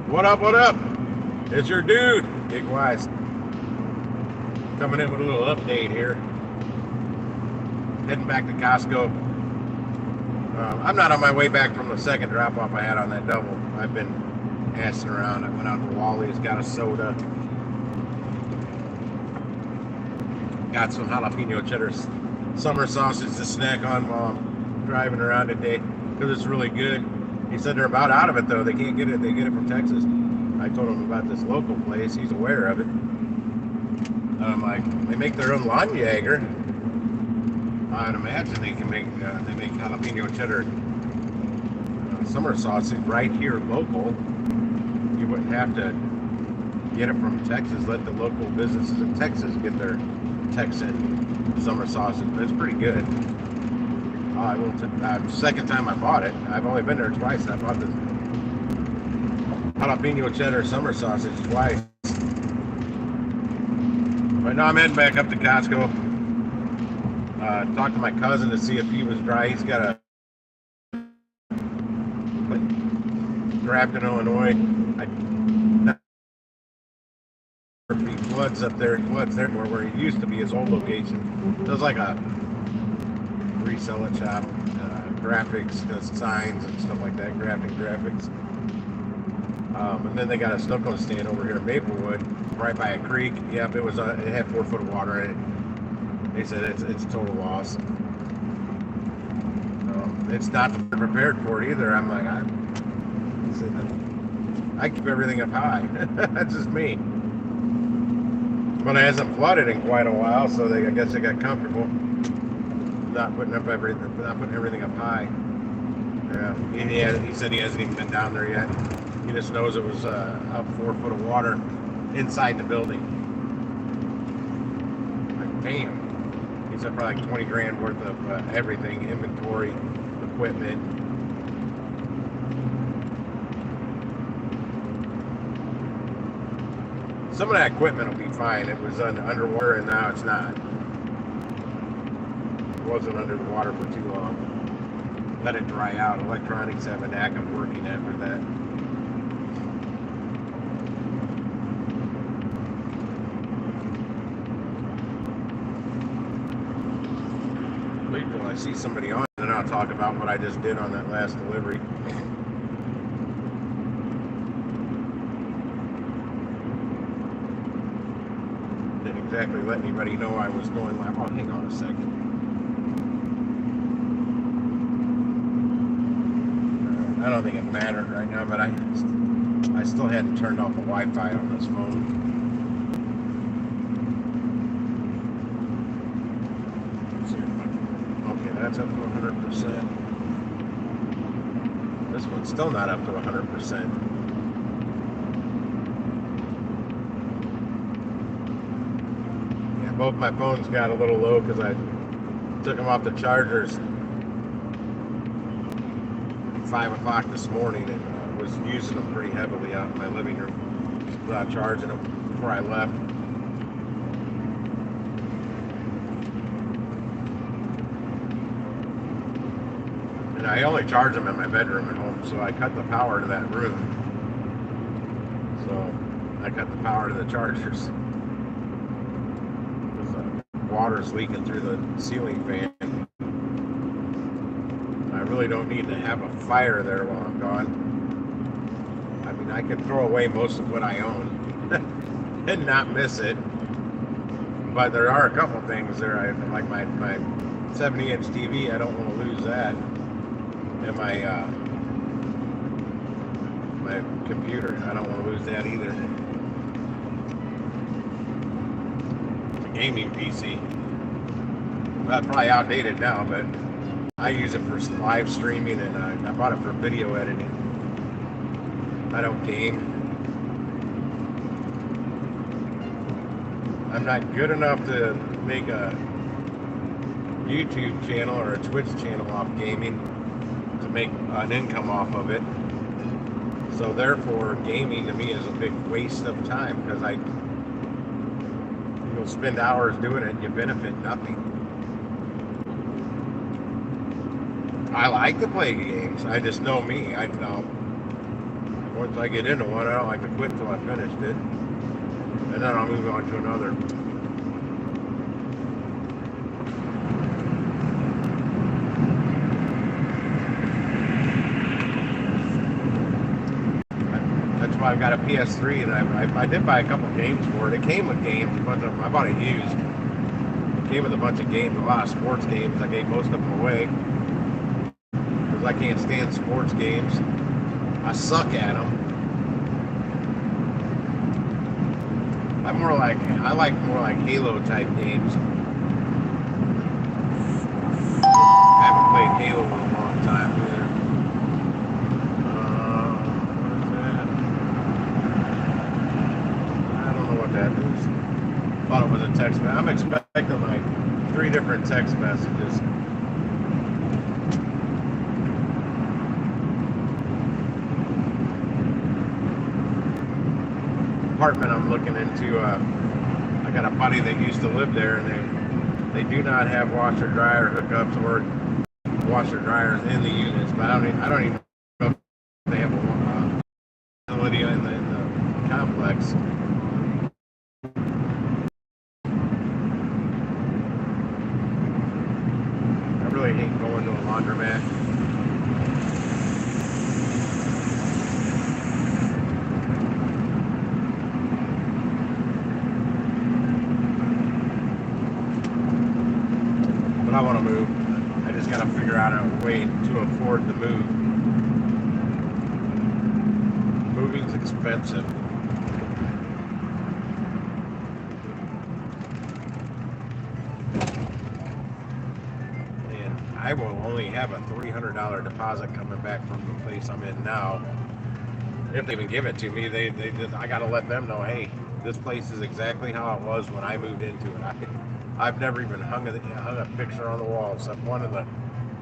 What up, what up? It's your dude, Big Wise. Coming in with a little update here. Heading back to Costco. I'm not on my way back from the second drop-off I had on that double. I've been assing around. I went out to Wally's, got a soda. Got some jalapeno cheddar summer sausage to snack on while I'm driving around today because it's really good. He said they're about out of it though. They can't get it. They get it from Texas. I told him about this local place. He's aware of it. I'm like, they make their own Lanyagger. I'd imagine they can make they make jalapeno cheddar summer sausage right here local. You wouldn't have to get it from Texas. Let the local businesses in Texas get their Texan summer sausage. But it's pretty good. Second time I bought it. I've only been there twice. I bought this jalapeno cheddar summer sausage twice. But now I'm heading back up to Costco. Talked to my cousin to see if he was dry. He's got a draft in Illinois. Floods up there. Floods there where he used to be, his old location. Does like a reseller shop, graphics, does signs and stuff like that, graphics. And then they got a snow cone stand over here in Maplewood, right by a creek. Yep, it had 4 foot of water in it. They said it's a total loss. It's not prepared for it either. I'm like, I keep everything up high. That's just me. But it hasn't flooded in quite a while, so I guess they got comfortable not putting everything up high. Yeah, he said he hasn't even been down there yet. He just knows it was up 4 foot of water inside the building. Like, damn. He said probably like 20 grand worth of everything, inventory, equipment. Some of that equipment will be fine. It was underwater and now it's not. It wasn't under the water for too long. Let it dry out. Electronics have a knack of working after that. Wait till I see somebody on and I'll talk about what I just did on that last delivery. Didn't exactly let anybody know I was going live. Oh, hang on a second. I don't think it mattered right now, but I still hadn't turned off the Wi-Fi on this phone. Okay, that's up to 100%. This one's still not up to 100%. Yeah, both my phones got a little low because I took them off the chargers 5 o'clock this morning and was using them pretty heavily out in my living room, charging them before I left. And I only charge them in my bedroom at home, so I cut the power to that room. So I cut the power to the chargers. The water's leaking through the ceiling fan. I really don't need to have a fire there while I'm gone. I mean, I could throw away most of what I own and not miss it. But there are a couple things there. Like my 70-inch TV, I don't want to lose that. And my computer, I don't want to lose that either. It's a gaming PC. Well, probably outdated now, but I use it for live streaming, and I bought it for video editing. I don't game. I'm not good enough to make a YouTube channel or a Twitch channel off gaming to make an income off of it. So therefore, gaming to me is a big waste of time because you'll spend hours doing it and you benefit nothing. I like to play games. I just know me. I know once I get into one, I don't like to quit until I finished it. And then I'll move on to another. That's why I've got a PS3, and I did buy a couple games for it. It came with games, a bunch of them. I bought it used. It came with a bunch of games, a lot of sports games. I gave most of them away because I can't stand sports games. I suck at them. I like more like Halo type games. I haven't played Halo in a long time either. What is that? I don't know what that is. Thought it was a text message. I'm expecting like 3 different text messages. Apartment I'm looking into, I got a buddy that used to live there, and they do not have washer dryer hookups or washer dryers in the units, but I don't even know if they have a facility in the complex. I really hate going to a laundromat. I want to move. I just got to figure out a way to afford to move. Moving's expensive. And I will only have a $300 deposit coming back from the place I'm in now. If they even give it to me, I got to let them know, hey, this place is exactly how it was when I moved into it. I've never even hung a picture on the wall except one in the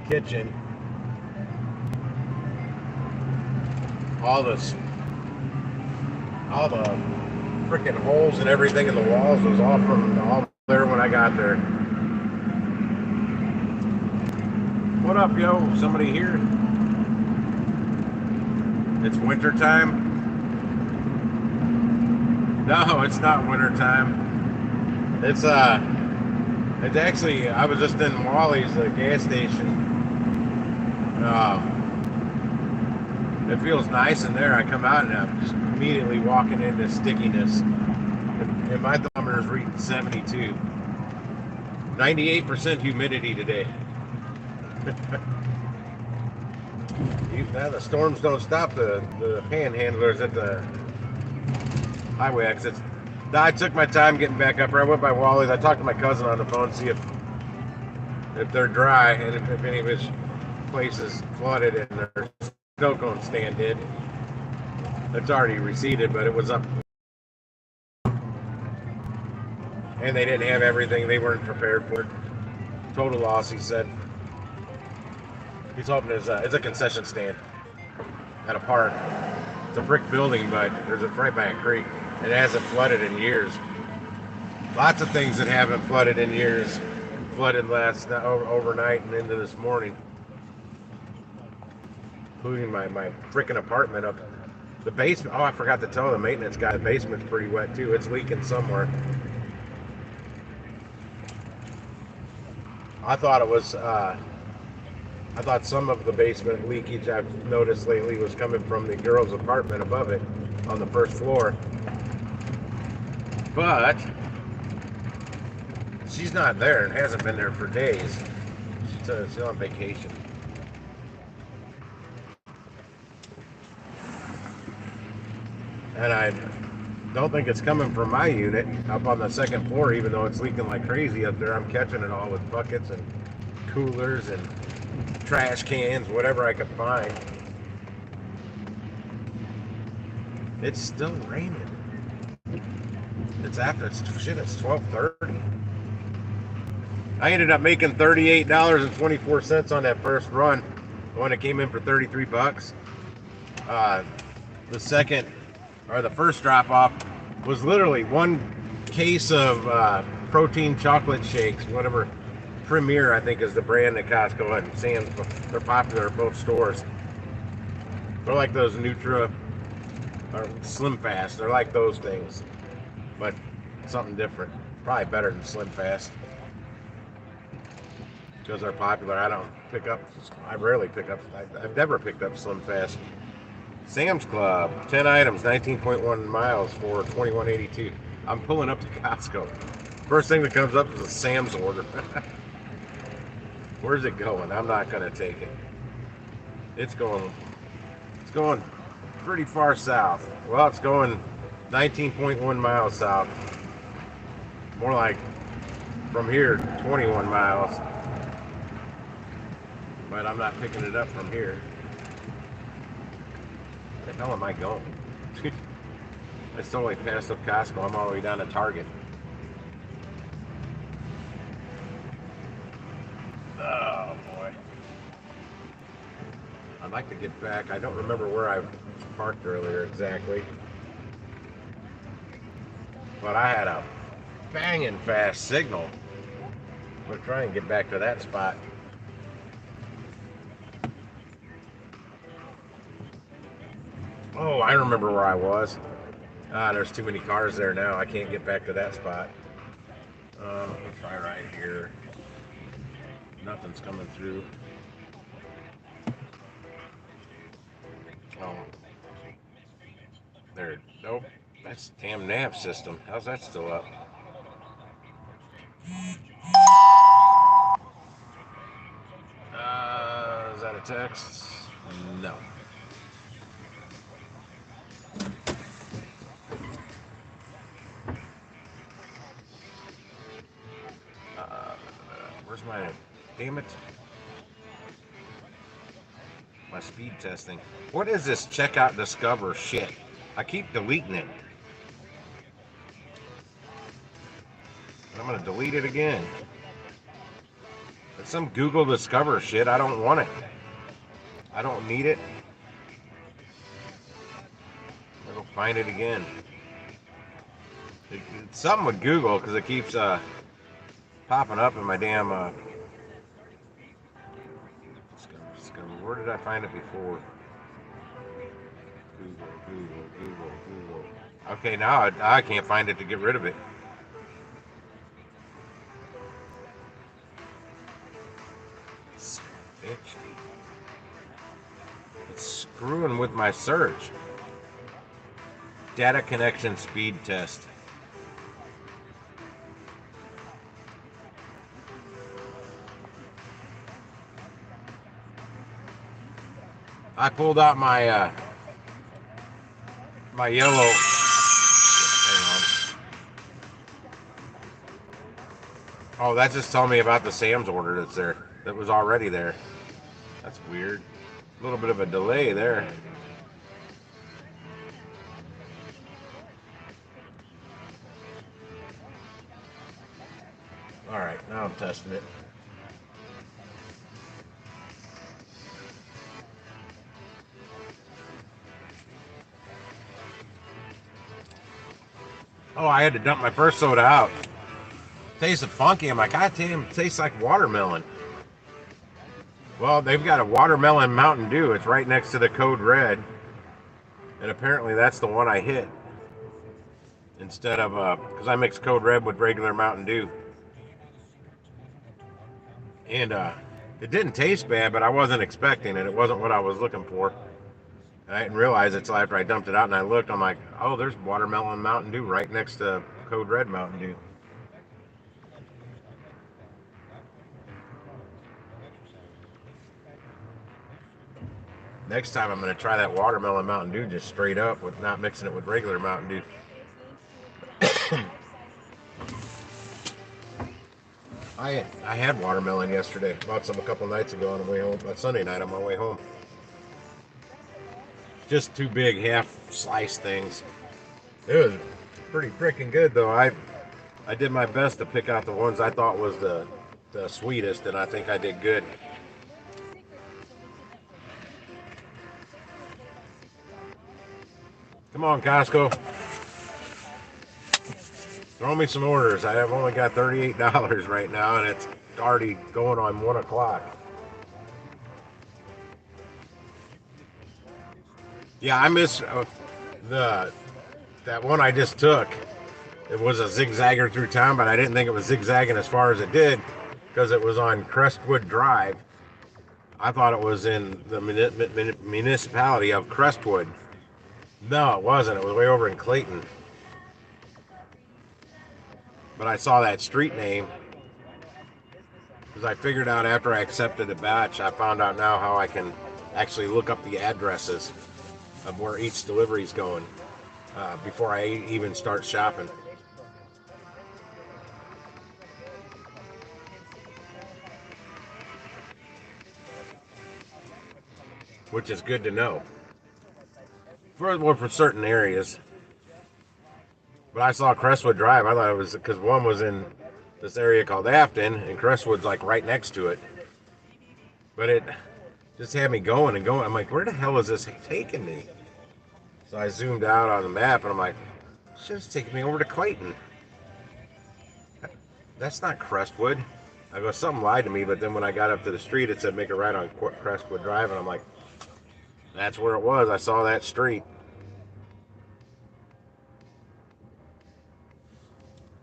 kitchen. All the freaking holes and everything in the walls was all there when I got there. What up, yo? Somebody here? It's winter time? No, it's not winter time. It's actually, I was just in Wally's, the gas station. It feels nice in there. I come out and I'm just immediately walking into stickiness. And my thermometer is reading 72. 98% humidity today. The storms don't stop the panhandlers at the highway exits. I took my time getting back up there. I went by Wally's. I talked to my cousin on the phone to see if they're dry and if any of his places flooded and their snow cone stand did. It's already receded, but it was up. And they didn't have everything. They weren't prepared for it. Total loss, he said. He's hoping it's a concession stand at a park. It's a brick building, but there's right by a creek. It hasn't flooded in years. Lots of things that haven't flooded in years flooded overnight and into this morning, including my freaking apartment up. The basement. Oh, I forgot to tell the maintenance guy the basement's pretty wet too. It's leaking somewhere. I thought it was. I thought some of the basement leakage I've noticed lately was coming from the girl's apartment above it on the first floor. But she's not there and hasn't been there for days. She's on vacation. And I don't think it's coming from my unit up on the second floor, even though it's leaking like crazy up there. I'm catching it all with buckets and coolers and trash cans, whatever I could find. It's still raining. It's 12:30. I ended up making $38.24 on that first run when it came in for 33 bucks. The first drop off was literally one case of protein chocolate shakes, whatever. Premier, I think, is the brand at Costco and Sam's. They're popular at both stores. They're like those Nutra or Slim Fast. They're like those things, but something different. Probably better than Slim Fast because they're popular. I rarely pick up. I've never picked up Slim Fast. Sam's Club, 10 items, 19.1 miles for $21.82. I'm pulling up to Costco. First thing that comes up is a Sam's order. Where's it going? I'm not gonna take it. It's going pretty far south. Well, it's going 19.1 miles south. More like from here 21 miles. But I'm not picking it up from here. Where the hell am I going? I still only passed up Costco. I'm all the way down to Target. Oh boy. I'd like to get back. I don't remember where I parked earlier exactly. But I had a banging fast signal. We'll try and get back to that spot. Oh, I remember where I was. There's too many cars there now. I can't get back to that spot. We'll try right here. Nothing's coming through. Oh, there. Nope. That's the damn nav system. How's that still up? Is that a text? No. Where's my... Damn it. My speed testing. What is this checkout discover shit? I keep deleting it. I'm gonna delete it again. It's some Google discover shit. I don't want it. I don't need it. I'll go find it again. It's something with Google because it keeps popping up in my damn where did I find it before? Google. Okay, now I can't find it to get rid of it. Bitch. It's screwing with my search. Data connection speed test. I pulled out my my yellow. Hang on. Oh, that just told me about the Sam's order that's there. That was already there. That's weird. A little bit of a delay there. All right, now I'm testing it. Oh, I had to dump my first soda out. Tasted funky. I'm like, God damn, it tastes like watermelon. Well, they've got a watermelon Mountain Dew. It's right next to the Code Red. And apparently that's the one I hit. Instead of, because I mix Code Red with regular Mountain Dew. And it didn't taste bad, but I wasn't expecting it. It wasn't what I was looking for. I didn't realize it until after I dumped it out and I looked. I'm like, oh, there's watermelon Mountain Dew right next to Code Red Mountain Dew. Next time I'm going to try that watermelon Mountain Dew just straight up with not mixing it with regular Mountain Dew. I had watermelon yesterday. Bought some a couple nights ago on the way home. Sunday night on my way home. Just two big half slice things. It was pretty freaking good though. I did my best to pick out the ones I thought was the sweetest, and I think I did good. Come on, Costco. Throw me some orders. I have only got $38 right now, and it's already going on 1 o'clock. Yeah, I miss The that one I just took, it was a zigzagger through town, but I didn't think it was zigzagging as far as it did because it was on Crestwood Drive. I thought it was in the municipality of Crestwood. No, it wasn't. It was way over in Clayton. But I saw that street name because I figured out after I accepted the batch, I found out now how I can actually look up the addresses of where each delivery is going before I even start shopping. Which is good to know. For certain areas. But I saw Crestwood Drive. I thought it was because one was in this area called Afton, and Crestwood's like right next to it. But it just had me going and going. I'm like, where the hell is this taking me? So I zoomed out on the map, and I'm like, it's just taking me over to Clayton. That's not Crestwood. I go, something lied to me, but then when I got up to the street, it said make a right on Crestwood Drive, and I'm like, that's where it was. I saw that street.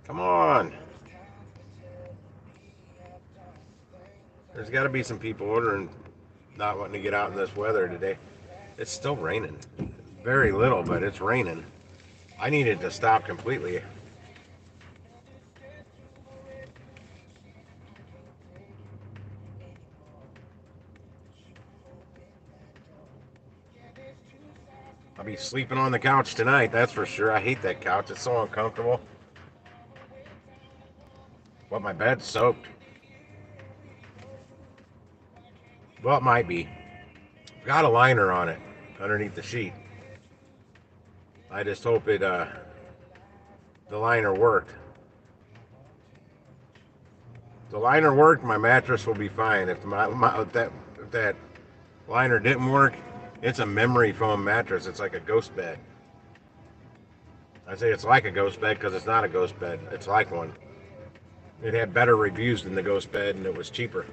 Come on. There's got to be some people ordering, not wanting to get out in this weather today. It's still raining. Very little, but it's raining. I need it to stop completely. I'll be sleeping on the couch tonight, that's for sure. I hate that couch. It's so uncomfortable. But my bed's soaked. Well, it might be. Got a liner on it underneath the sheet. I just hope the liner worked. If the liner worked, my mattress will be fine. If that liner didn't work, it's a memory foam mattress. It's like a ghost bed. I say it's like a ghost bed because it's not a ghost bed. It's like one. It had better reviews than the ghost bed, and it was cheaper.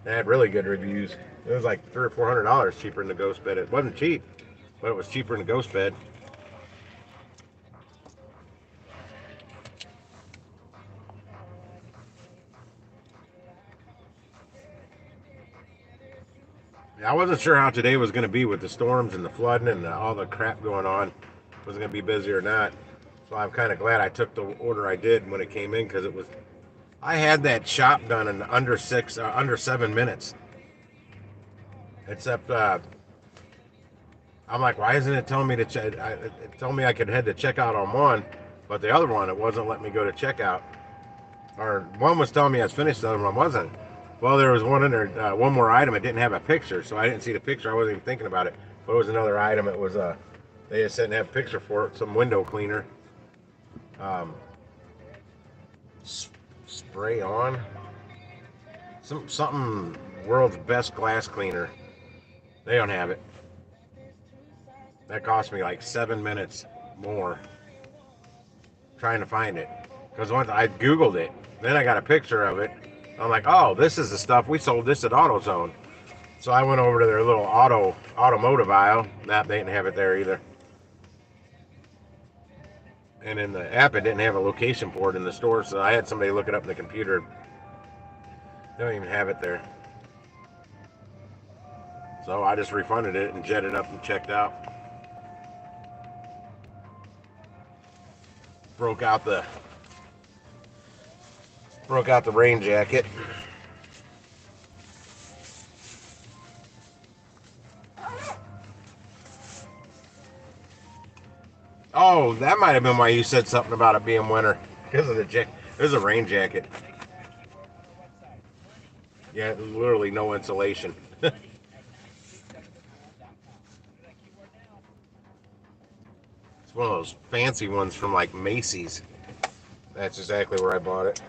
It had really good reviews. It was like $300 or $400 cheaper than the ghost bed. It wasn't cheap, but it was cheaper than the ghost bed. I wasn't sure how today was going to be with the storms and the flooding and all the crap going on. Was it going to be busy or not? So I'm kind of glad I took the order I did when it came in because it was. I had that shop done in under 7 minutes. Except I'm like, why isn't it telling me to check? It told me I could head to checkout on one, but the other one it wasn't letting me go to checkout. Or one was telling me I was finished, the other one wasn't. Well, there was one in there, one more item. It didn't have a picture, so I didn't see the picture. I wasn't even thinking about it. But it was another item. It was they just didn't have a picture for it. Some window cleaner. Spray on. Something world's best glass cleaner. They don't have it. That cost me like 7 minutes more trying to find it. Because once I Googled it, then I got a picture of it. I'm like, oh, this is the stuff we sold this at AutoZone. So I went over to their little automotive aisle. Nah, they didn't have it there either. And in the app, it didn't have a location for it in the store, so I had somebody look it up in the computer. They don't even have it there. So I just refunded it and jetted up and checked out. Broke out the rain jacket. Oh, that might have been why you said something about it being winter. Because of the jacket. There's a rain jacket. Yeah, literally no insulation. It's one of those fancy ones from like Macy's. That's exactly where I bought it.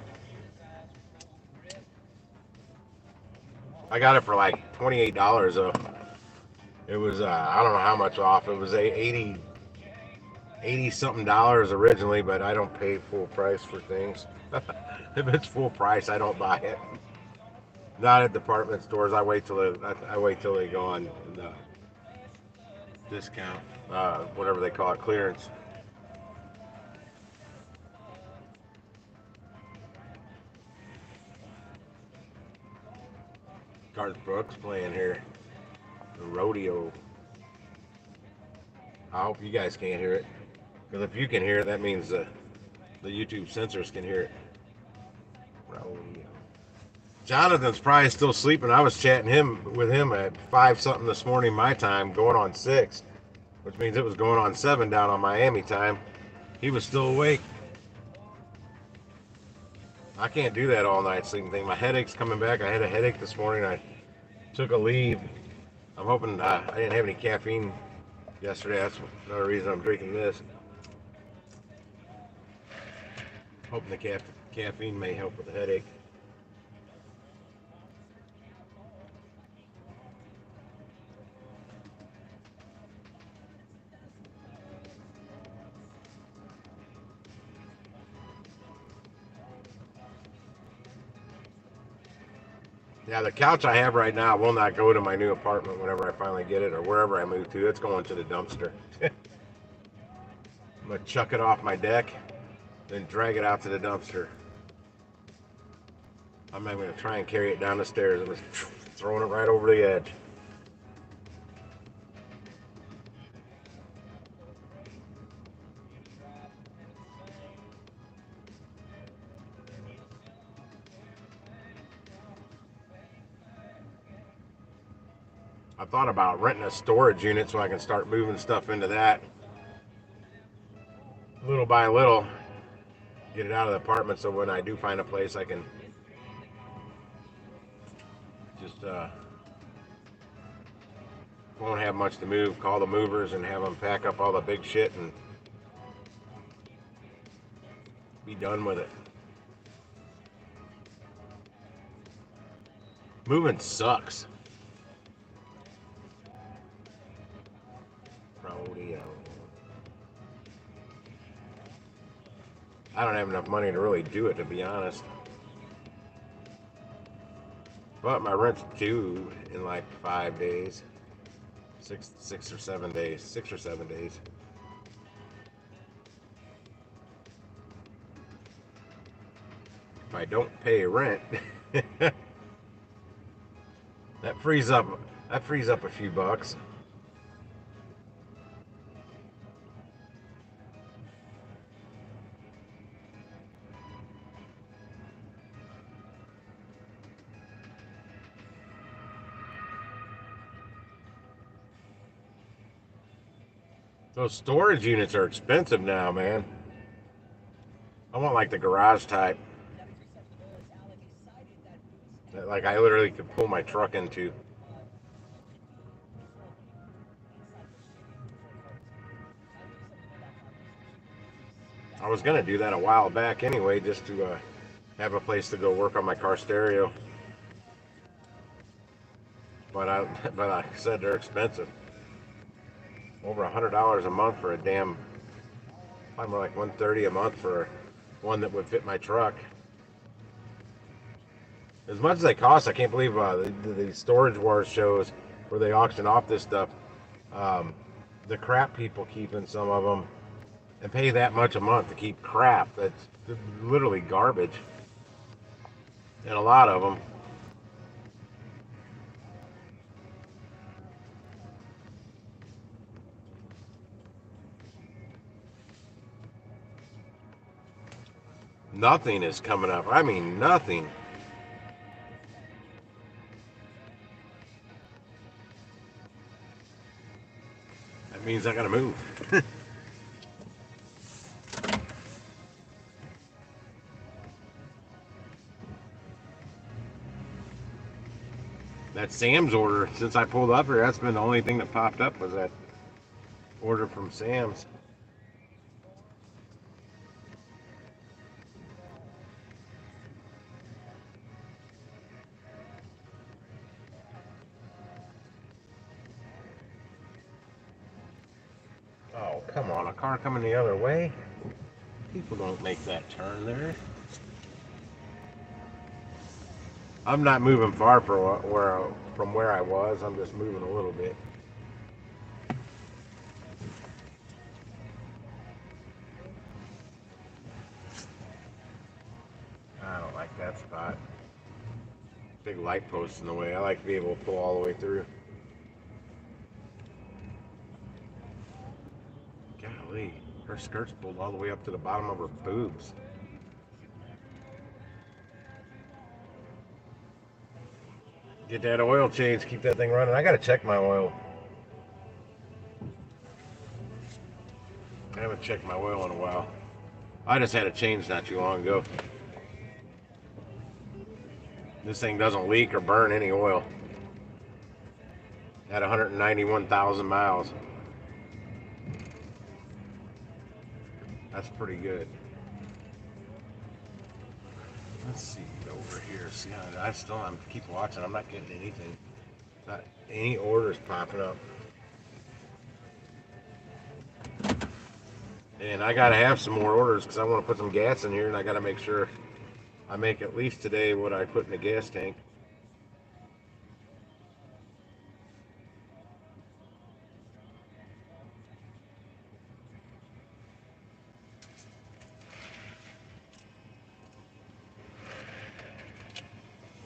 I got it for like $28 though. It was I don't know how much off. It was 80 something dollars originally, but I don't pay full price for things. If it's full price, I don't buy it. Not at department stores. I wait till they go on discount, whatever they call it, clearance. Garth Brooks playing here. The rodeo. I hope you guys can't hear it. Because if you can hear it, that means the YouTube censors can hear it. Rodeo. Jonathan's probably still sleeping. I was chatting with him at 5 something this morning my time, going on 6, which means it was going on 7 down on Miami time. He was still awake. I can't do that all night sleeping thing. My headache's coming back. I had a headache this morning. I took a leave. I'm hoping I didn't have any caffeine yesterday. That's another reason I'm drinking this. Hoping the caffeine may help with the headache. Yeah, the couch I have right now will not go to my new apartment whenever I finally get it or wherever I move to. It's going to the dumpster. I'm going to chuck it off my deck, then drag it out to the dumpster. I'm not going to try and carry it down the stairs. I'm just throwing it right over the edge. I thought about renting a storage unit so I can start moving stuff into that little by little, get it out of the apartment so when I do find a place I can just won't have much to move, call the movers and have them pack up all the big shit and be done with it. Moving sucks. Rodeo. I don't have enough money to really do it, to be honest. But my rent's due in like 5 days. 6 or 7 days. 6 or 7 days. If I don't pay rent, that frees up a few bucks. Those storage units are expensive now, man. I want like the garage type. That, like I literally could pull my truck into. I was gonna do that a while back anyway, just to have a place to go work on my car stereo. But like I said, they're expensive. Over $100 a month for a damn. Probably more like $130 a month for one that would fit my truck. As much as they cost, I can't believe the Storage Wars shows where they auction off this stuff. The crap people keep in some of them and pay that much a month to keep crap that's literally garbage. And a lot of them. Nothing is coming up. I mean, nothing. That means I gotta move. That Sam's order, since I pulled up here, that's been the only thing that popped up was that order from Sam's. Oh, come on, a car coming the other way? People don't make that turn there. I'm not moving far from where I was. I'm just moving a little bit. that spot. Big light post in the way. I like to be able to pull all the way through. Golly, her skirt's pulled all the way up to the bottom of her boobs. Get that oil change, keep that thing running. I gotta check my oil. I haven't checked my oil in a while. I just had a change not too long ago. This thing doesn't leak or burn any oil. At 191,000 miles. That's pretty good. Let's see over here. See, I'm keep watching. I'm not getting anything. Not any orders popping up. And I gotta have some more orders because I want to put some gas in here, and I gotta make sure I make at least today what I put in the gas tank.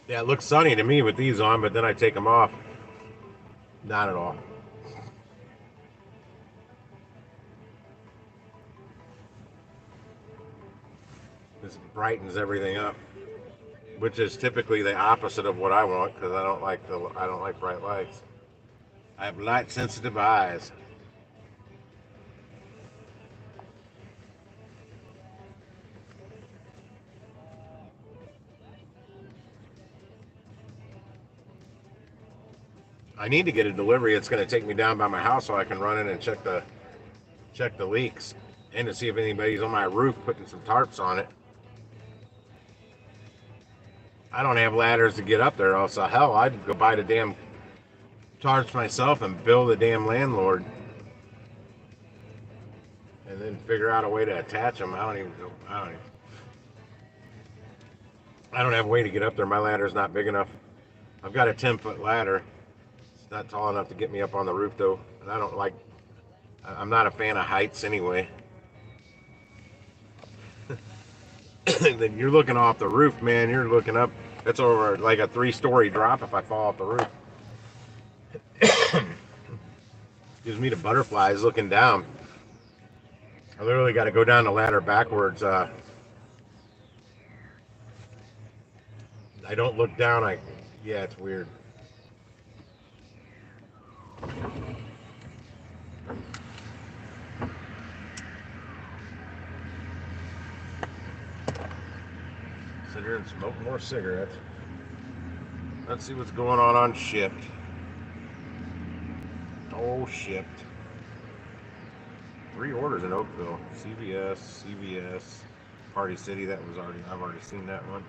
Yeah, it looks sunny to me with these on, but then I take them off. Not at all. This brightens everything up, which is typically the opposite of what I want because I don't like bright lights. I have light sensitive eyes. I need to get a delivery. It's going to take me down by my house so I can run in and check the leaks and to see if anybody's on my roof putting some tarps on it. I don't have ladders to get up there, else hell, I'd go buy the damn tarps myself and bill the damn landlord, and then figure out a way to attach them. I don't have a way to get up there. My ladder's not big enough. I've got a 10-foot ladder. It's not tall enough to get me up on the roof though, and I'm not a fan of heights anyway. Then you're looking off the roof, man. You're looking up. That's over like a 3-story drop if I fall off the roof. Gives me the butterflies looking down. I literally got to go down the ladder backwards. I don't look down. Yeah, it's weird. Sit here and smoke more cigarettes. Let's see what's going on Shipped. Oh, Shipped. 3 orders in Oakville. CVS, Party City. I've already seen that one.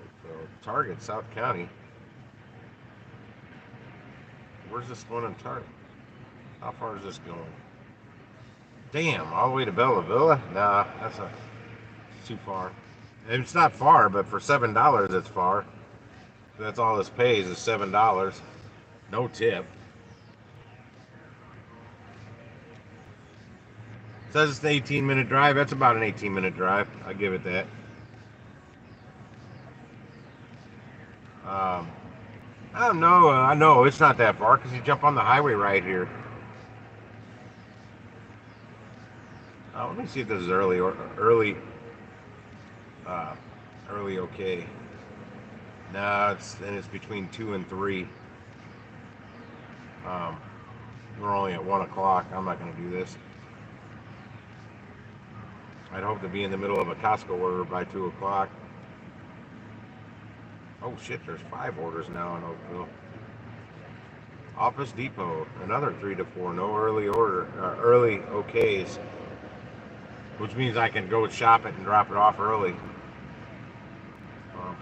Oakville. Target, South County. Where's this one in Target? How far is this going? Damn, all the way to Bella Villa? Nah, that's too far. It's not far, but for $7, it's far. That's all this pays is $7. No tip. It says it's an 18-minute drive. That's about an 18-minute drive. I give it that. I don't know. I know it's not that far because you jump on the highway right here. Let me see if this is early okay. No, it's between 2 and 3. We're only at 1 o'clock. I'm not going to do this. I'd hope to be in the middle of a Costco order by 2 o'clock. Oh shit, there's 5 orders now in Oakville. Office Depot, another 3 to 4. No early okays. Which means I can go shop it and drop it off early.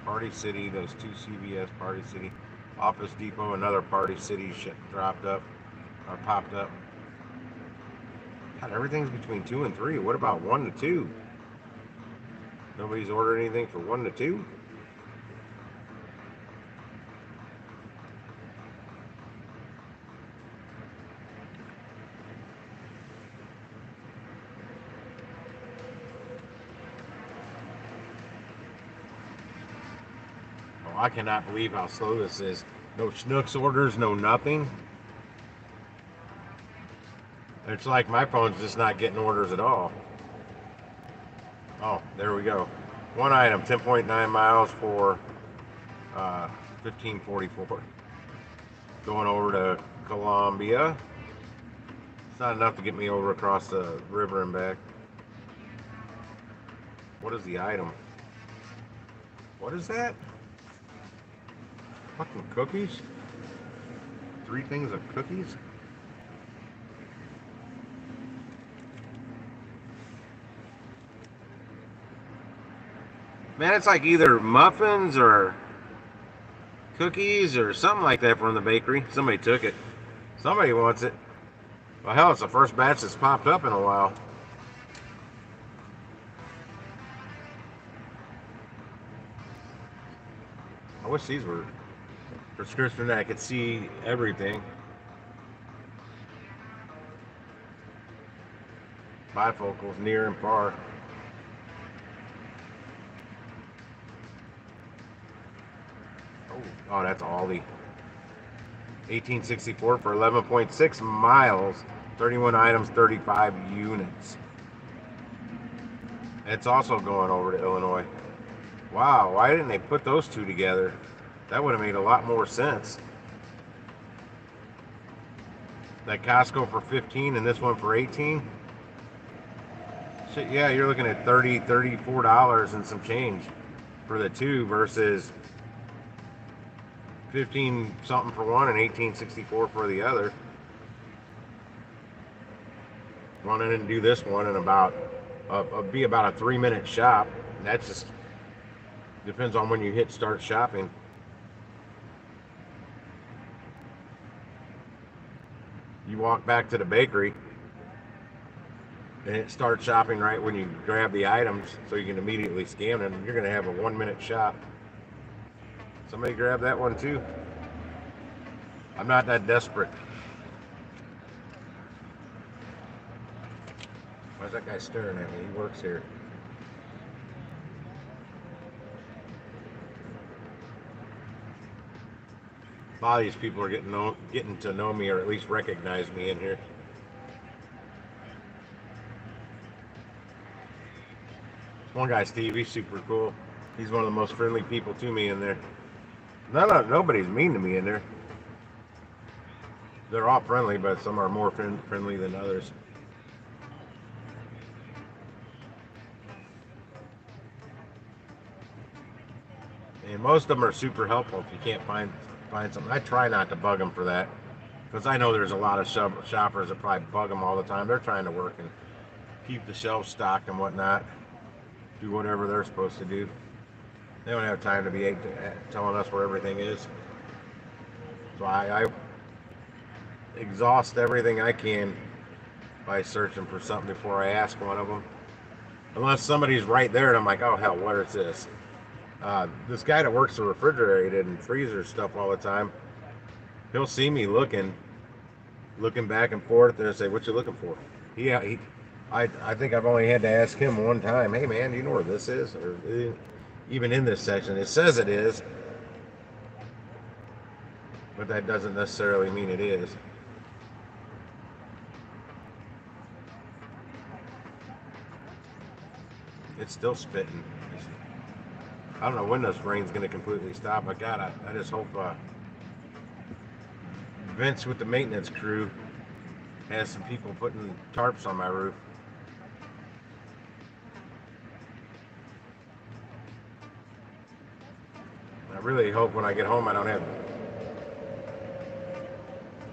Party City, those 2 CVS, Party City. Office Depot, another Party City popped up. God, everything's between 2 and 3. What about 1 to 2? Nobody's ordered anything for 1 to 2? I cannot believe how slow this is. No Schnucks orders, no nothing. It's like my phone's just not getting orders at all. Oh, there we go. One item, 10.9 miles for 1544. Going over to Colombia. It's not enough to get me over across the river and back. What is the item? What is that? Fucking cookies? 3 things of cookies? Man, it's like either muffins or cookies or something like that from the bakery. Somebody took it. Somebody wants it. Well, hell, it's the first batch that's popped up in a while. I wish these were prescription that I could see everything. Bifocals near and far. Oh, that's Aldi. 1864 for 11.6 miles, 31 items, 35 units. It's also going over to Illinois. Wow, why didn't they put those two together? That would have made a lot more sense. That Costco for 15 and this one for 18. Shit, yeah, you're looking at $34 and some change for the two versus 15 something for one and 1864 for the other. Run in and do this one in about be about a 3-minute shop. That's just depends on when you hit start shopping. You walk back to the bakery and it starts shopping right when you grab the items, so you can immediately scan them. You're going to have a 1-minute shop. Somebody grab that one too. I'm not that desperate. Why's that guy staring at me? He works here. A lot of these people are getting to know me, or at least recognize me in here. One guy, Steve, he's super cool. He's one of the most friendly people to me in there. Nobody's mean to me in there. They're all friendly, but some are more friendly than others. And most of them are super helpful if you can't find something. I try not to bug them for that, because I know there's a lot of shoppers that probably bug them all the time. They're trying to work and keep the shelves stocked and whatnot, do whatever they're supposed to do. They don't have time to be telling us where everything is. So I exhaust everything I can by searching for something before I ask one of them. Unless somebody's right there and I'm like, oh hell, what is this? This guy that works the refrigerated and freezer stuff all the time, he'll see me looking back and forth and say, what you looking for? I think I've only had to ask him one time, hey man, do you know where this is? Or even in this section, it says it is, but that doesn't necessarily mean it is. It's still spitting. I don't know when this rain's going to completely stop. But God, I just hope Vince with the maintenance crew has some people putting tarps on my roof. I really hope when I get home I don't have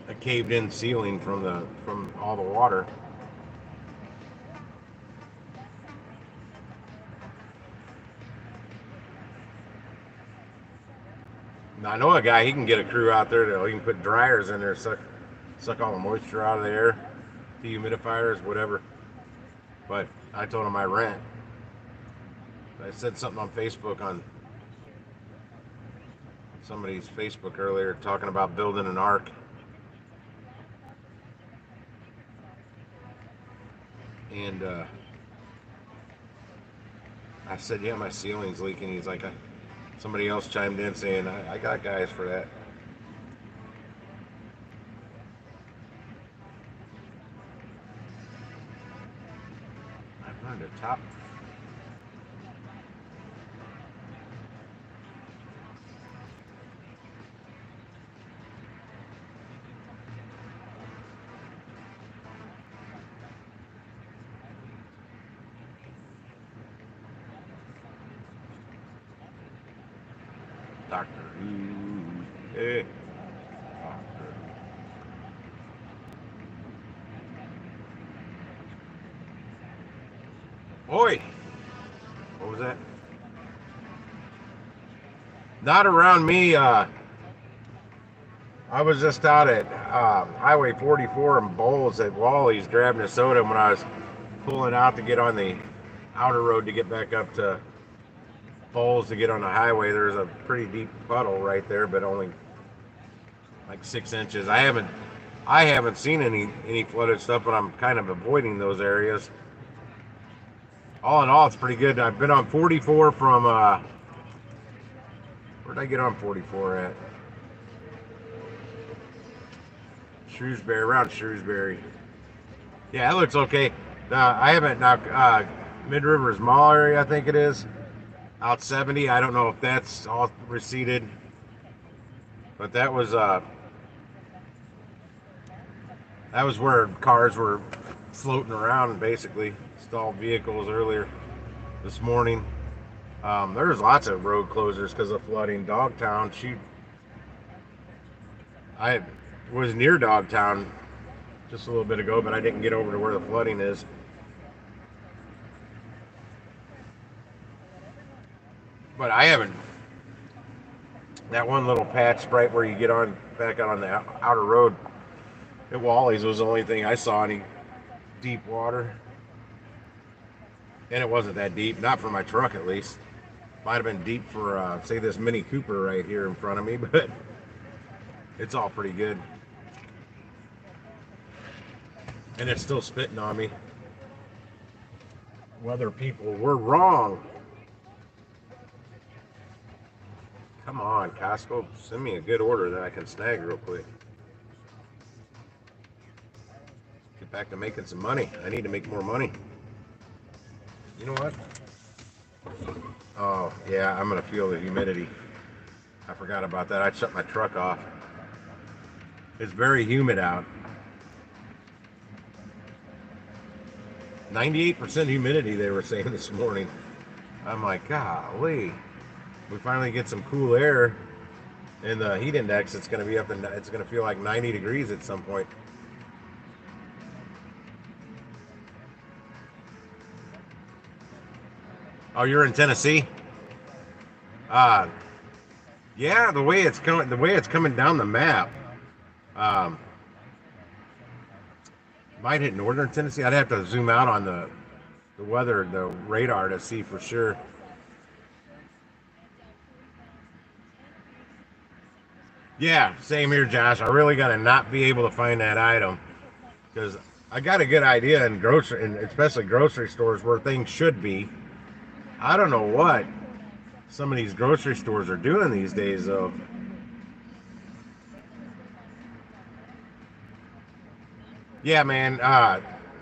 a caved-in ceiling from all the water. I know a guy, he can get a crew out there that he can put dryers in there, suck all the moisture out of the air, dehumidifiers, whatever. But I told him I rent. I said something on Facebook, on somebody's Facebook earlier, talking about building an ark. And I said, yeah, my ceiling's leaking. He's like, Somebody else chimed in saying, I got guys for that. I'm on the top. Doctor Who. Hey. Doctor. Oi! What was that? Not around me. I was just out at Highway 44 in Bowles at Wally's grabbing a soda when I was pulling out to get on the outer road to get back up to Bowles to get on the highway. There's a pretty deep puddle right there, but only like 6 inches. I haven't seen any flooded stuff, but I'm kind of avoiding those areas. All in all, it's pretty good. I've been on 44 from where'd I get on 44 at? Shrewsbury, around Shrewsbury. Yeah, it looks okay. I haven't now Mid Rivers Mall area, I think it is. Out 70. I don't know if that's all receded, but that was where cars were floating around, basically stalled vehicles earlier this morning. There's lots of road closures because of flooding. Dogtown, I was near Dogtown just a little bit ago, but I didn't get over to where the flooding is. But I haven't. That one little patch right where you get on back out on the outer road at Wally's was the only thing I saw any deep water. And it wasn't that deep, not for my truck at least. Might have been deep for, say, this Mini Cooper right here in front of me, but it's all pretty good. And it's still spitting on me. Weather people were wrong. Come on, Costco, send me a good order that I can snag real quick. Get back to making some money. I need to make more money. You know what? Oh, yeah, I'm going to feel the humidity. I forgot about that. I shut my truck off. It's very humid out. 98% humidity, they were saying this morning. I'm like, golly. We finally get some cool air in the heat index. It's going to be up and it's going to feel like 90 degrees at some point. Oh, you're in Tennessee? Yeah, the way it's coming down the map. Might hit northern Tennessee. I'd have to zoom out on the weather, the radar to see for sure. Yeah, same here, Josh. I really got to not be able to find that item because I got a good idea in and especially grocery stores where things should be. I don't know what some of these grocery stores are doing these days, though. Yeah, man.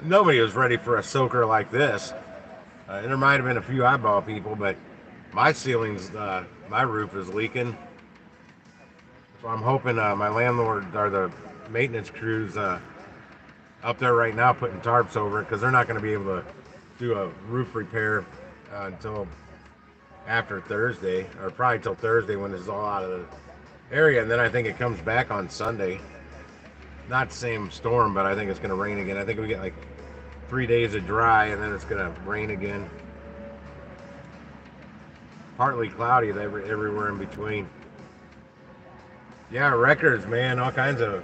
Nobody was ready for a soaker like this. And there might have been a few eyeball people, but my ceilings, my roof is leaking. So I'm hoping my landlord or the maintenance crews up there right now putting tarps over it because they're not going to be able to do a roof repair until after Thursday, or probably till Thursday when it's all out of the area. And then I think it comes back on Sunday. Not the same storm, but I think it's going to rain again. I think we get like 3 days of dry and then it's going to rain again. Partly cloudy everywhere in between. Yeah, records, man. All kinds of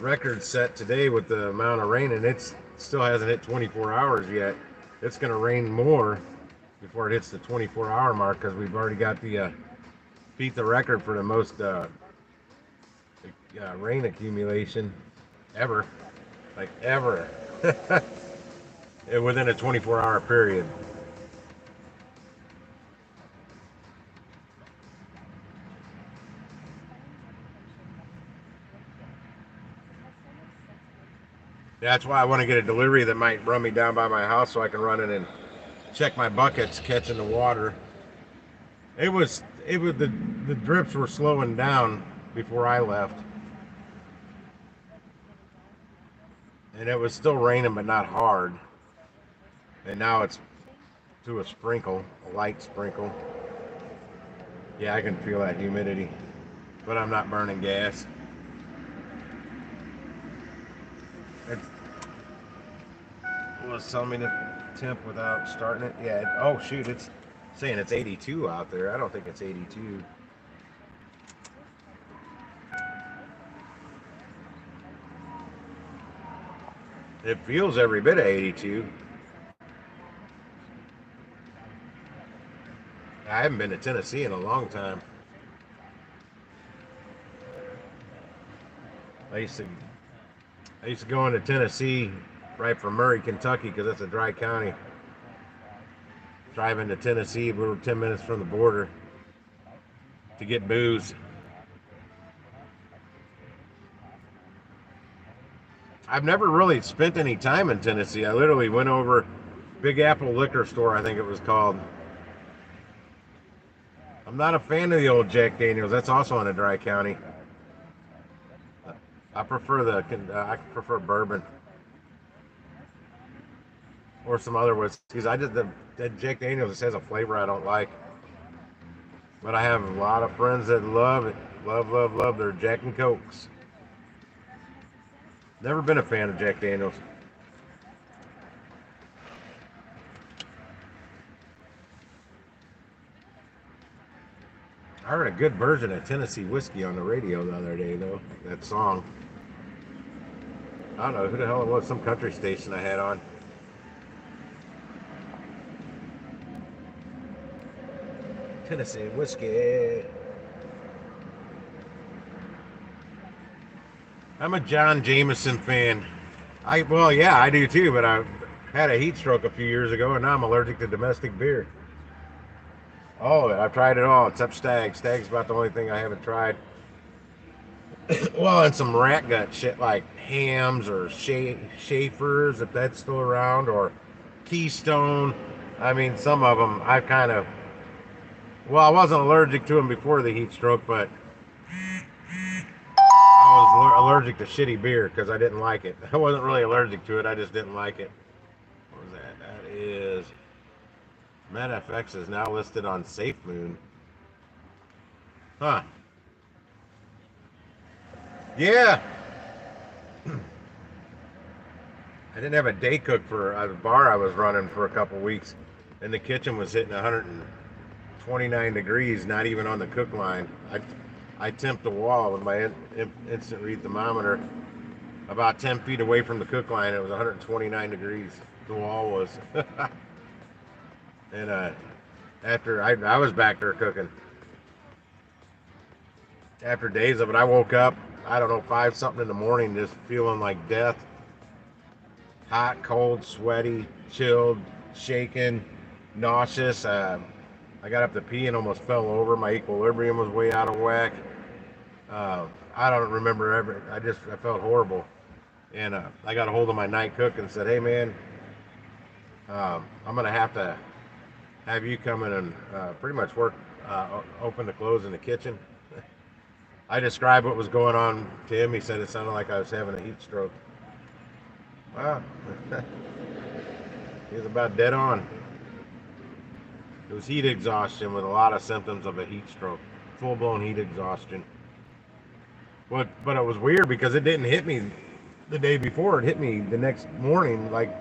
records set today with the amount of rain, and it still hasn't hit 24 hours yet. It's going to rain more before it hits the 24-hour mark because we've already got the beat the record for the most rain accumulation ever, like ever, within a 24-hour period. That's why I want to get a delivery that might run me down by my house so I can run in and check my buckets catching the water. It was the drips were slowing down before I left, and it was still raining but not hard. And now it's to a sprinkle, a light sprinkle. Yeah, I can feel that humidity, but I'm not burning gas. It was telling me the temp without starting it. Yeah. Oh shoot, it's saying it's 82 out there. I don't think it's 82. It feels every bit of 82. I haven't been to Tennessee in a long time. I used to I used to go into Tennessee right from Murray, Kentucky, because that's a dry county. Drive into Tennessee, we were 10 minutes from the border to get booze. I've never really spent any time in Tennessee. I literally went over Big Apple Liquor Store, I think it was called. I'm not a fan of the old Jack Daniels. That's also in a dry county. I prefer bourbon or some other whiskeys. The Jack Daniels just has a flavor I don't like. But I have a lot of friends that love it. Love their Jack and Cokes. Never been a fan of Jack Daniels. I heard a good version of Tennessee whiskey on the radio the other day, though. That song. I don't know who the hell it was. Some country station I had on. Tennessee whiskey. I'm a John Jameson fan. Yeah, I do too, but I had a heat stroke a few years ago, and now I'm allergic to domestic beer. Oh, I've tried it all except Stag. Stag's about the only thing I haven't tried. Well, and some rat gut shit like Hams or Schaefer's, if that's still around, or Keystone. I mean, some of them I wasn't allergic to them before the heat stroke, but I was allergic to shitty beer because I didn't like it. I wasn't really allergic to it, I just didn't like it. What was that? That is MedFX is now listed on SafeMoon. Huh. Yeah. I didn't have a day cook for a bar I was running for a couple weeks, and the kitchen was hitting 129 degrees, not even on the cook line. I temped the wall with my instant read thermometer about 10 feet away from the cook line. It was 129 degrees. The wall was. And after I was back there cooking. After days of it, I woke up, I don't know, 5 something in the morning, just feeling like death. Hot, cold, sweaty, chilled, shaking, nauseous. I got up to pee and almost fell over. My equilibrium was way out of whack. I don't remember ever. I felt horrible. And I got a hold of my night cook and said, "Hey man, I'm gonna have to have you come in and pretty much work open to close in the kitchen." I described what was going on to him. He said it sounded like I was having a heat stroke. Wow. He was about dead on. It was heat exhaustion with a lot of symptoms of a heat stroke. Full-blown heat exhaustion. But it was weird because it didn't hit me the day before. It hit me the next morning. Like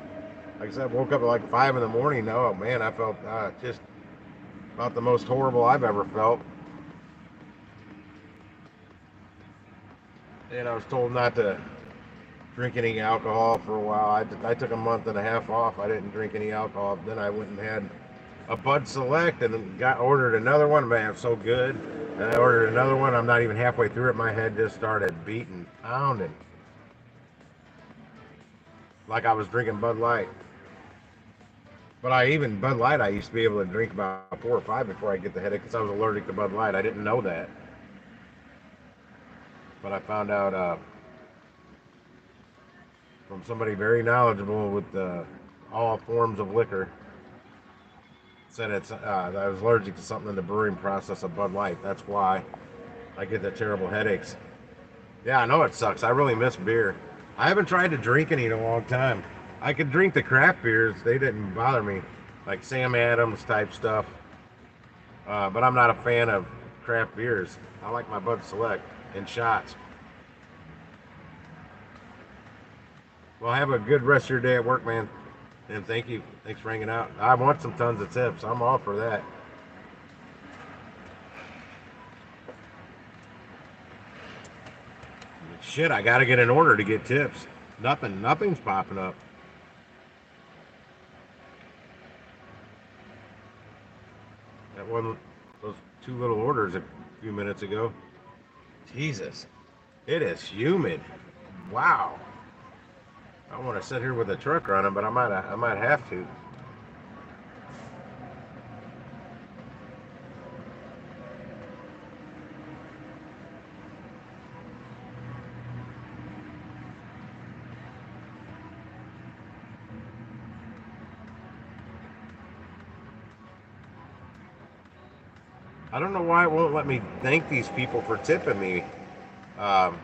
I said, I woke up at like 5 in the morning. Oh man, I felt just about the most horrible I've ever felt. And I was told not to drink any alcohol for a while. I took a month and a half off. I didn't drink any alcohol. Then I went and had a Bud Select and ordered another one. Man, it's so good. And I ordered another one. I'm not even halfway through it. My head just started beating, pounding. Like I was drinking Bud Light. But Bud Light, I used to be able to drink about 4 or 5 before I get the headache because I was allergic to Bud Light. I didn't know that. But I found out from somebody very knowledgeable with all forms of liquor. Said I was allergic to something in the brewing process of Bud Light. That's why I get the terrible headaches. Yeah, I know it sucks. I really miss beer. I haven't tried to drink any in a long time. I could drink the craft beers; they didn't bother me, like Sam Adams type stuff. But I'm not a fan of craft beers. I like my Bud Select in shots. Well, have a good rest of your day at work, man. And thank you. Thanks for hanging out. I want some tons of tips. I'm all for that. Shit, I got to get an order to get tips. Nothing's popping up. That one, those two little orders a few minutes ago. Jesus, it is humid. Wow. I want to sit here with a truck running, but I might have to. I don't know why it won't let me thank these people for tipping me. Um,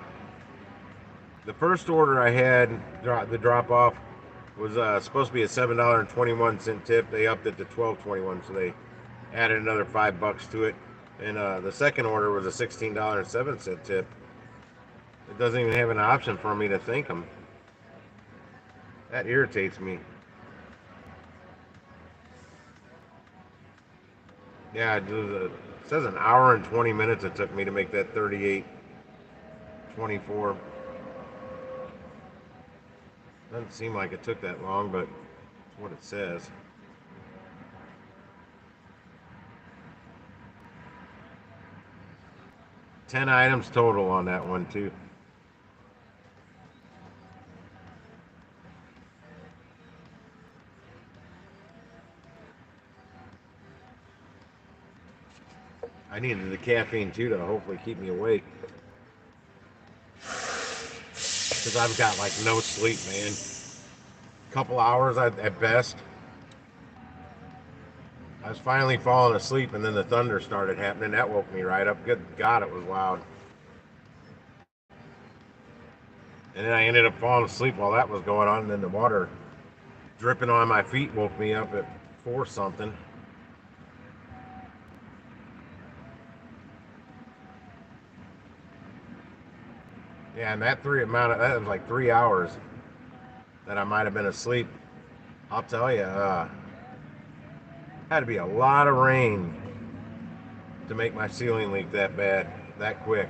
the first order I had, the drop off, was supposed to be a $7.21 tip. They upped it to $12.21, so they added another $5 to it. And the second order was a $16.07 tip. It doesn't even have an option for me to thank them. That irritates me. Yeah, it says an hour and 20 minutes it took me to make that 38.24. Doesn't seem like it took that long, but it's what it says. Ten items total on that one too. I needed the caffeine too to hopefully keep me awake. Because I've got like no sleep, man. Couple hours at best. I was finally falling asleep, and then the thunder started happening. That woke me right up. Good God, it was loud. And then I ended up falling asleep while that was going on, and then the water dripping on my feet woke me up at 4 something. Yeah, and that was like 3 hours that I might have been asleep. I'll tell you, had to be a lot of rain to make my ceiling leak that bad, that quick.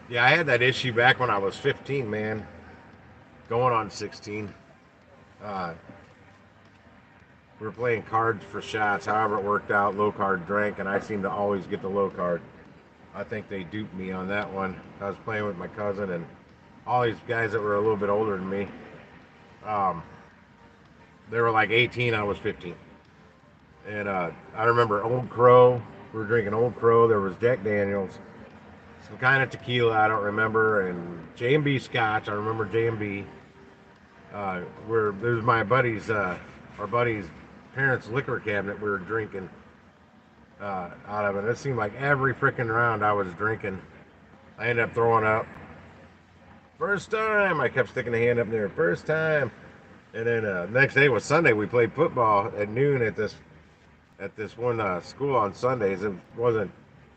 Yeah, I had that issue back when I was 15, man, going on 16. Uh, we were playing cards for shots. However, it worked out. Low card drank, and I seemed to always get the low card. I think they duped me on that one. I was playing with my cousin and all these guys that were a little bit older than me. Um, they were like 18. I was 15. And I remember Old Crow. We were drinking Old Crow. There was Jack Daniels, some kind of tequila I don't remember, and J&B Scotch. I remember J&B. Where there's my buddy's, our buddy's parents' liquor cabinet. We were drinking out of it. It seemed like every freaking round I was drinking, I ended up throwing up. First time, I kept sticking the hand up there. First time, and then next day was Sunday. We played football at noon at this one school on Sundays. It wasn't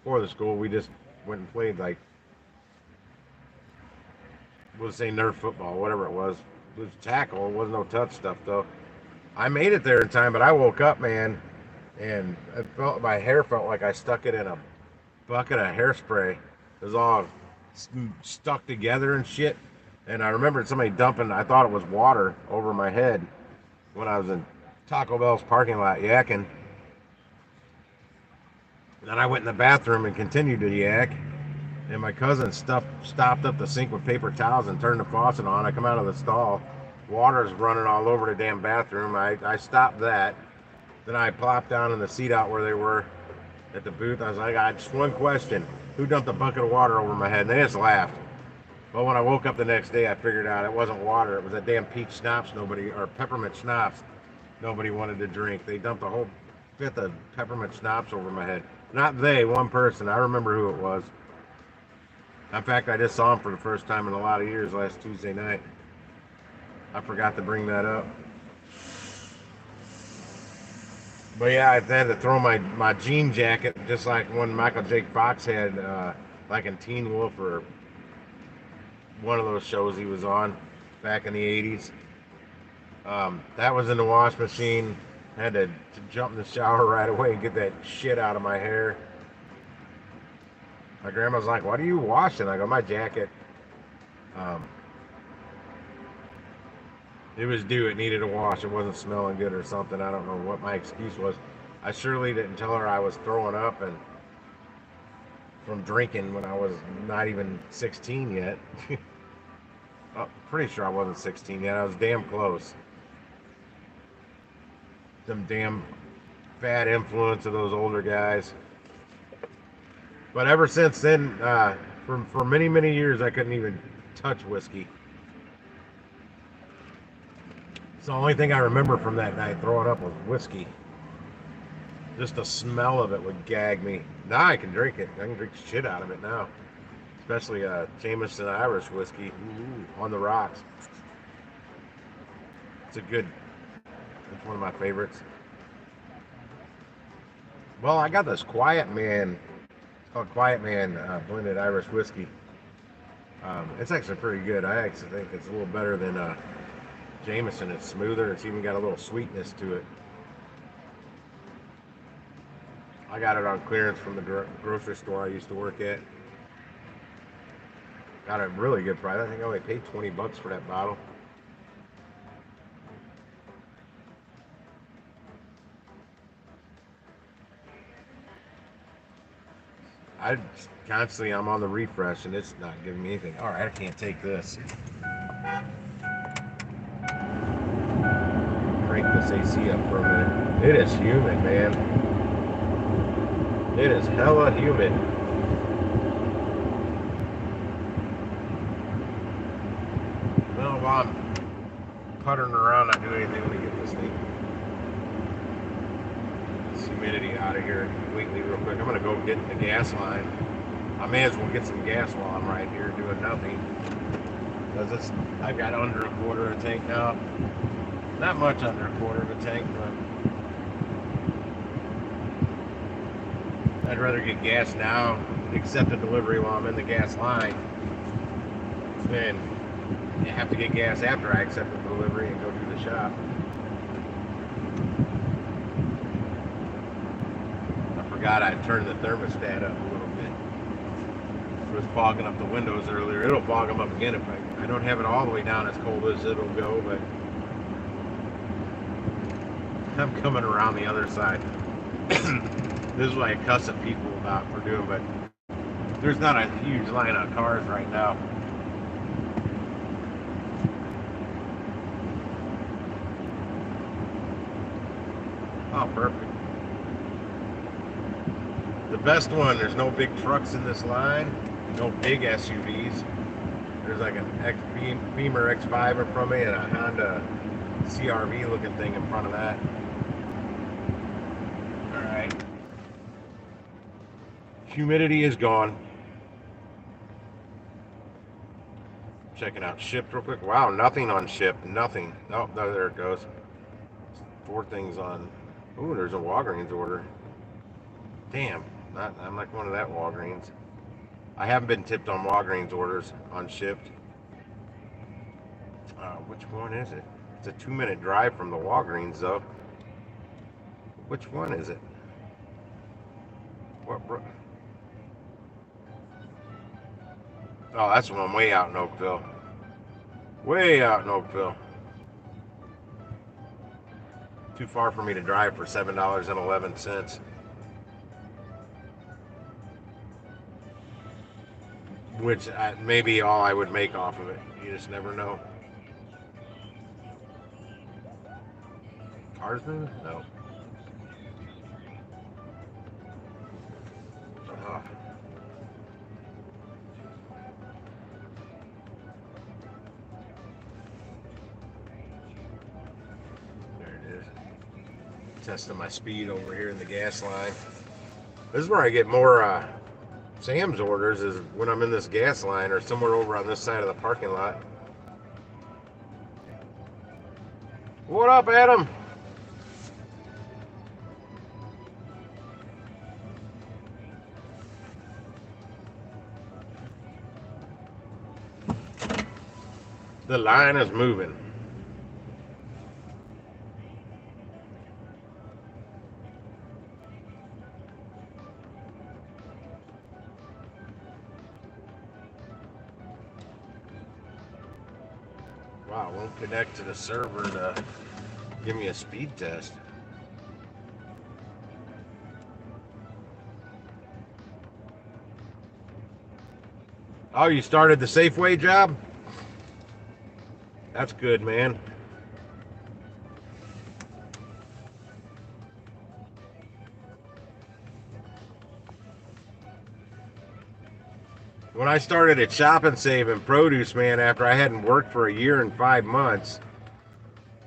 for the school. We just went and played like we'll say Nerf football, whatever it was. It was tackle. It wasn't no touch stuff though. I made it there in time, but I woke up, man, and my hair felt like I stuck it in a bucket of hairspray. It was all stuck together and shit. And I remembered somebody dumping, I thought it was water over my head when I was in Taco Bell's parking lot yakking. And then I went in the bathroom and continued to yak. And my cousin stopped up the sink with paper towels and turned the faucet on. I come out of the stall Water's running all over the damn bathroom. I stopped that. Then I plopped down in the seat out where they were at the booth. I was like, I just one question: who dumped a bucket of water over my head? And they just laughed. But when I woke up the next day, I figured out it wasn't water. It was that damn peach schnapps or peppermint schnapps nobody wanted to drink. They dumped a whole fifth of peppermint schnapps over my head. Not they, one person. I remember who it was. In fact, I just saw him for the first time in a lot of years last Tuesday night. I forgot to bring that up. But yeah, I had to throw my jean jacket, just like one Michael J. Fox had, like in Teen Wolf or one of those shows he was on back in the 80s. That was in the wash machine. Had to jump in the shower right away and get that shit out of my hair. My grandma's like, "What are you washing?" I go, "My jacket." It was due. It needed a wash. It wasn't smelling good or something. I don't know what my excuse was. I surely didn't tell her I was throwing up and from drinking when I was not even 16 yet. I'm pretty sure I wasn't 16 yet. I was damn close. Them damn bad influence of those older guys. But ever since then, for many, many years, I couldn't even touch whiskey. It's the only thing I remember from that night throwing up was whiskey. Just the smell of it would gag me. Now I can drink it. I can drink shit out of it now. Especially Jameson Irish whiskey. Ooh, on the rocks. It's one of my favorites. Well, I got this Quiet Man. It's called Quiet Man blended Irish whiskey. It's actually pretty good. I actually think it's a little better than Jameson. It's smoother. It's even got a little sweetness to it. I got it on clearance from the grocery store I used to work at. Got a really good price. I think I only paid $20 for that bottle. I'm on the refresh and it's not giving me anything. All right, I can't take this. Crank this AC up for a minute. It is humid, man. It is hella humid. Well, while I'm puttering around, not doing anything, let me get this thing. This humidity out of here completely real quick. I'm gonna go get the gas line. I may as well get some gas while I'm right here doing nothing. Because I've got under a quarter of a tank now. Not much under a quarter of a tank, but I'd rather get gas now, accept a delivery while I'm in the gas line, than have to get gas after I accept the delivery and go do the shop. I forgot I'd turned the thermostat up a little bit. It was fogging up the windows earlier. It'll fog them up again if I don't have it all the way down as cold as it'll go, but I'm coming around the other side. This is what I cuss at people about for doing, but there's not a huge line of cars right now. Oh, perfect. The best one, there's no big trucks in this line, no big SUVs. There's like an Beamer X5 in front of me and a Honda CRV looking thing in front of that. Alright. Humidity is gone. Checking out shipped real quick. Wow, nothing on shipped. Nothing. Oh, no, there it goes. 4 things on. Ooh, there's a Walgreens order. Damn. I'm like one of that Walgreens. I haven't been tipped on Walgreens orders on shipped. Which one is it? It's a 2-minute drive from the Walgreens, though. Which one is it? What? Oh, that's one way out in Oakville. Way out in Oakville. Too far for me to drive for $7.11. Which may be all I would make off of it. You just never know. Cars moving? No. Oh. There it is. Testing my speed over here in the gas line. This is where I get more Sam's orders, is when I'm in this gas line or somewhere over on this side of the parking lot. What up, Adam? The line is moving. Wow, it won't connect to the server to give me a speed test. Oh, you started the Safeway job? That's good, man. When I started at Shop and Save in produce, man, after I hadn't worked for a year and 5 months,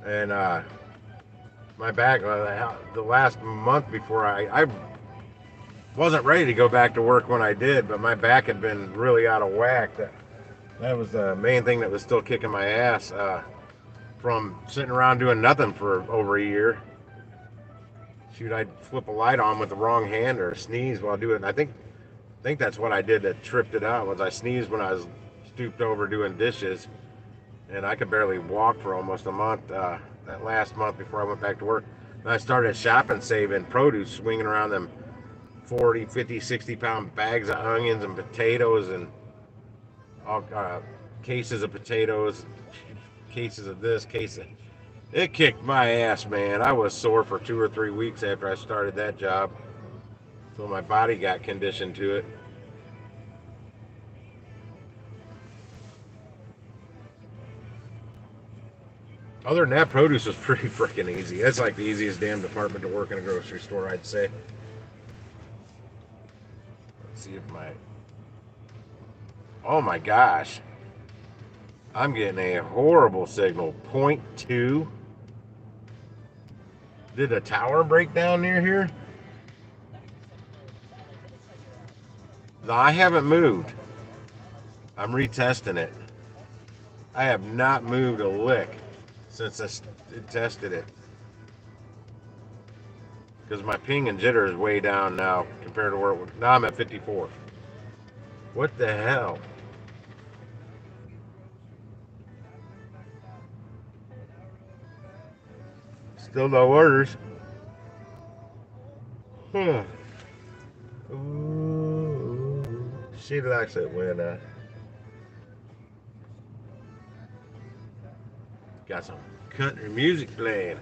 and my back, the last month before I wasn't ready to go back to work when I did, but my back had been really out of whack. That was the main thing that was still kicking my ass from sitting around doing nothing for over a year. Shoot, I'd flip a light on with the wrong hand or sneeze while doing it. I think that's what I did that tripped it out, was I sneezed when I was stooped over doing dishes, and I could barely walk for almost a month, that last month before I went back to work. And I started shopping, saving produce, swinging around them 40, 50, 60-pound bags of onions and potatoes and all cases of potatoes, cases of this, it kicked my ass, man. I was sore for 2 or 3 weeks after I started that job. So my body got conditioned to it. Other than that, produce was pretty freaking easy. It's like the easiest damn department to work in a grocery store, I'd say. Let's see if oh my gosh. I'm getting a horrible signal. 0.2. Did a tower break down near here? No, I haven't moved. I'm retesting it. I have not moved a lick since I tested it. Because my ping and jitter is way down now compared to where it was. Now I'm at 54. What the hell? Still no orders. Huh. Ooh. She likes it when got some country music playing.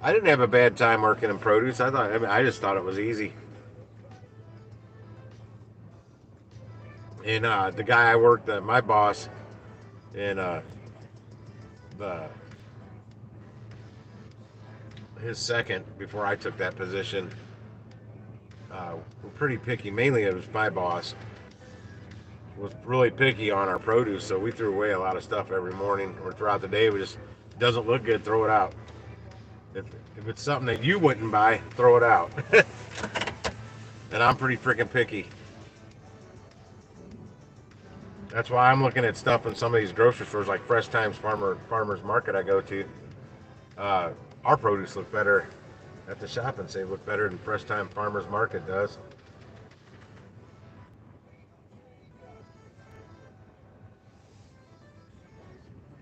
I didn't have a bad time working in produce. I just thought it was easy. And the guy I worked, my boss, and his second before I took that position, were pretty picky. Mainly it was my boss was really picky on our produce, so we threw away a lot of stuff every morning or throughout the day. We just, doesn't look good, throw it out. If it's something that you wouldn't buy, throw it out. And I'm pretty freaking picky. That's why I'm looking at stuff in some of these grocery stores like Fresh Times Farmers Market I go to. Our produce look better at the Shop and Save, look better than Fresh Time Farmers Market does.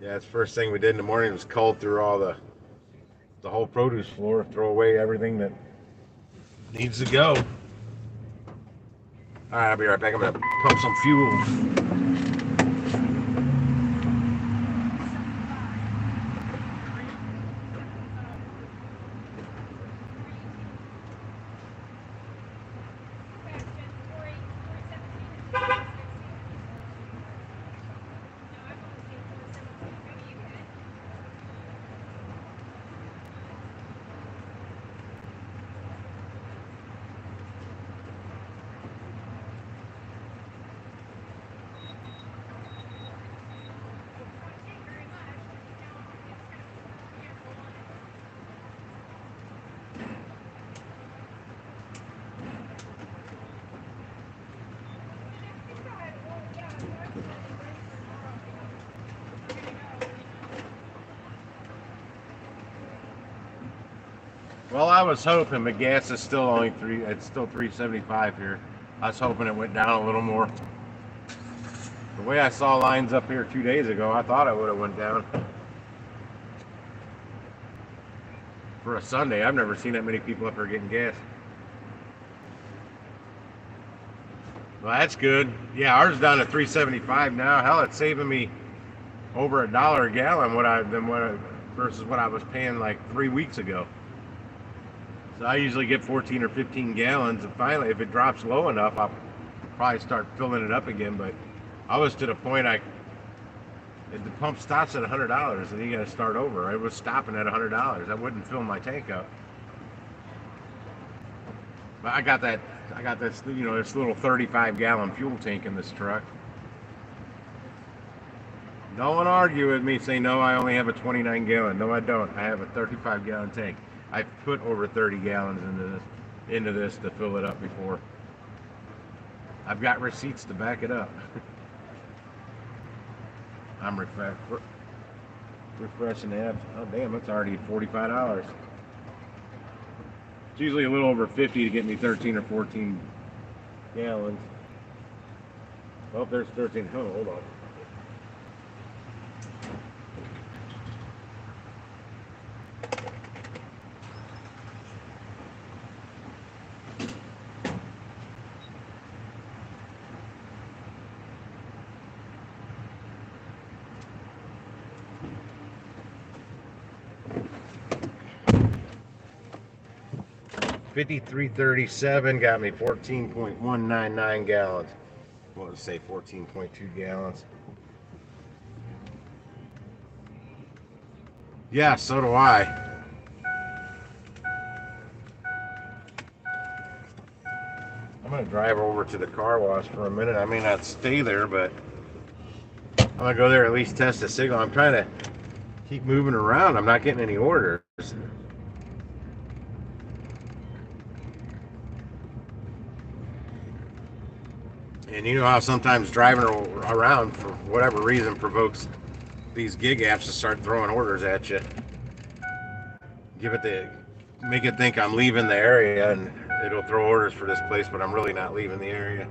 Yeah, that's the first thing we did in the morning was cull through all the whole produce floor, throw away everything that needs to go. All right, I'll be right back. I'm gonna pump some fuel. Well, I was hoping, but gas is still only it's still 3.75 here. I was hoping it went down a little more. The way I saw lines up here 2 days ago, I thought it would have went down. For a Sunday, I've never seen that many people up here getting gas. Well, that's good. Yeah, ours is down to 3.75 now. Hell, it's saving me over $1 a gallon versus what I was paying like 3 weeks ago. So I usually get 14 or 15 gallons, and finally, if it drops low enough, I'll probably start filling it up again. But I was to the point if the pump stops at $100, then you got to start over. It was stopping at $100. I wouldn't fill my tank up. But I got this, this little 35-gallon fuel tank in this truck. Don't argue with me. Say no, I only have a 29-gallon. No, I don't. I have a 35-gallon tank. I put over 30 gallons into this to fill it up before. I've got receipts to back it up. I'm refreshing the apps. Oh damn, it's already $45. It's usually a little over 50 to get me 13 or 14 gallons. Oh, there's 13. Oh, hold on. $53.37 got me 14.199 gallons. What would say 14.2 gallons? Yeah, so do I. I'm gonna drive over to the car wash for a minute. I may not stay there, but I'm gonna go there at least test the signal. I'm trying to keep moving around. I'm not getting any orders. And you know how sometimes driving around for whatever reason provokes these gig apps to start throwing orders at you. Make it think I'm leaving the area, and it'll throw orders for this place, but I'm really not leaving the area.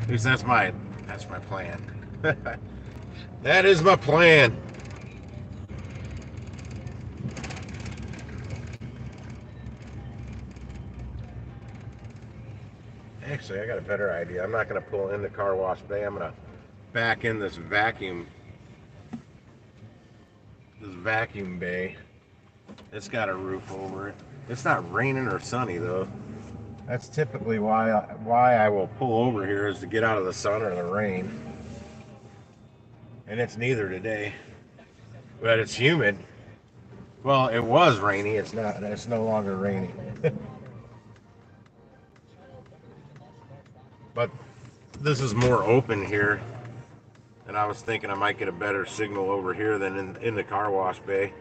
At least that's my plan. That is my plan. Actually, I got a better idea. I'm not going to pull in the car wash bay. I'm going to back in this vacuum bay. It's got a roof over it. It's not raining or sunny though. That's typically why I will pull over here, is to get out of the sun or the rain. And it's neither today. But it's humid. Well, it was rainy. It's not. It's no longer raining. But this is more open here, and I was thinking I might get a better signal over here than in the car wash bay. Is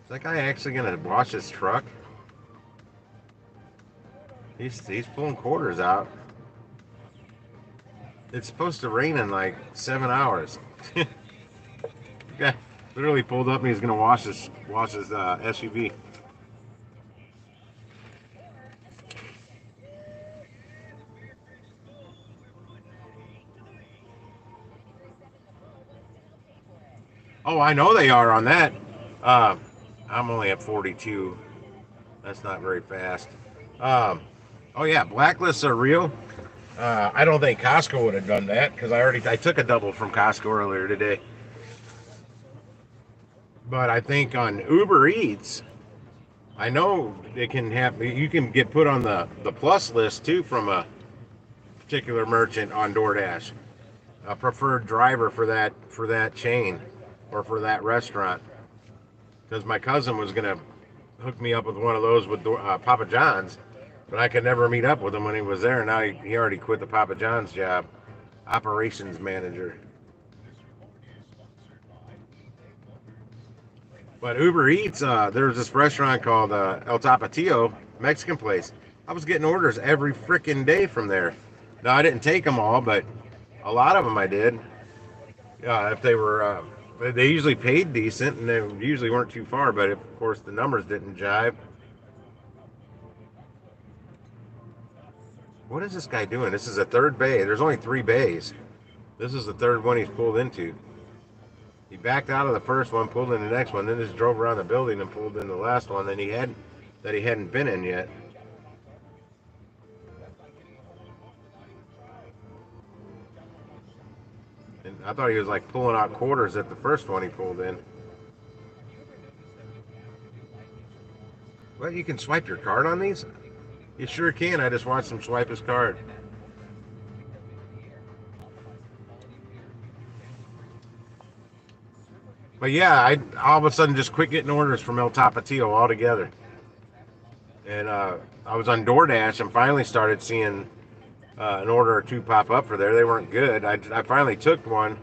that guy actually gonna wash his truck? He's pulling quarters out. It's supposed to rain in like 7 hours. The guy literally pulled up and he's gonna wash his SUV. Oh, I know they are on that. I'm only at 42. That's not very fast. Oh yeah, blacklists are real. I don't think Costco would have done that, because I took a double from Costco earlier today. But I think on Uber Eats, I know you can get put on the plus list too from a particular merchant on DoorDash, a preferred driver for that chain or for that restaurant. Because my cousin was gonna hook me up with one of those with Papa John's, but I could never meet up with him when he was there. Now he already quit the Papa John's job, operations manager. But Uber Eats, there's this restaurant called El Tapatio, Mexican place. I was getting orders every freaking day from there. Now I didn't take them all, but a lot of them I did. If They usually paid decent, and they usually weren't too far, but of course the numbers didn't jive. What is this guy doing? This is a third bay. There's only 3 bays. This is the third one he's pulled into. He backed out of the first one, pulled in the next one, then just drove around the building and pulled in the last one that he hadn't been in yet. And I thought he was like pulling out quarters at the first one he pulled in. Well, you can swipe your card on these? You sure can. I just watched him swipe his card. But yeah, I all of a sudden just quit getting orders from El Tapatio altogether. And I was on DoorDash and finally started seeing an order or two pop up for there. They weren't good. I finally took one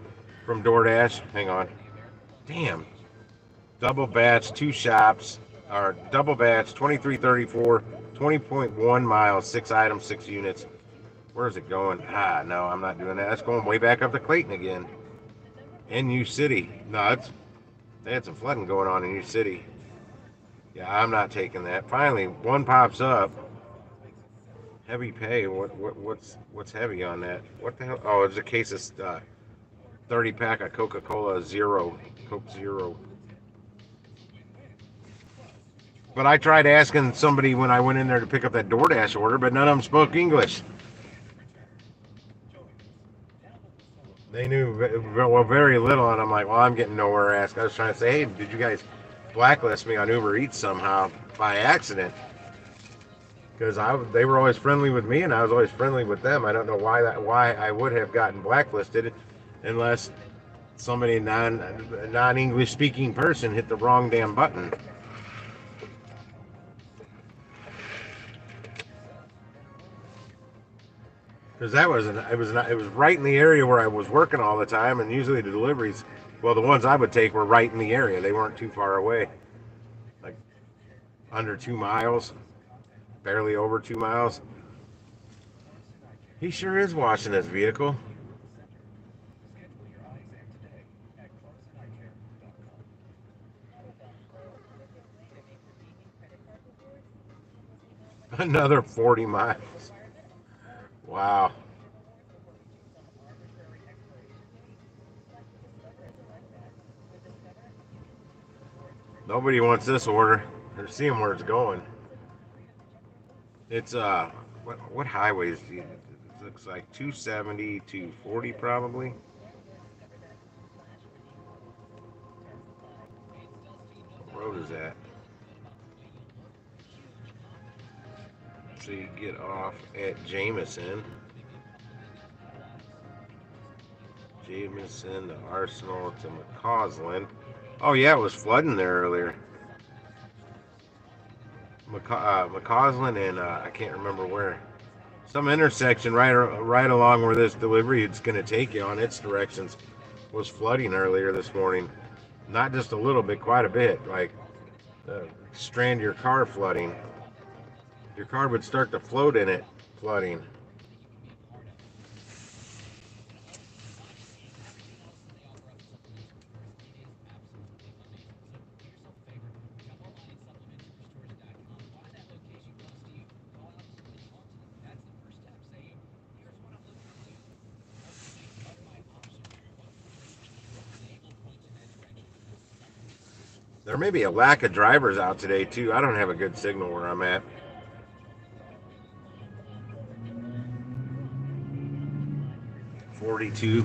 from DoorDash. Hang on. Damn. Double batch, 2 shops, or double batch, 2334, 20.1 miles, 6 items, 6 units. Where's it going? No, I'm not doing that. That's going way back up to Clayton again. NU City. No, they had some flooding going on in U City. Yeah, I'm not taking that. Finally, one pops up. Heavy pay. What's heavy on that? What the hell? Oh, it's a case of 30 pack of Coca-Cola Zero, Coke Zero. But I tried asking somebody when I went in there to pick up that DoorDash order, but none of them spoke English. They knew very little, and I'm like, well, I'm getting nowhere. I was trying to say, hey, did you guys blacklist me on Uber Eats somehow by accident? Because they were always friendly with me, and I was always friendly with them. I don't know why I would have gotten blacklisted, unless somebody non-English speaking person hit the wrong damn button. Because it was right in the area where I was working all the time, and usually the deliveries, well, the ones I would take were right in the area. They weren't too far away, like under 2 miles, barely over 2 miles. He sure is washing his vehicle. Another 40 miles. Wow. Nobody wants this order. They're seeing where it's going. It's what highways do you, it looks like 270, 240 probably. What road is that? So you get off at Jameson to Arsenal to McCausland. Oh yeah, it was flooding there earlier. McCausland and I can't remember where. Some intersection right along where this delivery is going to take you on its directions was flooding earlier this morning. Not just a little bit, quite a bit. Like strand your car flooding. Your car would start to float in it, flooding. There may be a lack of drivers out today too. I don't have a good signal where I'm at. .42.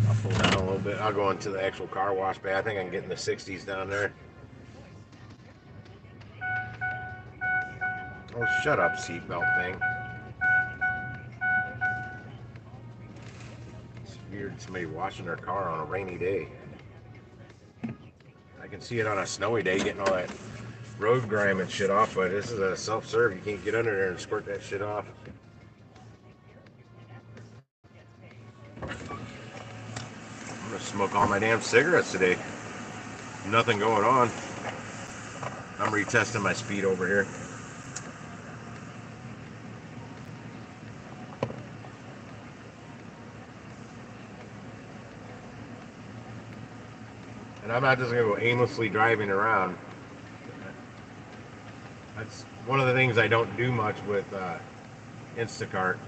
I'll pull down a little bit. I'll go into the actual car wash bay. I think I can get in the 60s down there. Oh, shut up, seatbelt thing. It's weird, somebody washing their car on a rainy day. I can see it on a snowy day getting all that road grime and shit off, but this is a self-serve. You can't get under there and squirt that shit off. I'm gonna smoke all my damn cigarettes today. Nothing going on. I'm retesting my speed over here. And I'm not just going to go aimlessly driving around. That's one of the things I don't do much with Instacart.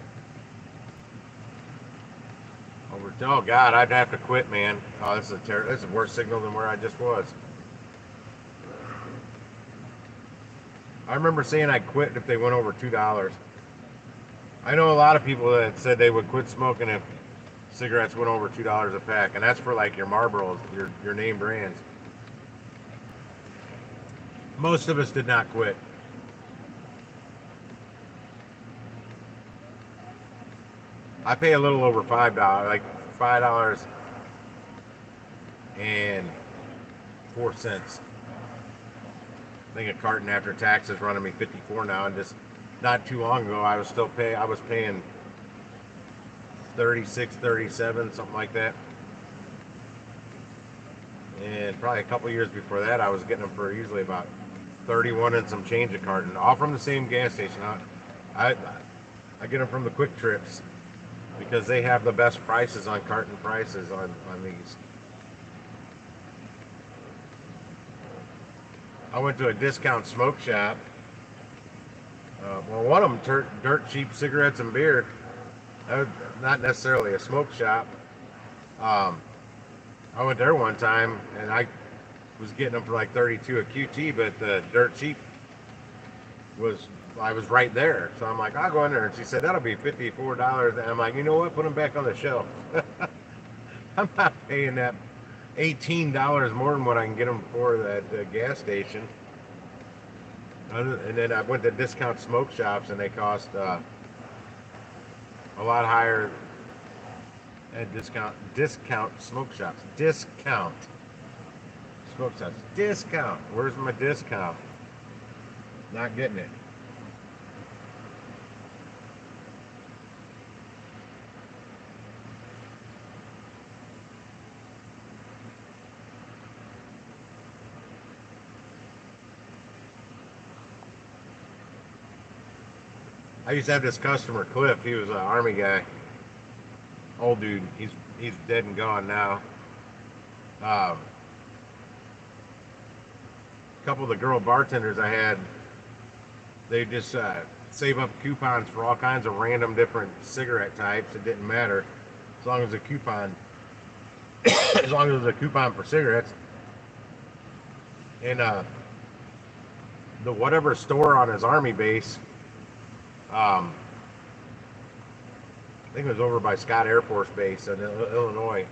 Oh God, I'd have to quit, man. Oh, this is this is a worse signal than where I just was. I remember saying I'd quit if they went over $2. I know a lot of people that said they would quit smoking if cigarettes went over $2 a pack, and that's for like your Marlboros, your name brands. Most of us did not quit. I pay a little over $5, like $5.04. I think a carton after tax is running me 54 now, and just not too long ago I was paying 36, 37, something like that. And probably a couple years before that, I was getting them for usually about 31 and some change a carton, all from the same gas station. I get them from the Quick Trips because they have the best prices on carton prices on these. I went to a discount smoke shop. Well, one of them dirt cheap cigarettes and beer. Not necessarily a smoke shop. I went there one time and I was getting them for like 32 a QT, but the dirt cheap I was right there. So I'm like, I'll go in there. And she said, that'll be $54. And I'm like, you know what? Put them back on the shelf. I'm not paying that $18 more than what I can get them for at the gas station. And then I went to discount smoke shops and they cost a lot higher at discount smoke shops. Discount smoke shops. Discount. Where's my discount? Not getting it. I used to have this customer, Cliff. He was an Army guy. Old dude. He's dead and gone now. A couple of the girl bartenders I had, they just save up coupons for all kinds of random different cigarette types. It didn't matter as long as a coupon, as long as it was a coupon for cigarettes. And the whatever store on his Army base, I think it was over by Scott Air Force Base in Illinois,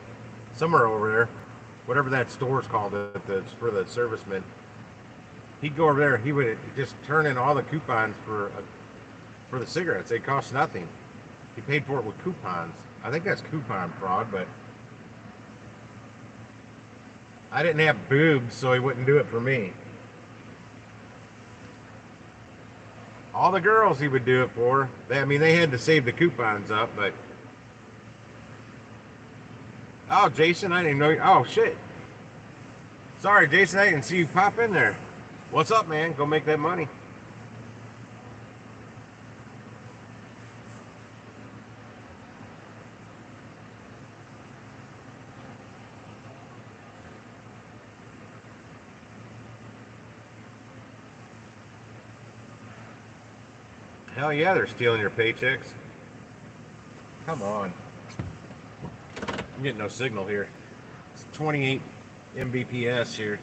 somewhere over there, whatever that store's called that's for the servicemen. He'd go over there. He would just turn in all the coupons for the cigarettes. They cost nothing. He paid for it with coupons. I think that's coupon fraud, but I didn't have boobs, so he wouldn't do it for me. All the girls he would do it for. I mean, they had to save the coupons up, but... Oh, Jason, I didn't know you... Oh, shit. Sorry, Jason, I didn't see you pop in there. What's up, man? Go make that money. Hell yeah, they're stealing your paychecks. Come on. I'm getting no signal here. It's 28 Mbps here.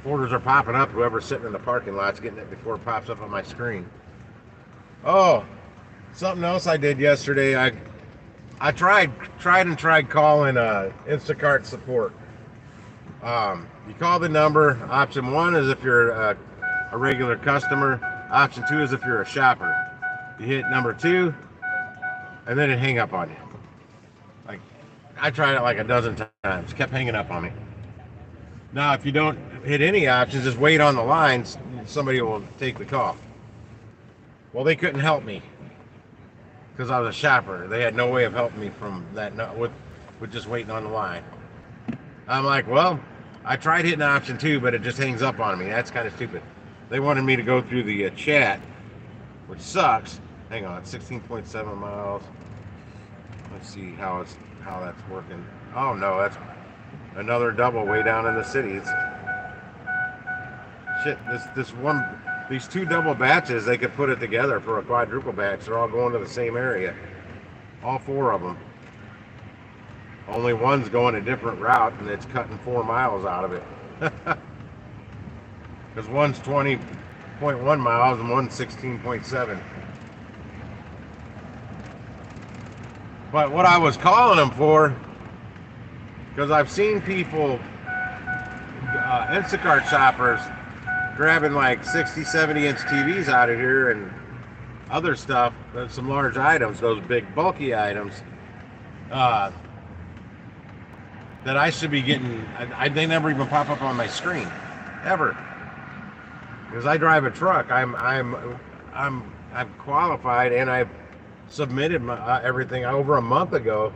Orders are popping up. Whoever's sitting in the parking lot's getting it before it pops up on my screen. Oh, something else I did yesterday. I tried calling Instacart support. You call the number. Option 1 is if you're a regular customer. Option 2 is if you're a shopper. You hit number 2, and then it hang up on you. Like, I tried it like a dozen times. Kept hanging up on me. Now, if you don't hit any options, just wait on the lines. Somebody will take the call. Well, they couldn't help me because I was a shopper. They had no way of helping me from that with just waiting on the line. I'm like, well, I tried hitting option 2, but it just hangs up on me. That's kind of stupid. They wanted me to go through the chat, which sucks. Hang on, 16.7 miles. Let's see how that's working. Oh no, that's another double way down in the city. Shit, these two double batches, they could put it together for a quadruple batch. They're all going to the same area. All four of them. Only one's going a different route, and it's cutting 4 miles out of it. Because one's 20.1 miles and one's 16.7. But what I was calling them for, because I've seen people, Instacart shoppers, grabbing like 60, 70-inch TVs out of here and other stuff, some large items, those big bulky items, that I should be getting. They never even pop up on my screen, ever. Because I drive a truck. I'm qualified, and I've submitted everything over a month ago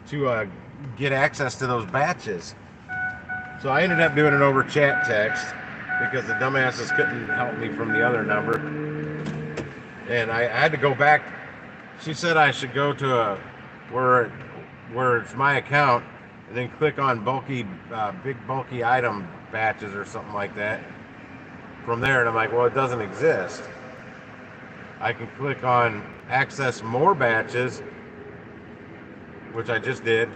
to get access to those batches. So I ended up doing it over chat text because the dumbasses couldn't help me from the other number, and I had to go back. She said I should go to where it's my account and then click on big bulky item batches or something like that from there. And I'm like, well, it doesn't exist. I can click on access more batches, which I just did,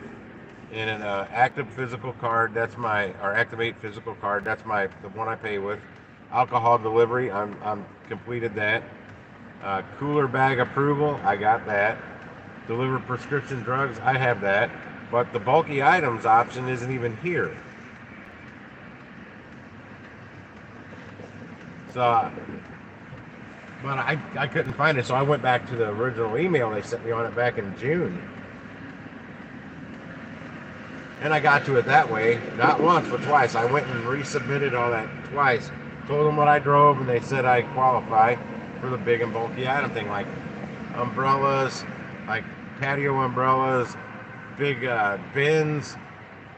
and an active physical card. Activate physical card. That's the one I pay with. Alcohol delivery. I'm completed that. Cooler bag approval. I got that. Deliver prescription drugs. I have that. But the bulky items option isn't even here. So, but I couldn't find it, so I went back to the original email they sent me on it back in June. And I got to it that way, not once, but twice. I went and resubmitted all that twice. Told them what I drove, and they said I qualify for the big and bulky item thing, like umbrellas, like patio umbrellas, big bins.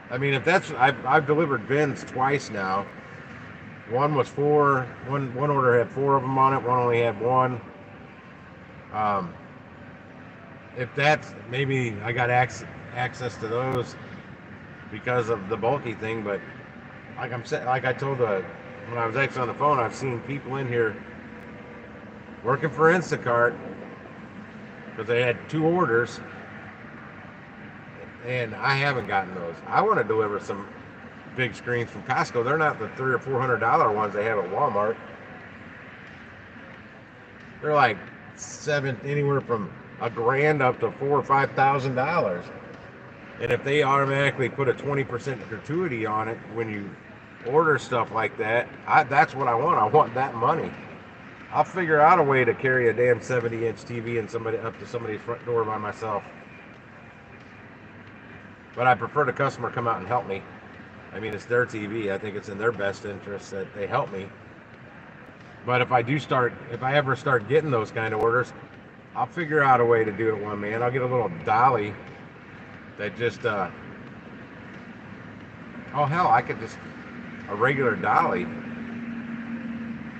I mean, if that's, I've delivered bins twice now. One was one order had 4 of them on it, one only had 1. If that's, maybe I got access to those because of the bulky thing, but like I told when I was actually on the phone, I've seen people in here working for Instacart because they had 2 orders, and I haven't gotten those. I want to deliver some big screens from Costco. They're not the $300 or $400 ones they have at Walmart. They're like anywhere from $1,000 up to $4,000 or $5,000. And if they automatically put a 20% gratuity on it when you order stuff like that, that's what I want. I want that money. I'll figure out a way to carry a damn 70-inch TV and up to somebody's front door by myself. But I prefer the customer come out and help me. I mean, it's their TV. I think it's in their best interest that they help me. But if I ever start getting those kind of orders, I'll figure out a way to do it one man. I'll get a little dolly that just, oh hell, I could just, a regular dolly,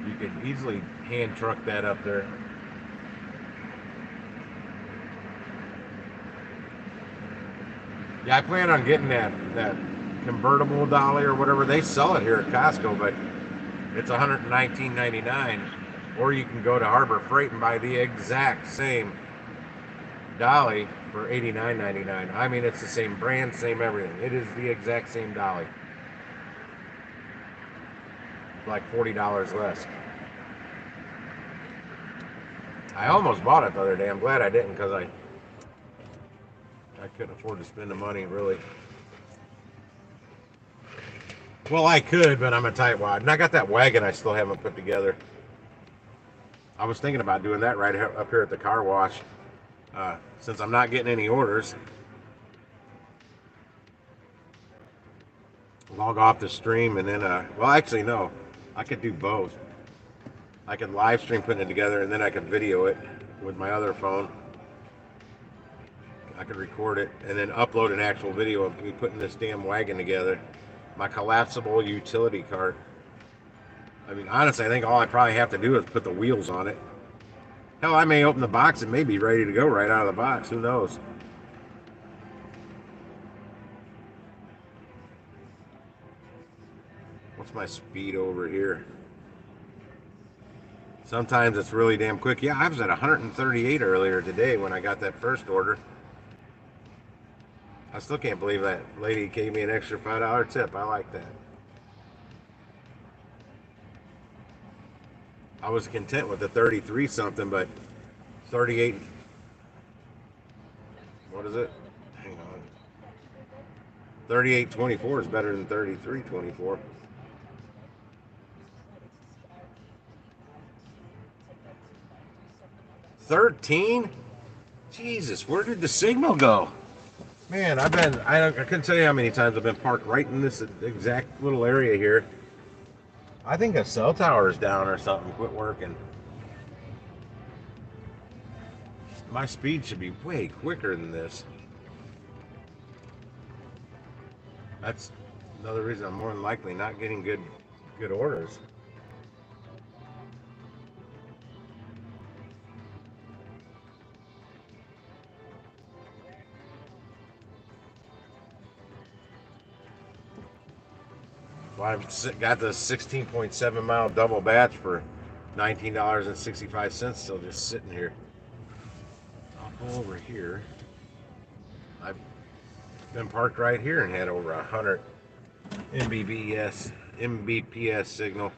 you could easily hand truck that up there. Yeah, I plan on getting that convertible dolly or whatever. They sell it here at Costco, but it's $119.99. Or you can go to Harbor Freight and buy the exact same dolly for $89.99. I mean, it's the same brand, same everything. It is the exact same dolly. Like $40 less. I almost bought it the other day. I'm glad I didn't, because I couldn't afford to spend the money, really. Well, I could, but I'm a tightwad. And I got that wagon I still haven't put together. I was thinking about doing that right up here at the car wash. Since I'm not getting any orders. Log off the stream and then, well, actually, no. I could do both. I could live stream putting it together and then I could video it with my other phone. I could record it and then upload an actual video of me putting this damn wagon together. My collapsible utility cart. I mean, honestly, I think all I probably have to do is put the wheels on it. Hell, I may open the box and may be ready to go right out of the box. Who knows? What's my speed over here? Sometimes it's really damn quick. Yeah, I was at 138 earlier today when I got that first order. I still can't believe that lady gave me an extra $5 tip. I like that. I was content with the 33 something, but 38. What is it? Hang on. 38.24 is better than 33.24. 13? Jesus, where did the signal go? Man, I couldn't tell you how many times I've been parked right in this exact little area here. I think a cell tower is down or something, quit working. My speed should be way quicker than this. That's another reason I'm more than likely not getting good orders. Well, I've got the 16.7 mile double batch for $19.65, still just sitting here. I'll go over here. I've been parked right here and had over 100 Mbps signal.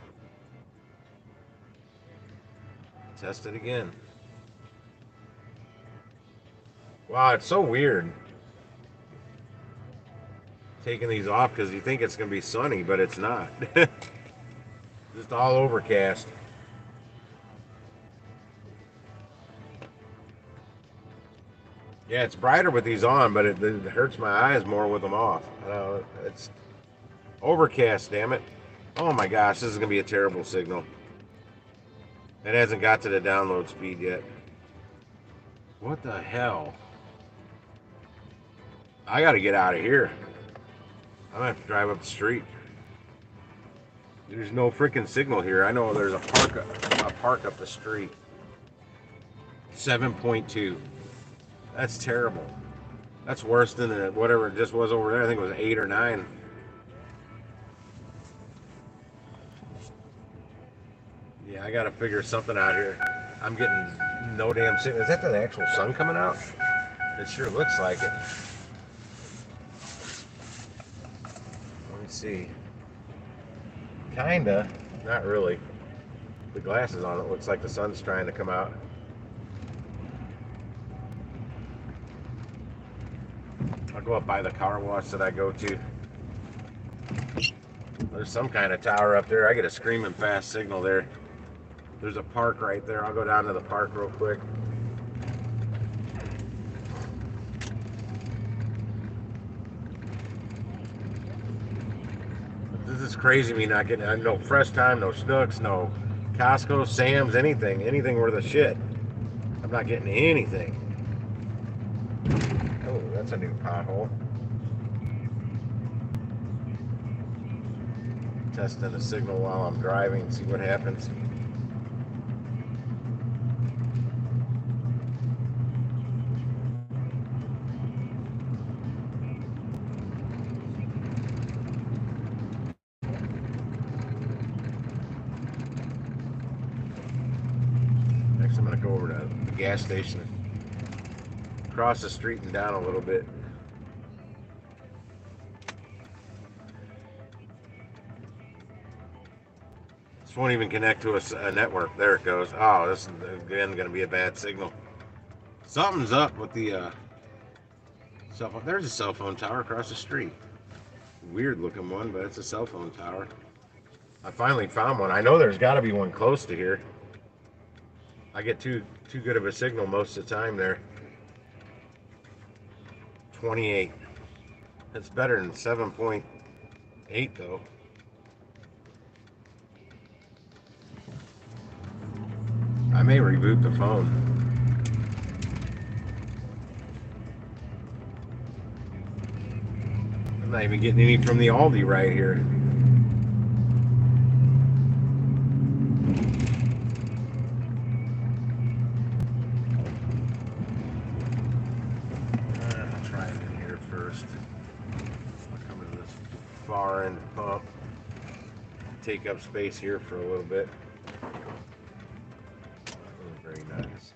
Test it again. Wow, it's so weird taking these off because you think it's going to be sunny, but it's not. Just all overcast. Yeah, it's brighter with these on, but it hurts my eyes more with them off. It's overcast, damn it. Oh my gosh, this is going to be a terrible signal. It hasn't got to the download speed yet. What the hell? I got to get out of here. I'm going to have to drive up the street. There's no freaking signal here. I know there's a park up the street. 7.2. That's terrible. That's worse than whatever it just was over there. I think it was 8 or 9. Yeah, I got to figure something out here. I'm getting no damn signal. Is that the actual sun coming out? It sure looks like it. Let me see. Kinda. Not really. The glasses on it looks like the sun's trying to come out. I'll go up by the car wash that I go to. There's some kind of tower up there. I get a screaming fast signal there. There's a park right there. I'll go down to the park real quick. This is crazy me not getting no Fresh Time, no Snooks, no Costco, Sam's, anything worth a shit. I'm not getting anything. Oh, that's a new pothole. Testing the signal while I'm driving, see what happens. Next I'm going to go over to the gas station, across the street and down a little bit. This won't even connect to a network. There it goes. Oh, this is again going to be a bad signal. Something's up with the cell phone. There's a cell phone tower across the street. Weird looking one, but it's a cell phone tower. I finally found one. I know there's got to be one close to here. I get too good of a signal most of the time there. 28. That's better than 7.8 though. I may reboot the phone. I'm not even getting any from the Aldi right here. I'll try it in here first. I'll come to this far end pump. take up space here for a little bit. Very nice.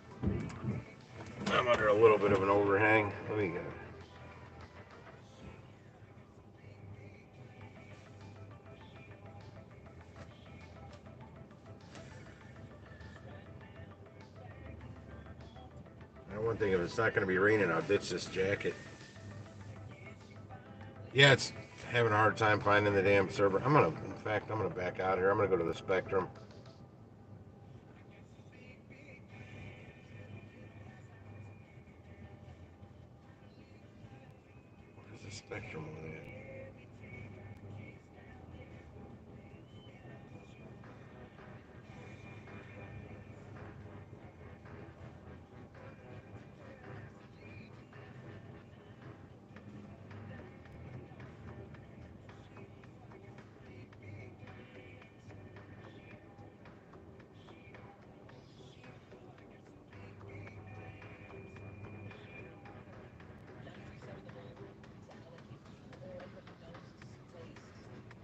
I'm under a little bit of an overhang. Let me go. Now, one thing, if it's not going to be raining, I'll ditch this jacket. Yeah, it's having a hard time finding the damn server. In fact, I'm gonna back out here. I'm gonna go to the Spectrum. Where's the Spectrum one at?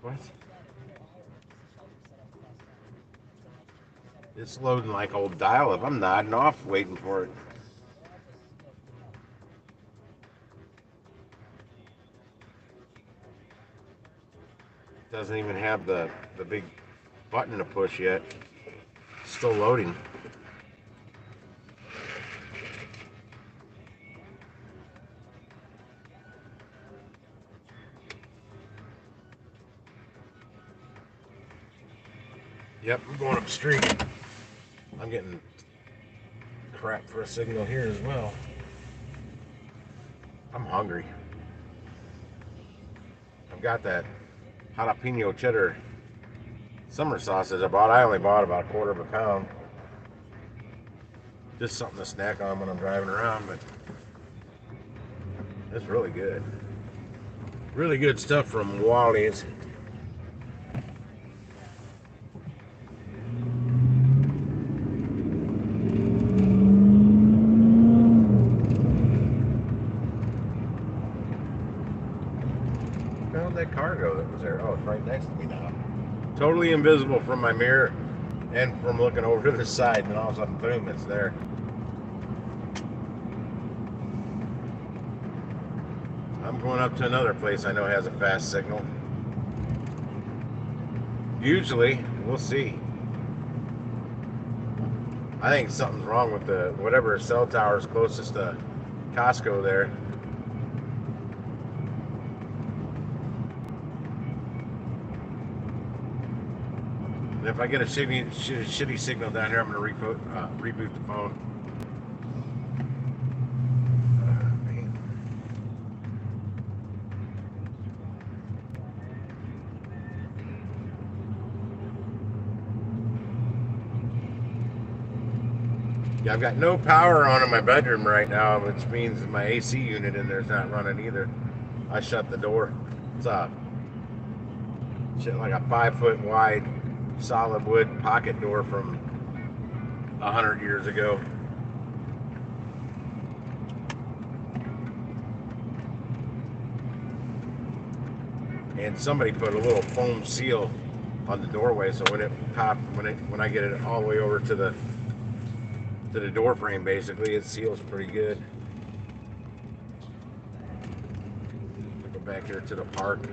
What? It's loading like old dial-up. I'm nodding off waiting for it. Doesn't even have the big button to push yet. Still loading. Yep, I'm going upstream. I'm getting crap for a signal here as well. I'm hungry. I've got that jalapeno cheddar summer sausage I bought. I only bought about a quarter of a pound. Just something to snack on when I'm driving around, but it's really good. Really good stuff from Wally's. Found that cargo that was there. Oh, it's right next to me now. Totally invisible from my mirror and from looking over to the side, and all of a sudden, boom, it's there. I'm going up to another place I know has a fast signal. Usually, we'll see. I think something's wrong with the whatever cell tower is closest to Costco there. And if I get a shitty signal down here, I'm going to reboot the phone. Yeah, I've got no power on in my bedroom right now, which means my AC unit in there's not running either. I shut the door. It's like a 5-foot wide solid wood pocket door from 100 years ago. And somebody put a little foam seal on the doorway, so when I get it all the way over to the door frame, basically it seals pretty good. I'll go back here to the park.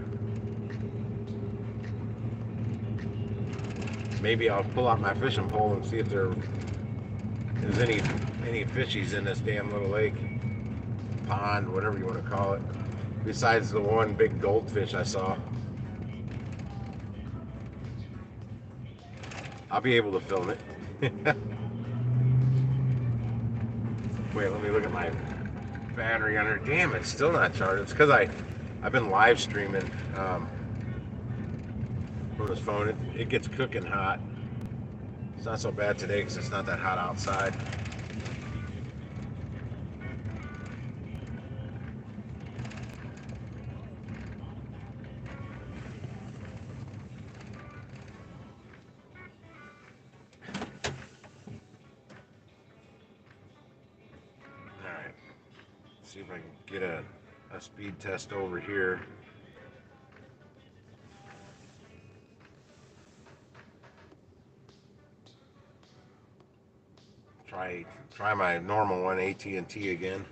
Maybe I'll pull out my fishing pole and see if there's any fishies in this damn little lake, pond, whatever you want to call it, besides the one big goldfish I saw. I'll be able to film it. Wait, let me look at my battery on here. Damn, it's still not charged. It's because I've been live streaming from this phone. It gets cooking hot. It's not so bad today because it's not that hot outside. Alright. See if I can get a speed test over here. try my normal one, AT&T again.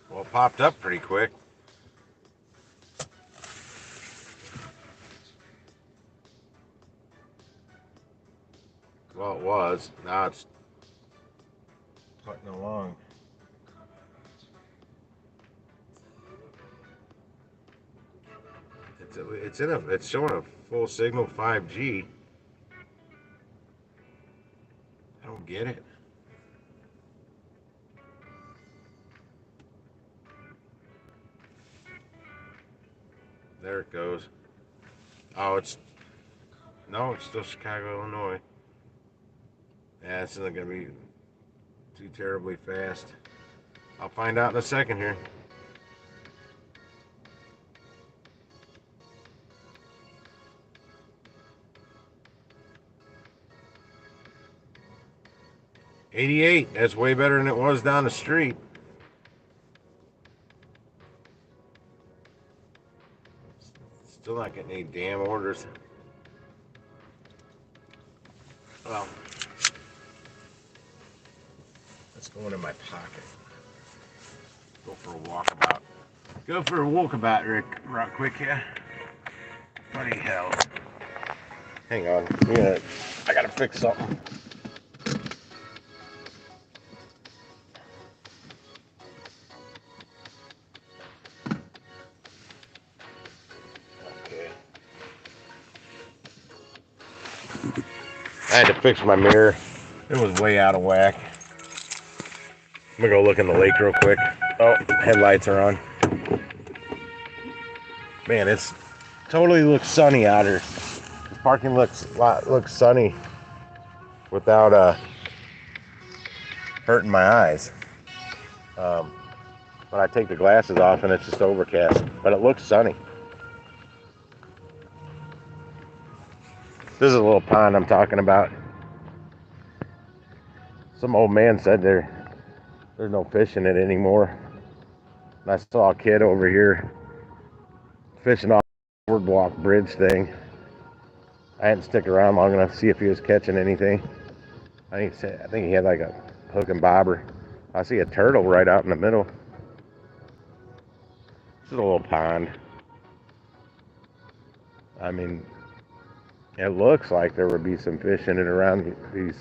Well, it popped up pretty quick. Well, it was. Now it's putting along. It's showing a full signal 5G. I don't get it. There it goes. Oh, it's still Chicago, Illinois. Yeah, it's not gonna be too terribly fast. I'll find out in a second here. $88. That's way better than it was down the street. Still not getting any damn orders. Well, let's go into my pocket. Go for a walkabout. Go for a walkabout, Rick, real quick here. Bloody hell. Hang on. Yeah, I gotta fix something. Okay. I had to fix my mirror. It was way out of whack. I'm gonna go look in the lake real quick. Oh, headlights are on. Man, it's totally looks sunny out here. The parking looks sunny without hurting my eyes. But I take the glasses off and it's just overcast. But it looks sunny. This is a little pond I'm talking about. Some old man said there's no fish in it anymore. And I saw a kid over here fishing off the boardwalk bridge thing. I hadn't stick around long enough to see if he was catching anything. I think he had like a hook and bobber. I see a turtle right out in the middle. This is a little pond. I mean, it looks like there would be some fish in it around these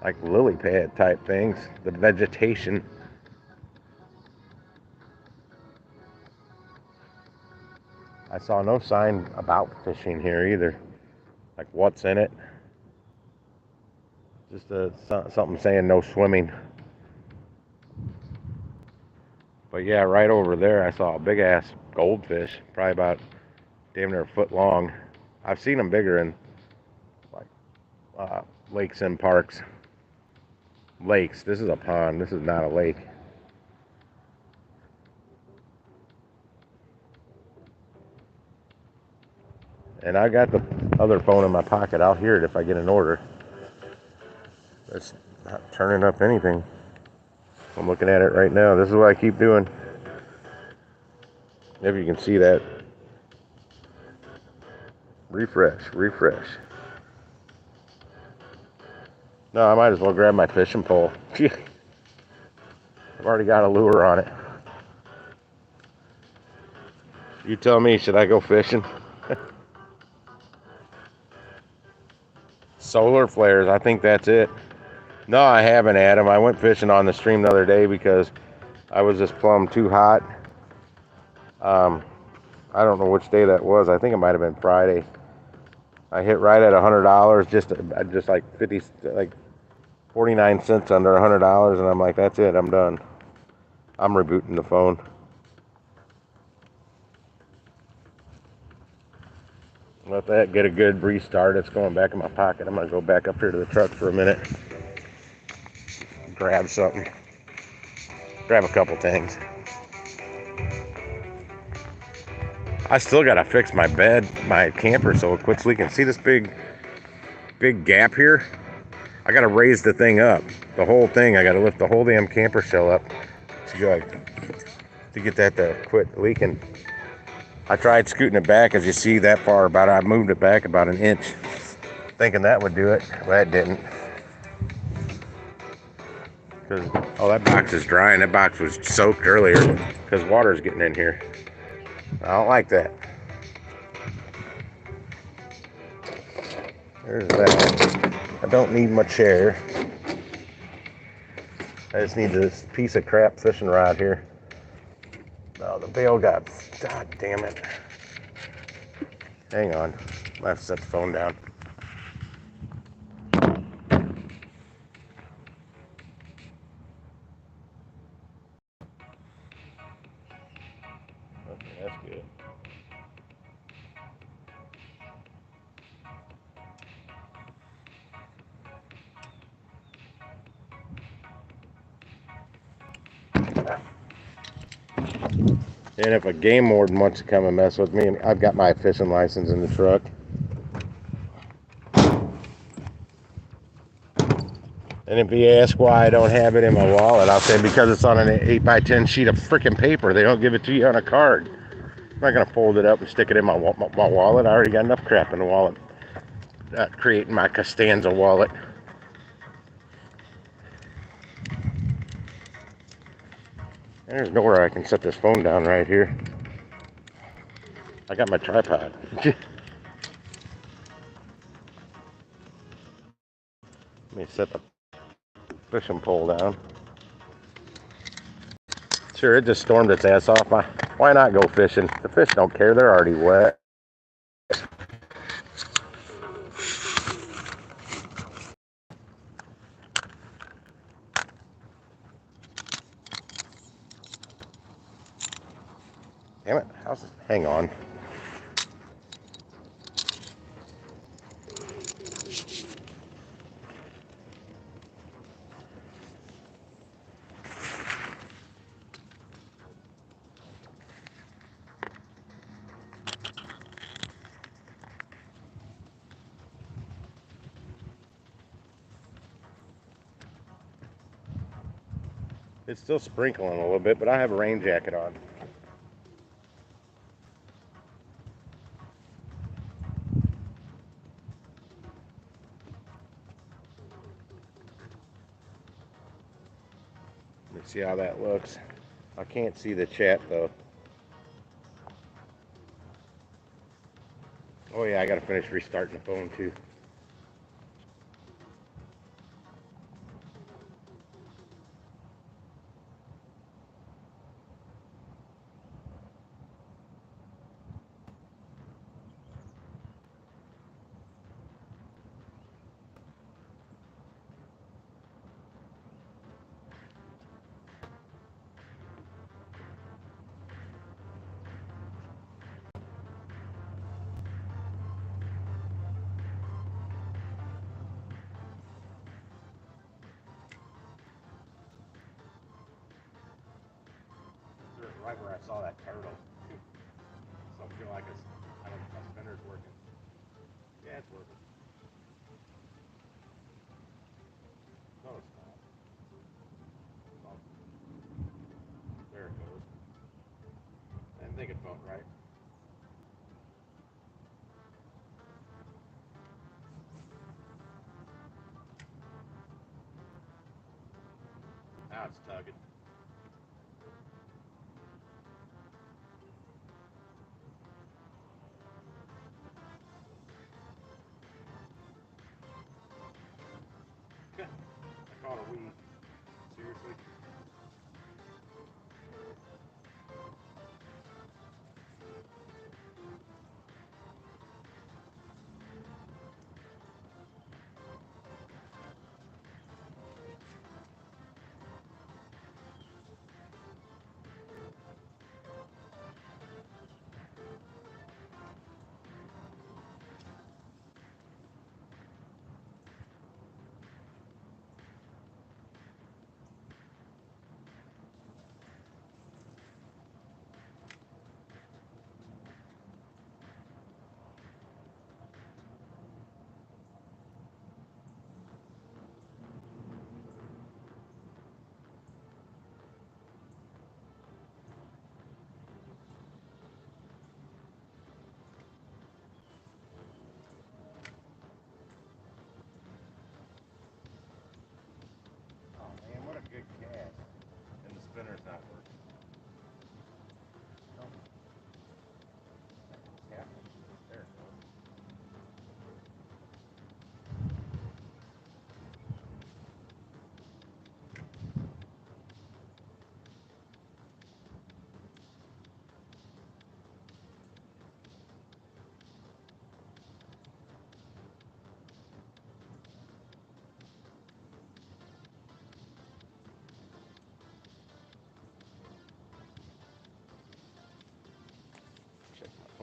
like lily pad type things, the vegetation. I saw no sign about fishing here either. Like what's in it? Just something saying no swimming. But yeah, right over there I saw a big ass goldfish, probably about damn near a foot long. I've seen them bigger in like lakes and parks. Lakes. This is a pond. This is not a lake. And I got the other phone in my pocket. I'll hear it if I get an order. It's not turning up anything. I'm looking at it right now. This is what I keep doing. If you can see that. Refresh. No, I might as well grab my fishing pole. I've already got a lure on it. You tell me, should I go fishing? Solar flares, I think that's it. No, I haven't, Adam. I went fishing on the stream the other day because I was just plumb too hot. I don't know which day that was. I think it might have been Friday. I hit right at $100, just like 49 cents under $100, and I'm like, that's it, I'm done. I'm rebooting the phone. Let that get a good restart. It's going back in my pocket. I'm gonna go back up here to the truck for a minute. Grab something. Grab a couple things. I still gotta fix my bed, my camper, so it quits leaking. See this big gap here? I gotta raise the thing up. The whole thing. I gotta lift the whole damn camper shell up. So to get that to quit leaking. I tried scooting it back, as you see that far, I moved it back about an inch, thinking that would do it, but that didn't. Oh, that box is drying. That box was soaked earlier because water's getting in here. I don't like that. There's that. I don't need much air. I just need this piece of crap fishing rod here. Oh, the bail got... God damn it. Hang on. I have to set the phone down. Okay, that's good. And if a game warden wants to come and mess with me, I've got my fishing license in the truck. And if you ask why I don't have it in my wallet, I'll say because it's on an 8x10 sheet of freaking paper. They don't give it to you on a card. I'm not going to fold it up and stick it in my wallet. I already got enough crap in the wallet. Not creating my Costanza wallet. There's nowhere I can set this phone down right here. I got my tripod. Let me set the fishing pole down. Sure, it just stormed its ass off. Why not go fishing? The fish don't care. They're already wet. Damn it. Hang on. It's still sprinkling a little bit, but I have a rain jacket on. Let's see how that looks. I can't see the chat though. Oh yeah, I gotta finish restarting the phone too. Right where I saw that turtle. So I feel like I don't know if my spinner's working. Yeah, it's working. No, it's not. Oh, there it goes. I didn't think it felt right. Now it's tugging. I caught a weed. Seriously?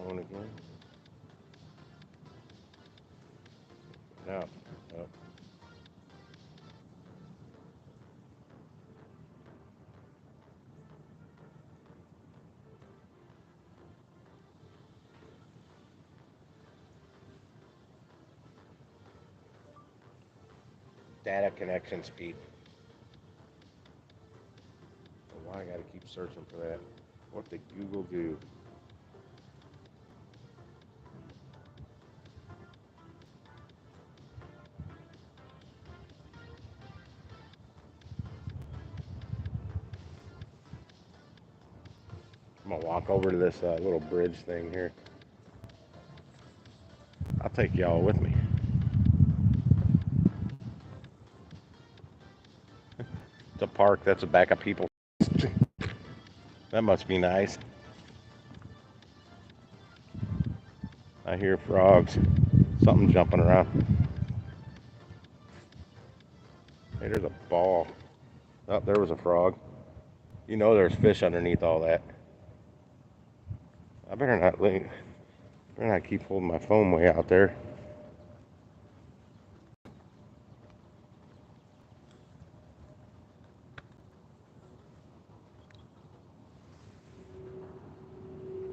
Going again. No. Oh. Data connection speed. Why I gotta keep searching for that? What did Google do? I'm gonna walk over to this little bridge thing here. I'll take y'all with me. It's a park. That's a back of people. That must be nice. I hear frogs. Something jumping around. Hey, there's a ball. Oh, there was a frog. You know there's fish underneath all that. I better not keep holding my phone way out there.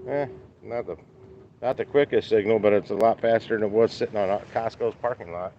Eh, not the quickest signal, but it's a lot faster than it was sitting on Costco's parking lot.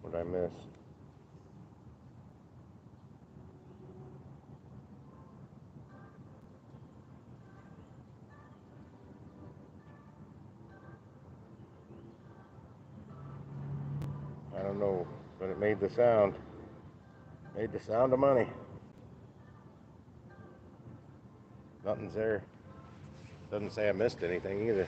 What did I miss? I don't know, but it made the sound. Made the sound of money. Nothing's there. Doesn't say I missed anything either.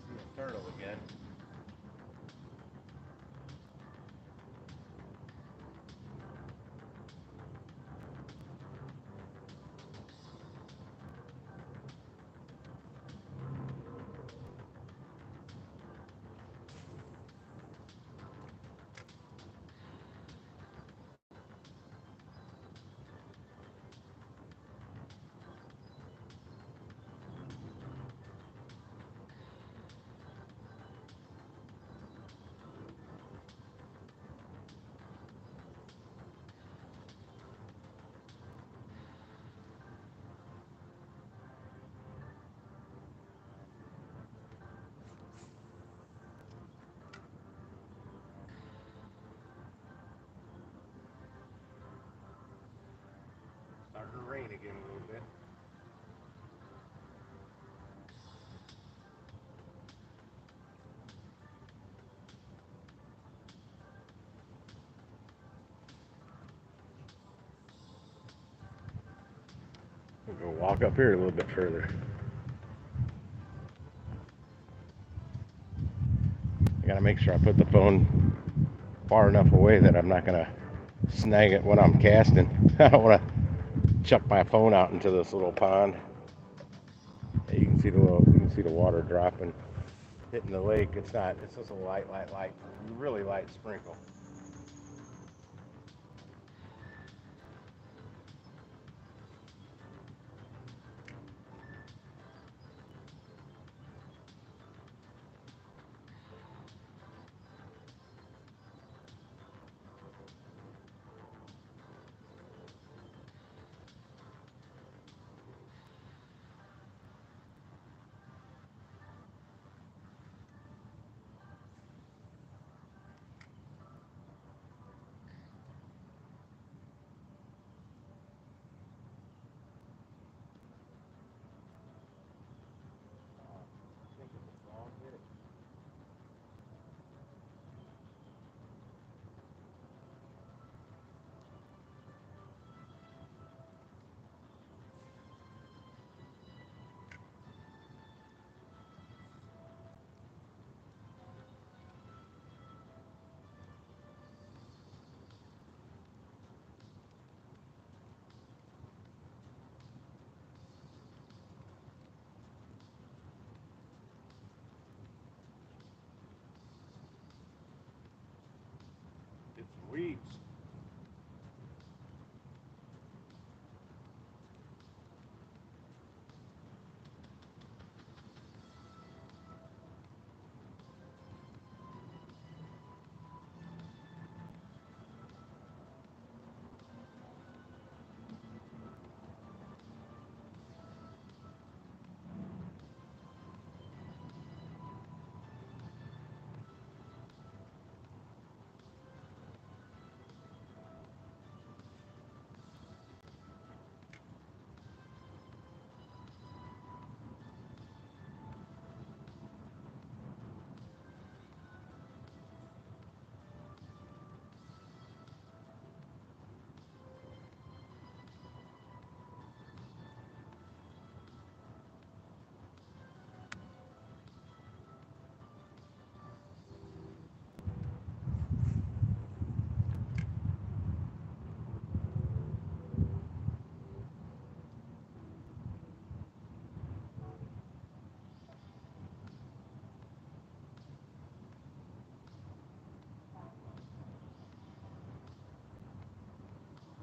See a turtle again. dig in a little bit. We'll go walk up here a little bit further. I gotta make sure I put the phone far enough away that I'm not gonna snag it when I'm casting. I don't want to chuck my phone out into this little pond. You can see the water dropping, hitting the lake. It's just a light, really light sprinkle. Get some weeds.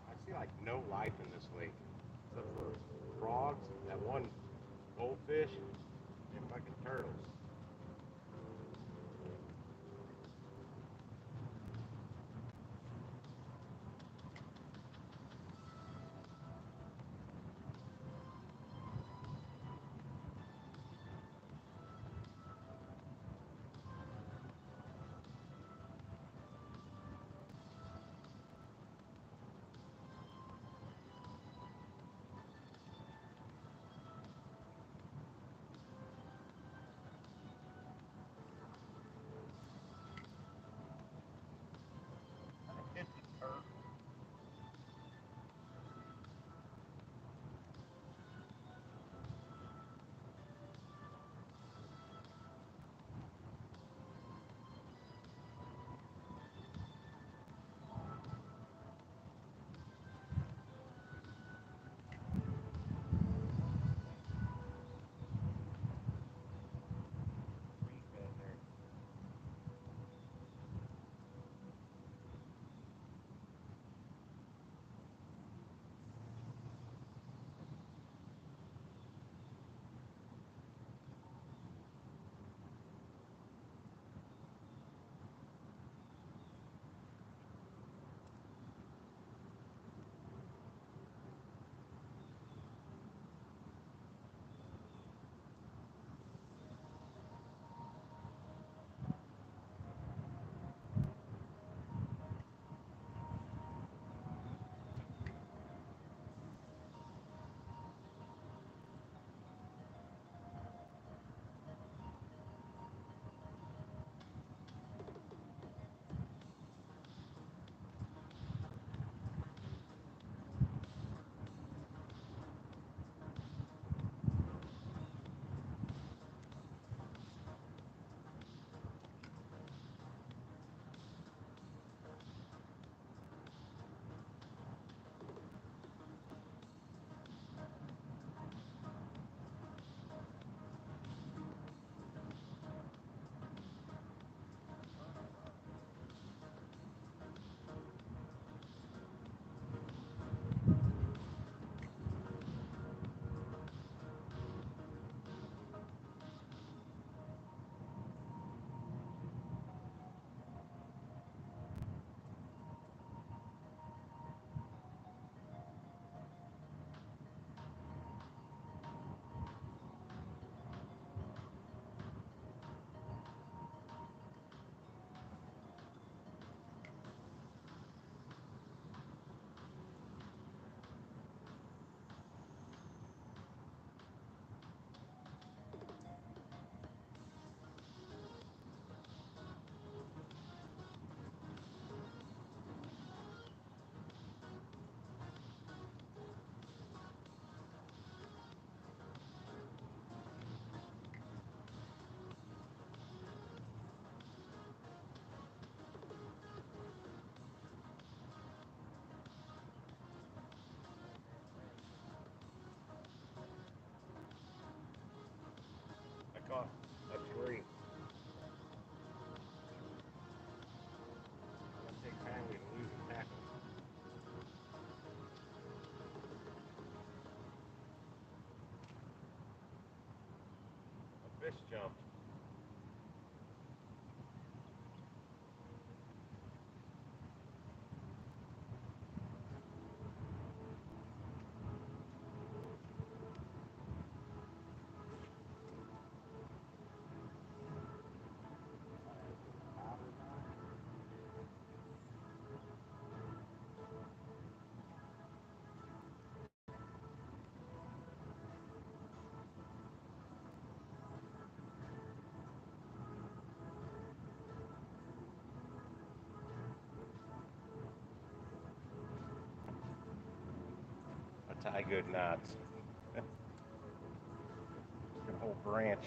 I see like no life in this lake except for frogs, that one goldfish, and fucking turtles. fish jumped. I tie good knots. The whole branch.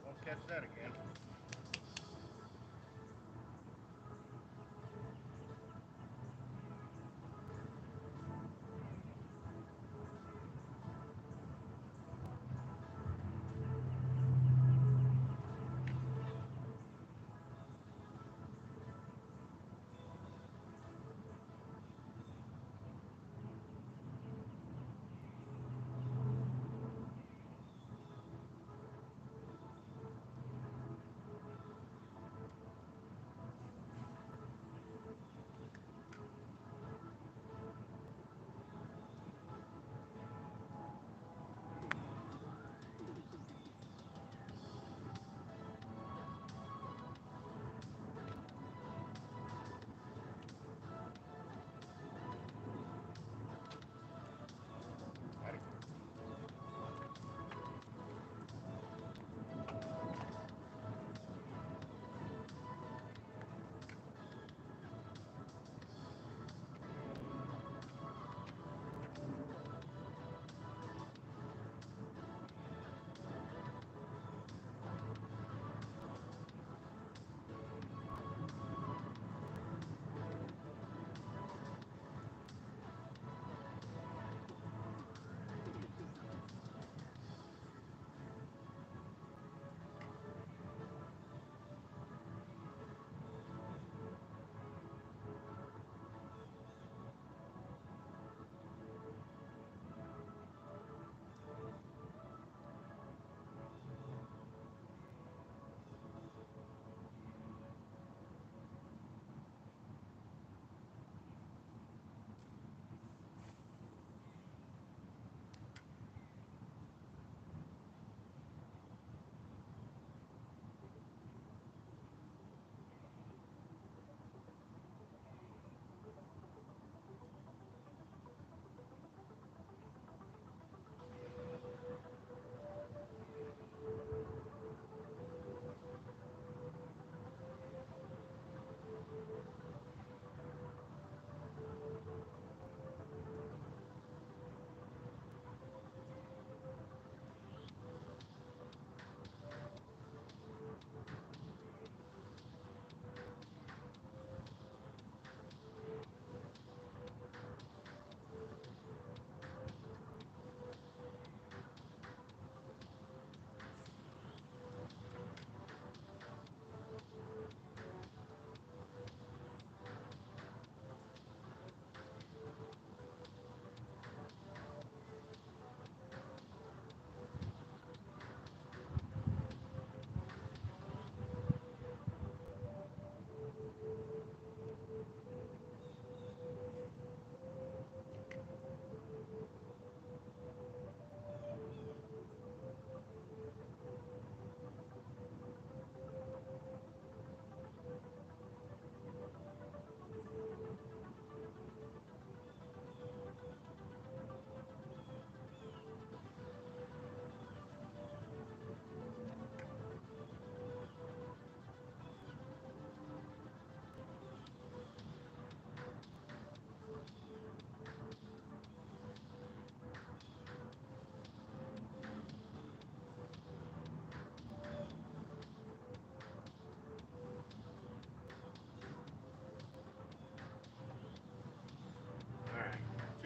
Won't catch that again.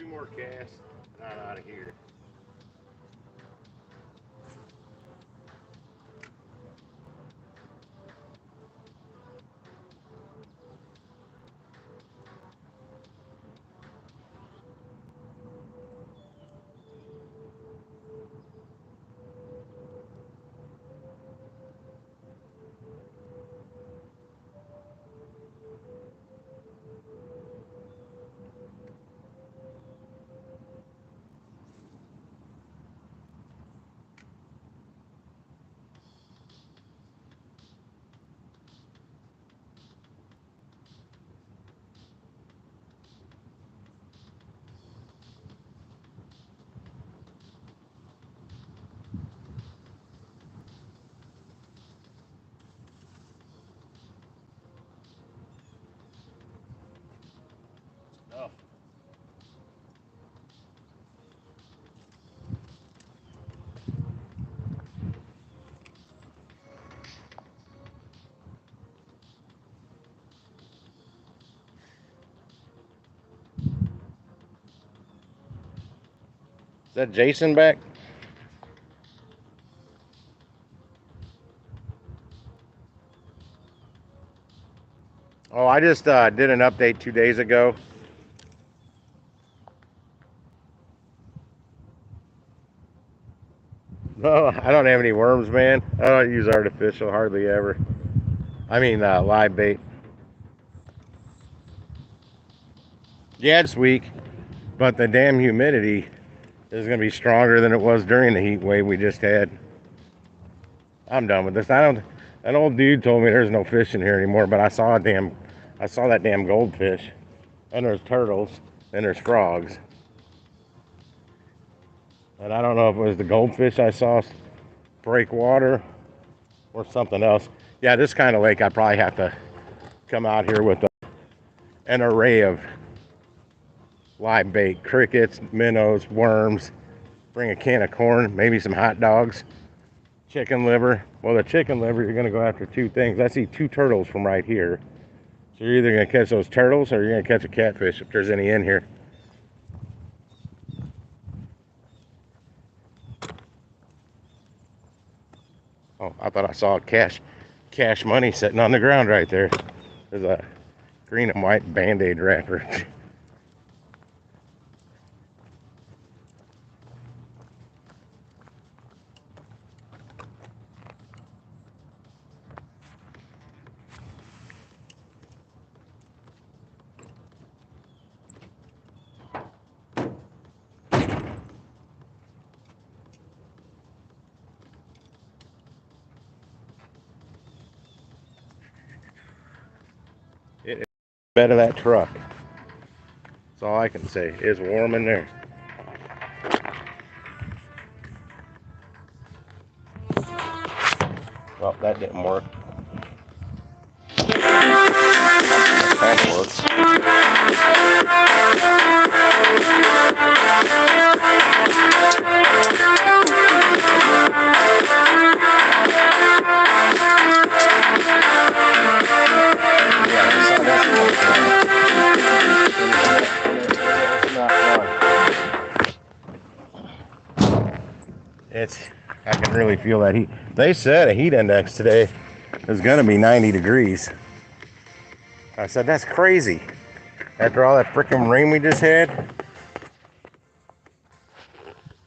more casts. Not out of here. Oh. Is that Jason back? Oh, I just did an update 2 days ago. No, I don't have any worms, man. I don't use artificial hardly ever. I mean, live bait. Yeah, it's weak, but the damn humidity is going to be stronger than it was during the heat wave we just had. I'm done with this. I don't. An old dude told me there's no fish in here anymore, but I saw that damn goldfish, and there's turtles, and there's frogs, and I don't know if it was the goldfish I saw break water or something else. Yeah, this kind of lake, I probably have to come out here with an array of live bait, crickets, minnows, worms, bring a can of corn, maybe some hot dogs, chicken liver. Well, the chicken liver, you're going to go after two things. I see two turtles from right here. So you're either going to catch those turtles or you're going to catch a catfish if there's any in here. Oh, I thought I saw cash money sitting on the ground right there. There's a green and white Band-Aid wrapper. It is the bed of that truck. That's all I can say. It's warm in there. Well, that didn't work. That works. I can really feel that heat. They said a heat index today is going to be 90 degrees. I said, that's crazy. After all that freaking rain we just had.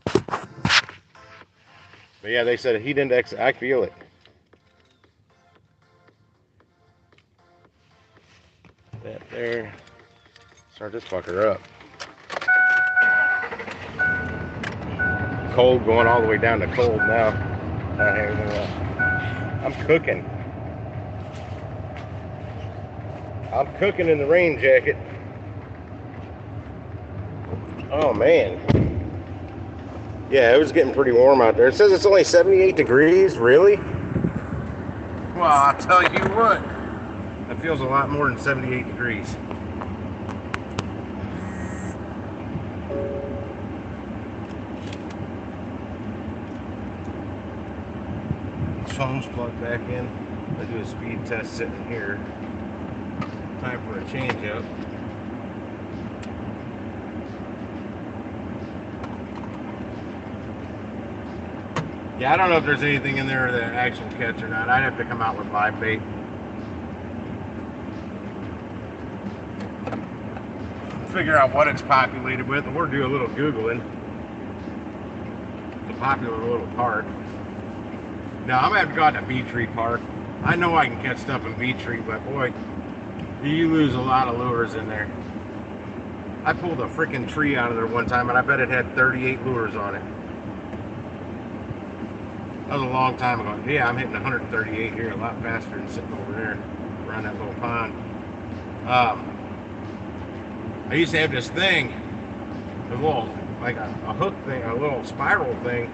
But yeah, they said a heat index, I feel it. That there. Start this fucker up. Cold going all the way down to cold now. I'm cooking. I'm cooking in the rain jacket. Oh man. Yeah, it was getting pretty warm out there. It says it's only 78 degrees. Really? Well, I'll tell you what. It feels a lot more than 78 degrees. Phone's plugged back in. I do a speed test sitting here. Time for a change up. Yeah, I don't know if there's anything in there that actual catch or not. I'd have to come out with live bait. Figure out what it's populated with, or do a little Googling. It's a popular little park. Now, I'm going to have to go out to Bee Tree Park. I know I can catch stuff in Bee Tree, but boy, you lose a lot of lures in there. I pulled a freaking tree out of there one time, and I bet it had 38 lures on it. That was a long time ago. Yeah, I'm hitting 138 here, a lot faster than sitting over there around that little pond. I used to have this thing, a little, like a hook thing, a little spiral thing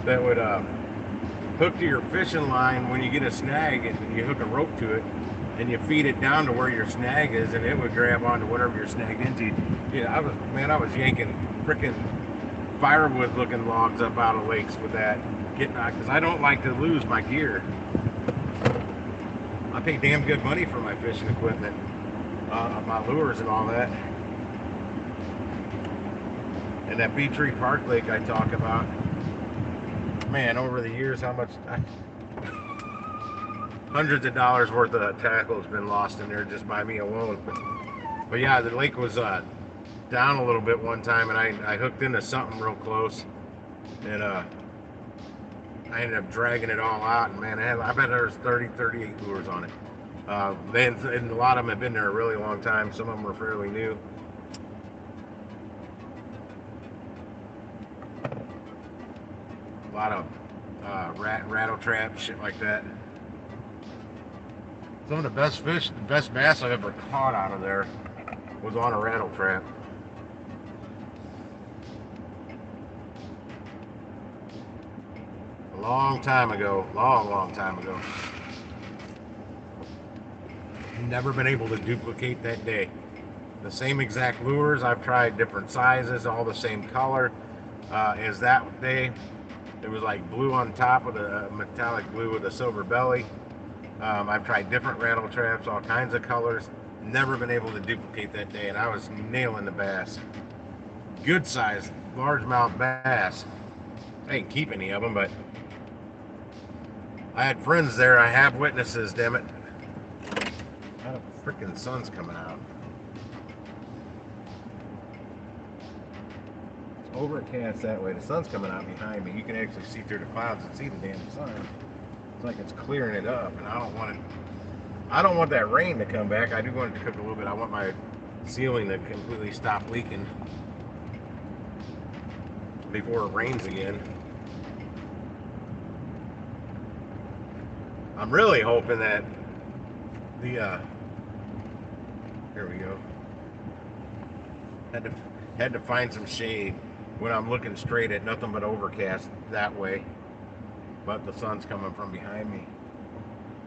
that would hook to your fishing line when you get a snag, and you hook a rope to it, and you feed it down to where your snag is, and it would grab onto whatever you're snagged into. Yeah, I was yanking freaking firewood-looking logs up out of lakes with that, because I don't like to lose my gear. I pay damn good money for my fishing equipment, my lures and all that. And that Bee Tree Park Lake I talk about, man, over the years, hundreds of dollars worth of tackle has been lost in there just by me alone. But yeah, the lake was down a little bit one time, and I hooked into something real close, and I ended up dragging it all out, and man, I bet there was 38 lures on it. And a lot of them have been there a really long time. Some of them were fairly new. A lot of rattle traps, shit like that. Some of the best fish, the best bass I've ever caught out of there was on a rattle trap. A long time ago, long time ago. Never been able to duplicate that day. The same exact lures, I've tried different sizes, all the same color as that day. It was like blue on top with a metallic blue with a silver belly. I've tried different rattle traps, all kinds of colors. Never been able to duplicate that day, and I was nailing the bass. Good size, largemouth bass. I didn't keep any of them, but I had friends there. I have witnesses, damn it. How the freaking sun's coming out. It's overcast that way. The sun's coming out behind me. You can actually see through the clouds and see the damn sun. It's like it's clearing it up, and I don't want that rain to come back. I do want it to cook a little bit. I want my ceiling to completely stop leaking before it rains again. I'm really hoping that here we go. Had to find some shade when I'm looking straight at nothing but overcast that way. But the sun's coming from behind me,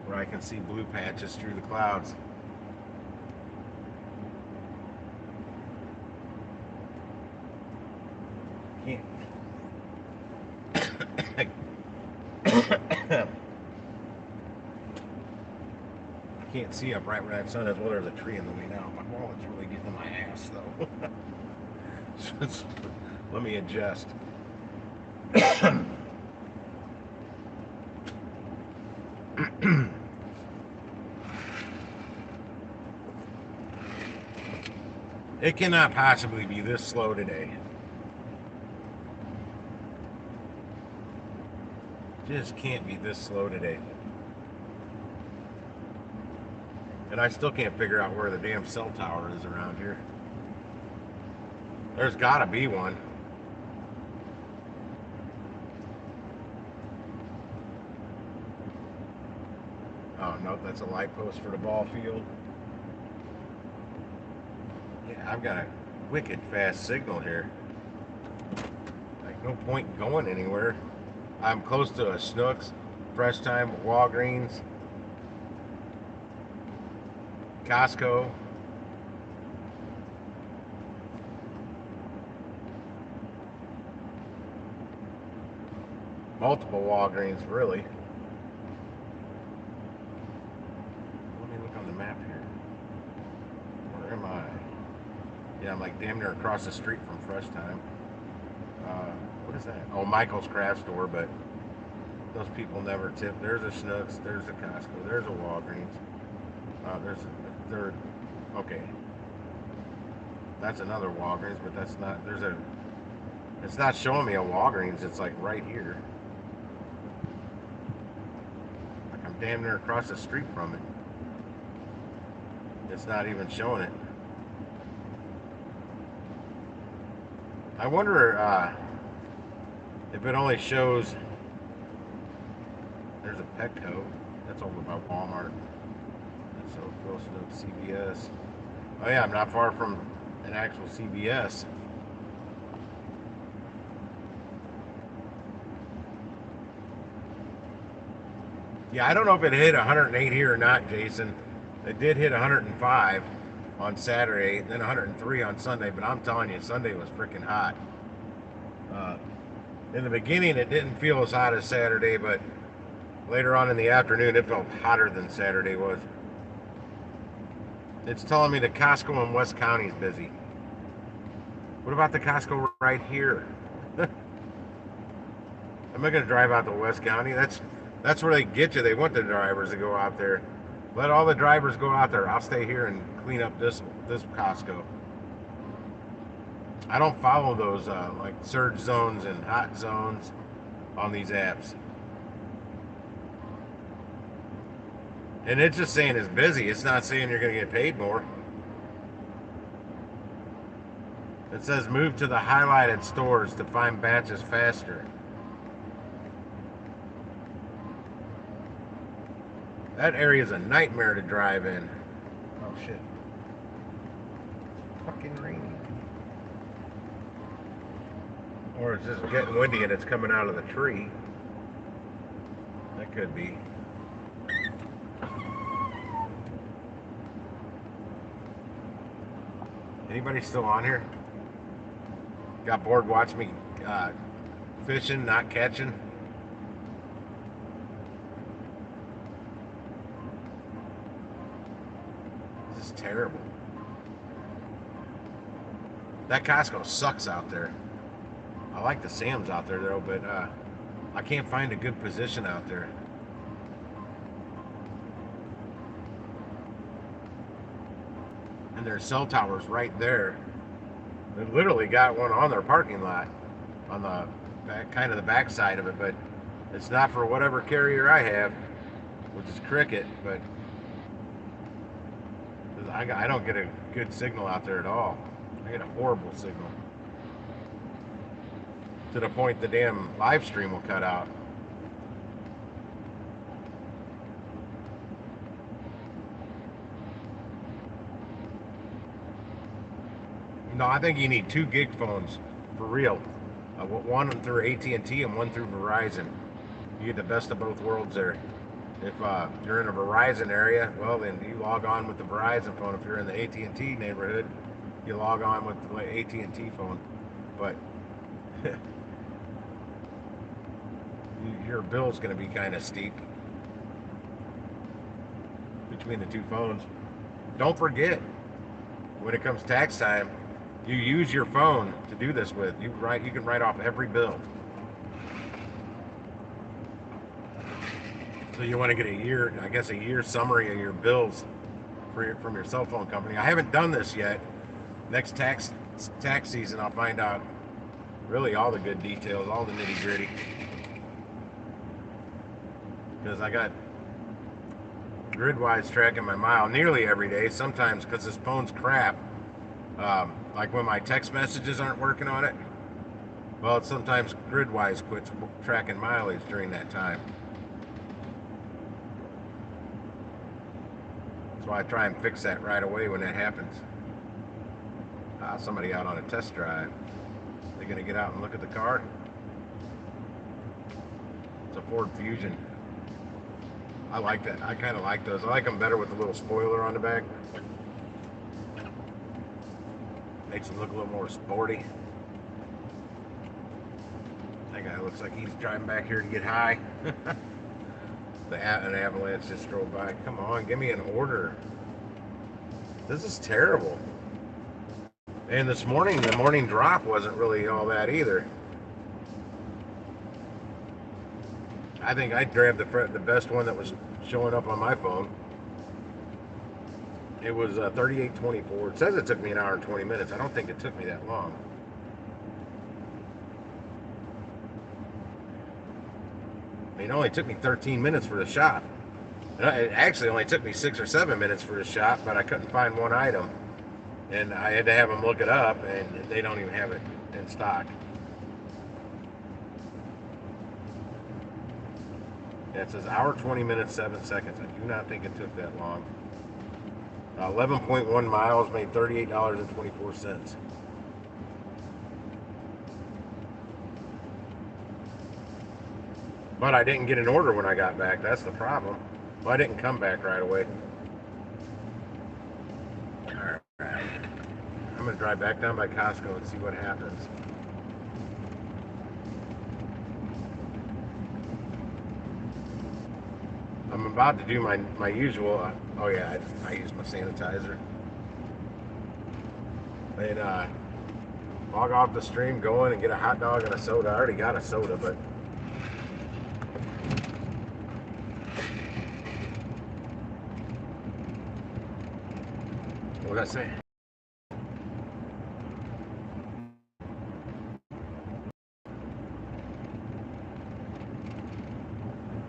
where I can see blue patches through the clouds. I can't see up right where that sun is. Well, there's a tree in the way now. My wallet's really getting in my ass, though. Let me adjust. It cannot possibly be this slow today. Just can't be this slow today. And I still can't figure out where the damn cell tower is around here. There's gotta be one. Oh, no, that's a light post for the ball field. Yeah, I've got a wicked fast signal here. Like, no point going anywhere. I'm close to a Snooks, Fresh Time, Walgreens, Costco. Multiple Walgreens, really. Let me look on the map here. Where am I? Yeah, I'm like damn near across the street from Fresh Time. What is that? Oh, Michael's Craft Store, but Those people never tip. There's a Schnucks. There's a Costco. There's a Walgreens. There. Okay. That's another Walgreens, but that's not. It's not showing me a Walgreens. It's like right here. Like I'm damn near across the street from it. It's not even showing it. I wonder if it only shows. There's a Petco. That's over by Walmart. So close to CVS. Oh yeah, I'm not far from an actual CVS. Yeah, I don't know if it hit 108 here or not, Jason. It did hit 105 on Saturday, then 103 on Sunday. But I'm telling you, Sunday was freaking hot. Uh, in the beginning, it didn't feel as hot as Saturday, but later on in the afternoon, it felt hotter than Saturday was. It's telling me the Costco in West County is busy. What about the Costco right here? Am I going to drive out to West County? That's where they get you. They want the drivers to go out there. Let all the drivers go out there. I'll stay here and clean up this Costco. I don't follow those like surge zones and hot zones on these apps. And it's just saying it's busy. It's not saying you're going to get paid more. It says move to the highlighted stores to find batches faster. That area is a nightmare to drive in. Oh shit. Fucking rainy. Or it's just getting windy and it's coming out of the tree. That could be. Anybody still on here? Got bored watching me fishing, not catching? This is terrible. That Costco sucks out there. I like the Sam's out there though, but I can't find a good position out there. And there's cell towers right there. They literally got one on their parking lot, on the back, kind of the back side of it, but it's not for whatever carrier I have, which is Cricket. But I don't get a good signal out there at all. I get a horrible signal. To the point the damn live stream will cut out. No, I think you need 2 gig phones for real. One through AT&T and one through Verizon. You get the best of both worlds there. If you're in a Verizon area, well then you log on with the Verizon phone. If you're in the AT&T neighborhood, you log on with the AT&T phone. But your bill's going to be kind of steep between the 2 phones. Don't forget, when it comes tax time, you use your phone to do this with. You can write off every bill. So you want to get a year summary of your bills from your cell phone company. I haven't done this yet. Next tax season, I'll find out really all the good details, all the nitty gritty. Because I got Gridwise tracking my mile nearly every day. Sometimes because this phone's crap. Like when my text messages aren't working on it, well, sometimes Gridwise quits tracking mileage during that time. So I try and fix that right away when that happens. Somebody out on a test drive. They're going to get out and look at the car. It's a Ford Fusion. I like that. I kind of like those. I like them better with the little spoiler on the back. Makes them look a little more sporty. That guy looks like he's driving back here to get high. An avalanche just drove by. Come on, give me an order. This is terrible. And this morning, the morning drop wasn't really all that either. I think I grabbed the best one that was showing up on my phone. It was 38.24. It says it took me an hour and 20 minutes. I don't think it took me that long. I mean, it only took me 13 minutes for the shop. It actually only took me 6 or 7 minutes for the shop, but I couldn't find one item. And I had to have them look it up, and they don't even have it in stock. Yeah, it says hour 20 minutes 7 seconds. I do not think it took that long. 11.1 miles made $38.24. But I didn't get an order when I got back. That's the problem. Well, I didn't come back right away. All right. I'm going to drive back down by Costco and see what happens. I'm about to do my usual. Oh yeah, I use my sanitizer. And log off the stream, go in and get a hot dog and a soda. I already got a soda, but what did I say?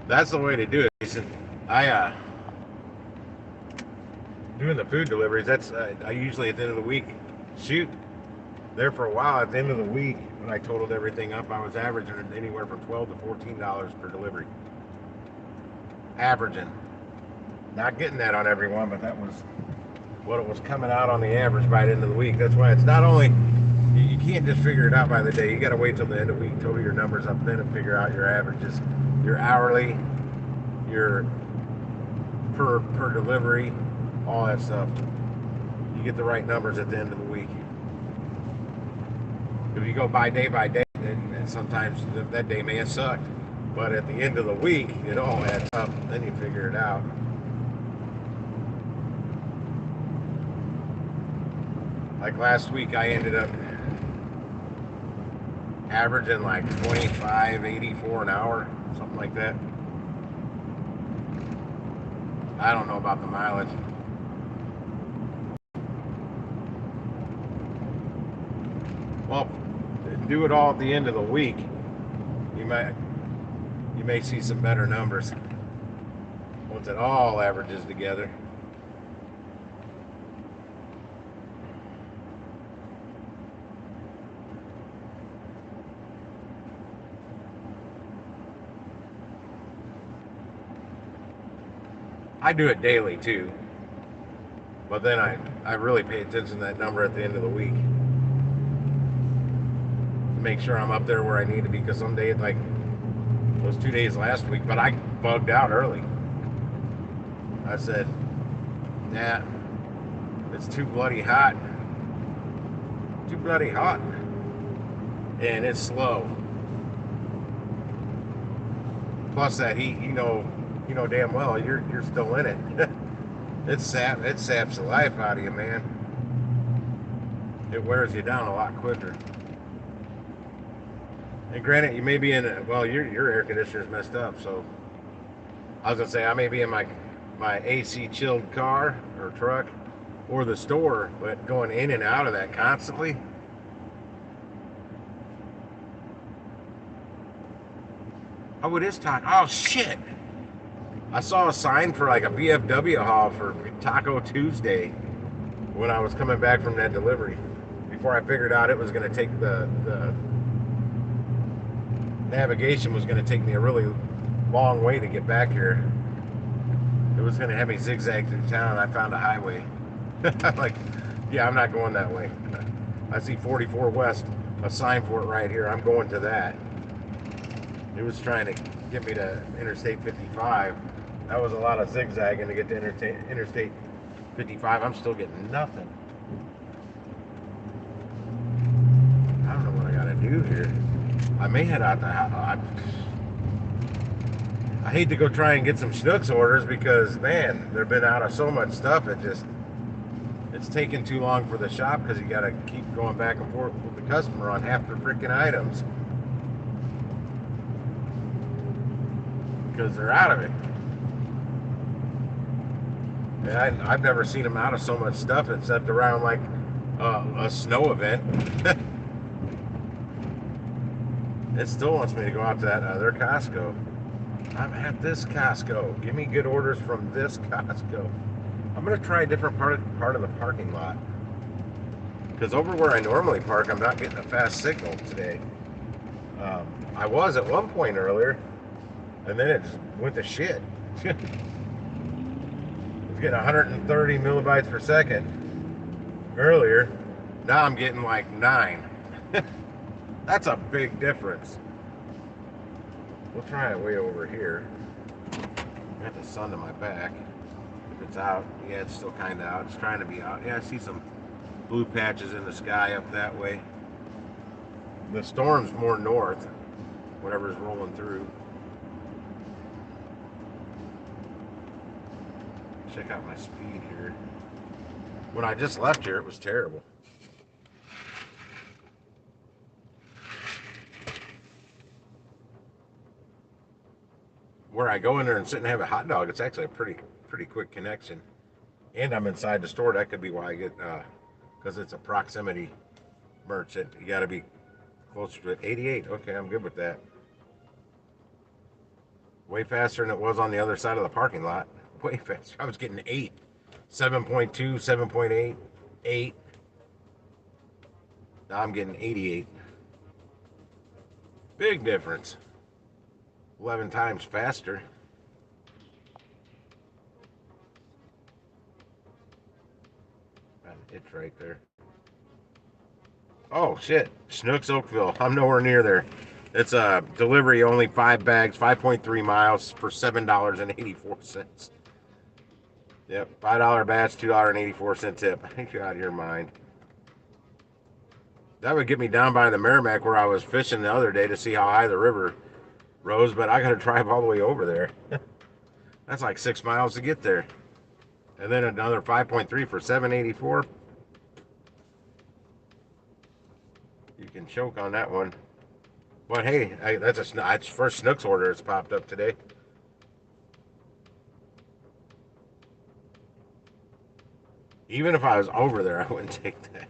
That's the way to do it. I doing the food deliveries. That's I usually at the end of the week shoot there for a while. At the end of the week, when I totaled everything up, I was averaging anywhere from $12 to $14 per delivery. Averaging, not getting that on everyone, but that was what it was coming out on the average by the end of the week. That's why it's not only you can't just figure it out by the day. You got to wait till the end of the week, total your numbers up then, and figure out your averages, your hourly, your per delivery, all that stuff. You get the right numbers at the end of the week. If you go by day, and sometimes that day may have sucked, but at the end of the week, it all adds up. Then you figure it out. Like last week, I ended up averaging like $25.84 an hour, something like that. I don't know about the mileage. Well, do it all at the end of the week. You may see some better numbers once it all averages together. I do it daily too, but then I really pay attention to that number at the end of the week. Make sure I'm up there where I need to be, because some days, like those 2 days last week, but I bugged out early. I said, nah, it's too bloody hot. Too bloody hot. And it's slow. Plus that heat, you know damn well you're still in it. It saps the life out of you, man. It wears you down a lot quicker. And granted, you may be in your air conditioner's messed up, so I was gonna say I may be in my AC chilled car or truck or the store, but going in and out of that constantly. Oh, it is time. Oh shit! I saw a sign for like a VFW haul for Taco Tuesday when I was coming back from that delivery. Before I figured out it was going to take the navigation was going to take me a really long way to get back here. It was going to have me zigzag through town. I found a highway. I'm like, yeah, I'm not going that way. I see 44 West, a sign for it right here. I'm going to that. It was trying to get me to Interstate 55. That was a lot of zigzagging to get to Interstate 55. I'm still getting nothing. I don't know what I gotta do here. I may head out the house. I hate to go try and get some Schnucks orders because, man, they've been out of so much stuff. It's taking too long for the shop because you gotta keep going back and forth with the customer on half the freaking items. because they're out of it. And I've never seen them out of so much stuff except around like a snow event. It still wants me to go out to that other Costco. I'm at this Costco. Give me good orders from this Costco. I'm gonna try a different part of the parking lot, because over where I normally park, I'm not getting a fast signal today. I was at one point earlier, and then it just went to shit. It's getting 130 millibytes per second earlier. Now I'm getting like 9. That's a big difference. We'll try it way over here. I got the sun to my back. If it's out, yeah, it's still kind of out. It's trying to be out. Yeah, I see some blue patches in the sky up that way. The storm's more north, whatever's rolling through. Check out my speed here. When I just left here, it was terrible. Where I go in there and sit and have a hot dog, it's actually a pretty quick connection. And I'm inside the store. That could be why I get, because it's a proximity merchant. You got to be closer to it. 88. Okay, I'm good with that. Way faster than it was on the other side of the parking lot. Way faster. I was getting 8, 7.2, 7.8, 8. Now I'm getting 88. Big difference. 11 times faster. It's right there. Oh shit, Schnucks Oakville. I'm nowhere near there. It's a delivery, only 5 bags, 5.3 miles for $7.84. Yep, $5 batch, $2.84 tip. I think you're out of your mind. That would get me down by the Merrimack where I was fishing the other day to see how high the river rose, but I got to drive all the way over there. That's like 6 miles to get there. And then another 5.3 for $7.84. You can choke on that one. But hey, that's first Schnucks order that's popped up today. Even if I was over there, I wouldn't take that.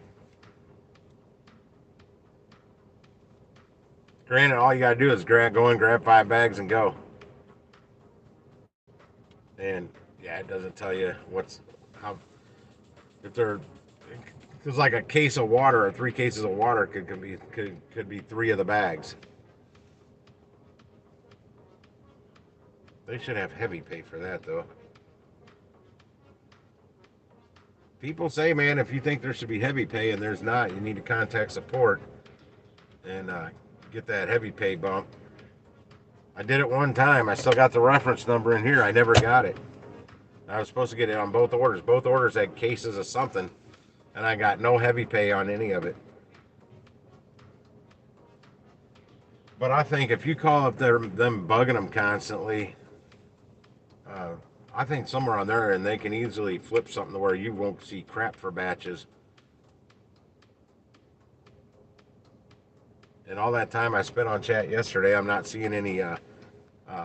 Granted, all you gotta do is go in, grab 5 bags, and go. And yeah, it doesn't tell you if they're, because like a case of water or 3 cases of water could be 3 of the bags. They should have heavy pay for that though. People say, man, if you think there should be heavy pay and there's not, you need to contact support and get that heavy pay bump. I did it one time. I still got the reference number in here. I never got it. I was supposed to get it on both orders. Both orders had cases of something, and I got no heavy pay on any of it. But I think if you call up them bugging them constantly, I think somewhere on there, and they can easily flip something to where you won't see crap for batches. And all that time I spent on chat yesterday, I'm not seeing any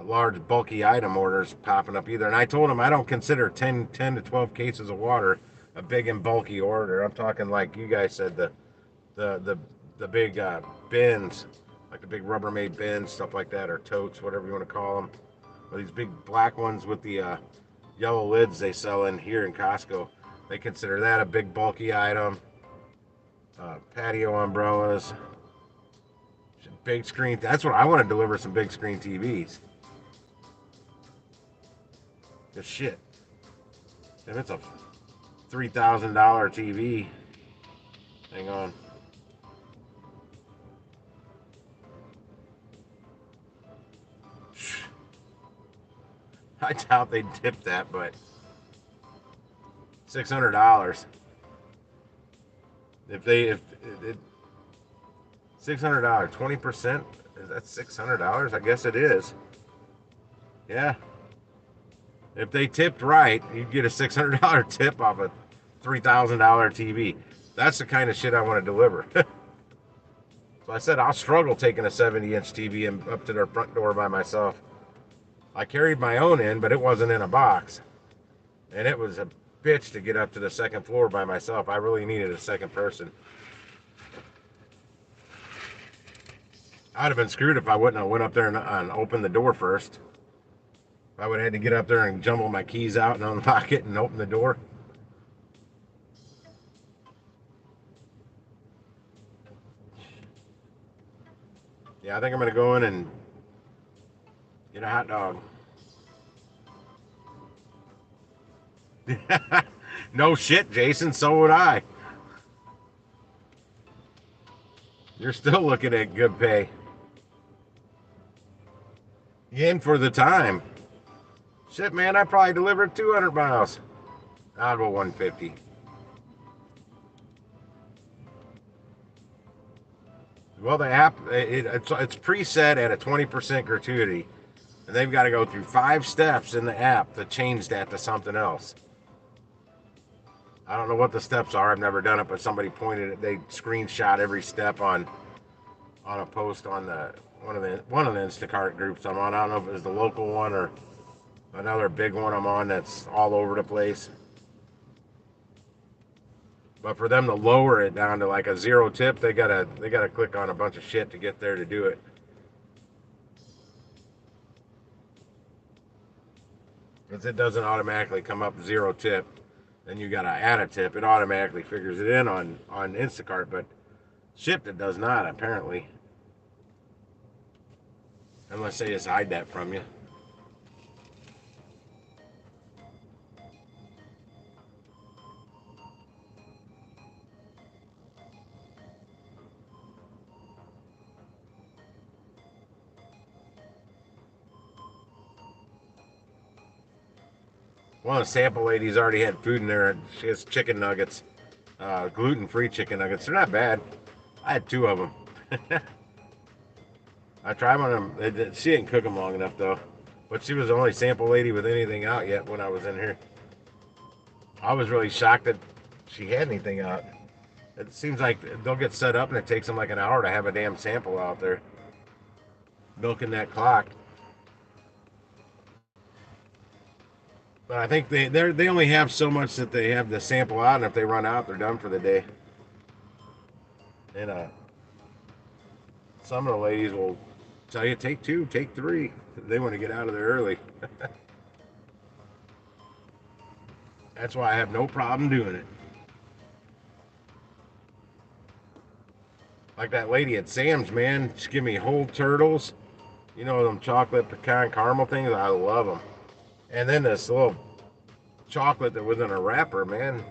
large bulky item orders popping up either. And I told them I don't consider 10 to 12 cases of water a big and bulky order. I'm talking like you guys said, the big bins, like the big Rubbermaid bins, stuff like that, or totes, whatever you want to call them. Or these big black ones with the yellow lids they sell in here in Costco. They consider that a big bulky item. Patio umbrellas. Big screen. That's what I want to deliver, some big screen TVs. Good shit. If it's a $3,000 TV, hang on. I doubt they tip that, but $600. If $600, 20%, is that $600? I guess it is. Yeah. If they tipped right, you'd get a $600 tip off a $3,000 TV. That's the kind of shit I want to deliver. So I said I'll struggle taking a 70-inch TV up to their front door by myself. I carried my own in, but it wasn't in a box. And it was a bitch to get up to the second floor by myself. I really needed a second person. I'd have been screwed if I wouldn't have went up there and opened the door first. I would have had to get up there and jumble my keys out and unlock it and open the door. Yeah, I think I'm going to go in and get a hot dog. No shit, Jason, so would I. You're still looking at good pay. In for the time. Shit, man, I probably delivered 200 miles. I'll go 150. Well, the app, it's preset at a 20% gratuity. And they've got to go through 5 steps in the app to change that to something else. I don't know what the steps are. I've never done it, but somebody pointed it. They screenshot every step on a post on one of the Instacart groups I'm on. I don't know if it was the local one or another big one I'm on that's all over the place. But for them to lower it down to like a 0 tip, they gotta click on a bunch of shit to get there to do it. Because it doesn't automatically come up 0 tip. Then you gotta add a tip. It automatically figures it in on Instacart, but Shipped it does not apparently. Unless they just hide that from you. One of the sample ladies already had food in there. She has chicken nuggets, gluten-free chicken nuggets. They're not bad. I had 2 of them. I tried one of them. She didn't cook them long enough though. But she was the only sample lady with anything out yet when I was in here. I was really shocked that she had anything out. It seems like they'll get set up and it takes them like an hour to have a damn sample out there. Milking that clock. But I think they only have so much that they have the sample out, and if they run out, they're done for the day. And some of the ladies will tell you, take 2, take 3. They want to get out of there early. That's why I have no problem doing it. Like that lady at Sam's, man, she give me whole turtles. You know them chocolate pecan caramel things? I love them. And then this little chocolate that was in a wrapper, man.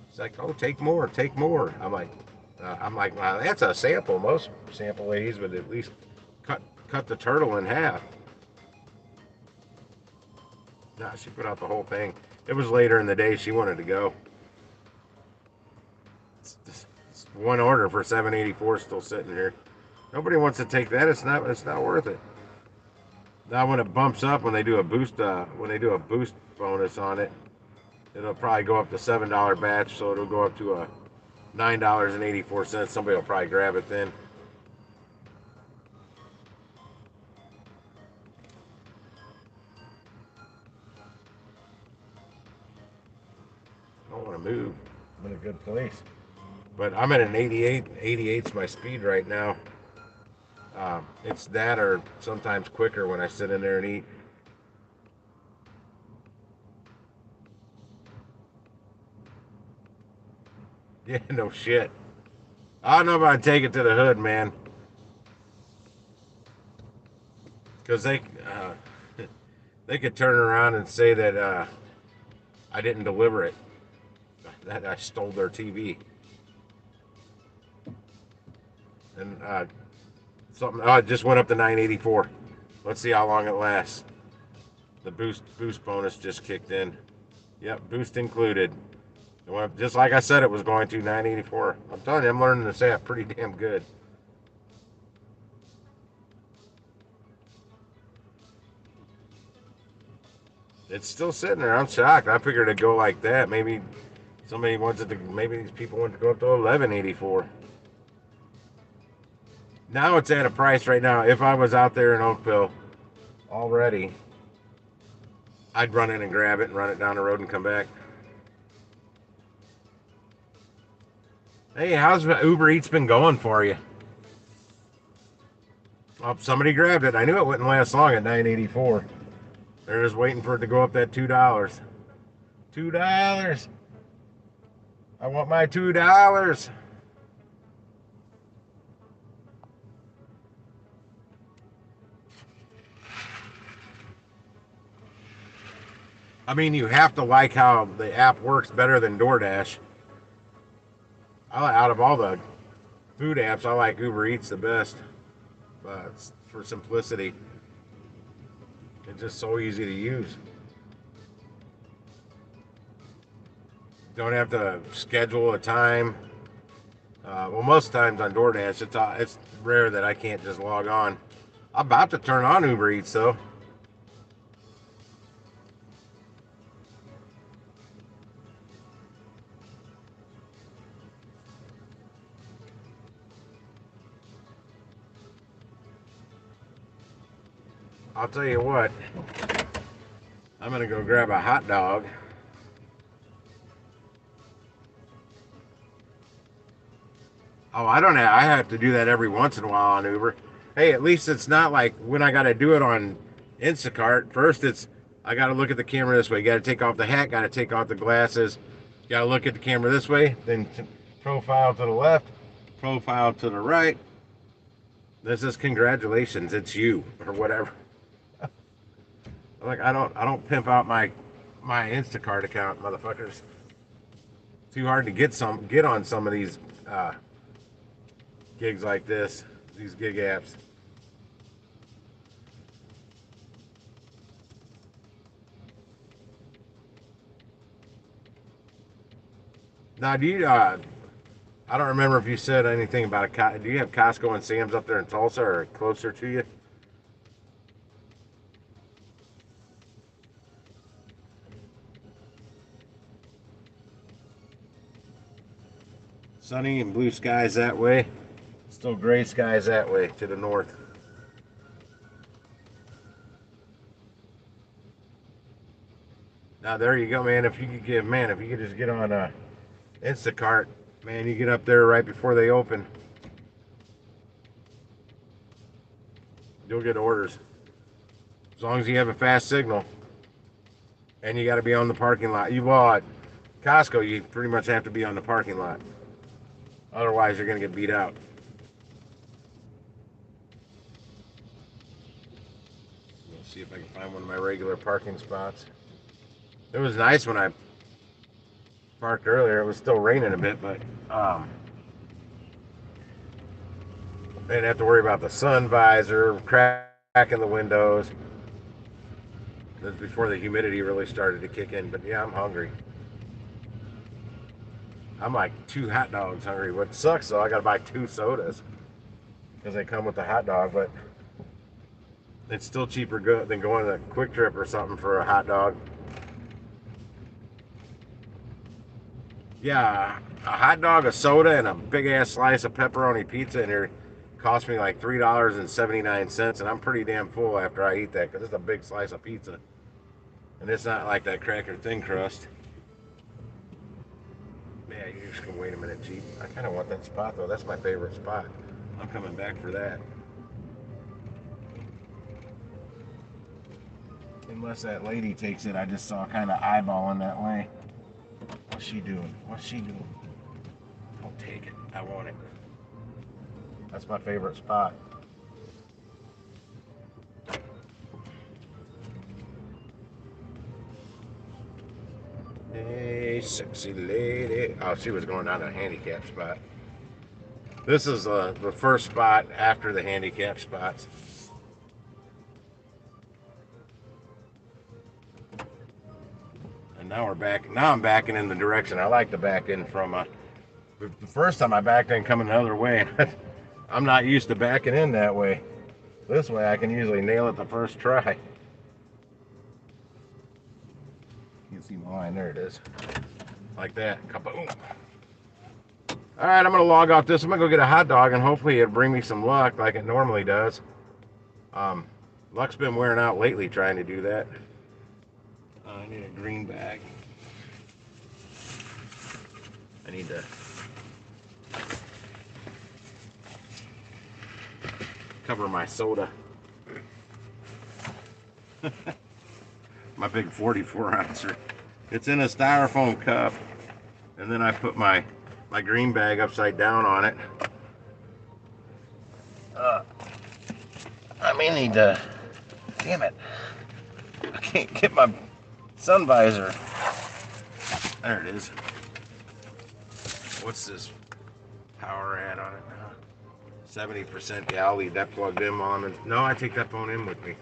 It's like, oh, take more, take more. I'm like, wow, that's a sample. Most sample ladies would at least cut the turtle in half. Nah, she put out the whole thing. It was later in the day. She wanted to go. It's one order for $7.84 still sitting here. Nobody wants to take that. It's not worth it. Now when it bumps up, when they do a boost bonus on it, it'll probably go up to $7 batch, so it'll go up to a $9.84. Somebody will probably grab it then. I don't want to move. I'm in a good place. But I'm at an 88. 88's my speed right now. It's that or sometimes quicker when I sit in there and eat. Yeah, no shit. I don't know if I'd take it to the hood, man. Because they could turn around and say that I didn't deliver it. That I stole their TV. And something. Oh, it just went up to 984. Let's see how long it lasts. The boost bonus just kicked in. Yep, boost included. It went up, just like I said it was going to, 984. I'm telling you, I'm learning this app pretty damn good. It's still sitting there. I'm shocked. I figured it'd go like that. Maybe somebody wants it to. Maybe these people want to go up to 1184. Now it's at a price right now. If I was out there in Oakville, already, I'd run in and grab it and run it down the road and come back. Hey, how's Uber Eats been going for you? Oh, somebody grabbed it. I knew it wouldn't last long at $9.84. They're just waiting for it to go up that $2. $2. I want my $2. I mean, you have to like how the app works better than DoorDash. Out of all the food apps, I like Uber Eats the best. For simplicity. It's just so easy to use. Don't have to schedule a time. Well, most times on DoorDash, it's rare that I can't just log on. I'm about to turn on Uber Eats though. I'll tell you what. I'm gonna go grab a hot dog. Oh, I don't have. I have to do that every once in a while on Uber. Hey, at least it's not like when I got to do it on Instacart. First, I got to look at the camera this way. You got to take off the hat. Got to take off the glasses. Got to look at the camera this way. Then profile to the left. Profile to the right. This is congratulations. It's you or whatever. Like I don't pimp out my Instacart account, motherfuckers. Too hard to get on some of these gigs like this, these gig apps. Now, I don't remember if you said anything about do you have Costco and Sam's up there in Tulsa or closer to you? Sunny and blue skies that way. Still gray skies that way to the north. Now there you go, man. If you could just get on Instacart, man, you get up there right before they open. You'll get orders. As long as you have a fast signal. And you got to be on the parking lot. At Costco, you pretty much have to be on the parking lot. Otherwise, you're going to get beat out. Let's see if I can find one of my regular parking spots. It was nice when I parked earlier. It was still raining a bit, but didn't have to worry about the sun visor, cracking the windows. This was before the humidity really started to kick in. But yeah, I'm hungry. I'm like 2 hot dogs hungry. What sucks though, I gotta buy 2 sodas because they come with the hot dog, but it's still cheaper than going to a Quick Trip or something for a hot dog. Yeah, a hot dog, a soda, and a big ass slice of pepperoni pizza in here cost me like $3.79, and I'm pretty damn full after I eat that because it's a big slice of pizza, and it's not like that cracker thin crust. Yeah, you just can wait a minute, Chief. I kind of want that spot, though. That's my favorite spot. I'm coming back for that. Unless that lady takes it, I just saw kind of eyeballing that way. What's she doing? What's she doing? Don't take it. I want it. That's my favorite spot. Hey, sexy lady. Oh, she was going down to a handicap spot. This is the first spot after the handicap spots. And now we're back. Now I'm backing in the direction I like to back in from. The first time I backed in coming the other way. I'm not used to backing in that way. This way I can usually nail it the first try. You can see my line. There it is. Like that. Kaboom. Alright, I'm going to log off this. I'm going to go get a hot dog and hopefully it'll bring me some luck like it normally does. Luck's been wearing out lately trying to do that. I need a green bag. I need to cover my soda. My big 44 ouncer. It's in a styrofoam cup, and then I put my green bag upside down on it. I may need to. Damn it! I can't get my sun visor. There it is. What's this power at on it now? 70%. Yeah, I'll leave that plugged in on it. No, I take that phone in with me.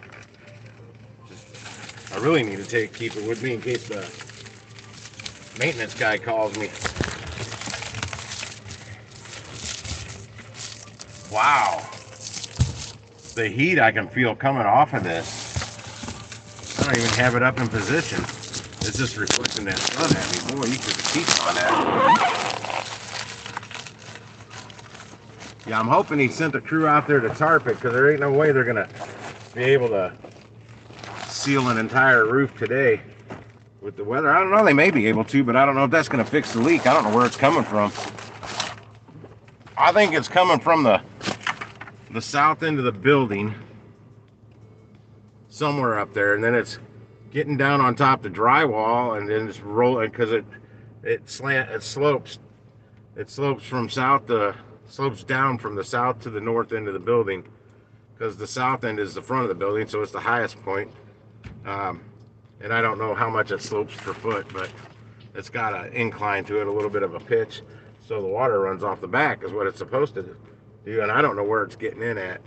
I really need to keep it with me in case the maintenance guy calls me. Wow. The heat I can feel coming off of this. I don't even have it up in position. It's just reflecting that sun at me. Boy, you put the heat on that. Yeah, I'm hoping he sent a crew out there to tarp it, because there ain't no way they're going to be able to seal an entire roof today with the weather. I don't know, they may be able to, but I don't know if that's going to fix the leak. I don't know where it's coming from. I think it's coming from the south end of the building, somewhere up there, and then it's getting down on top of the drywall, and then it's rolling because it slopes down from the south to the north end of the building, because the south end is the front of the building, so it's the highest point. And I don't know how much it slopes per foot, but it's got an incline to it, a little bit of a pitch, so the water runs off the back is what it's supposed to do, and I don't know where it's getting in at.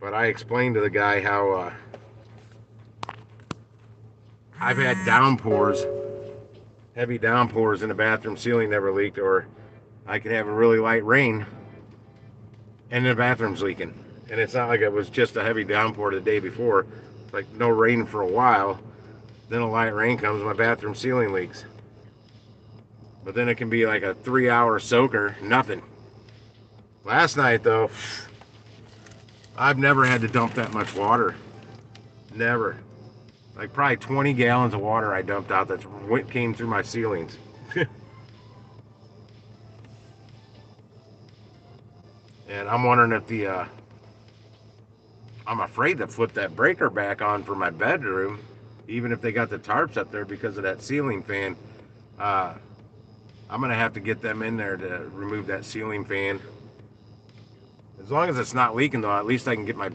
But I explained to the guy how I've had downpours, heavy downpours, in the bathroom ceiling never leaked, or I could have a really light rain and the bathroom's leaking. And it's not like it was just a heavy downpour the day before. It's like no rain for a while, then a light rain comes, my bathroom ceiling leaks. But then it can be like a 3-hour soaker, nothing. Last night though, I've never had to dump that much water. Never. Like probably 20 gallons of water I dumped out that came through my ceilings. And I'm wondering if I'm afraid to flip that breaker back on for my bedroom, even if they got the tarps up there, because of that ceiling fan. I'm gonna have to get them in there to remove that ceiling fan. As long as it's not leaking though, at least I can get my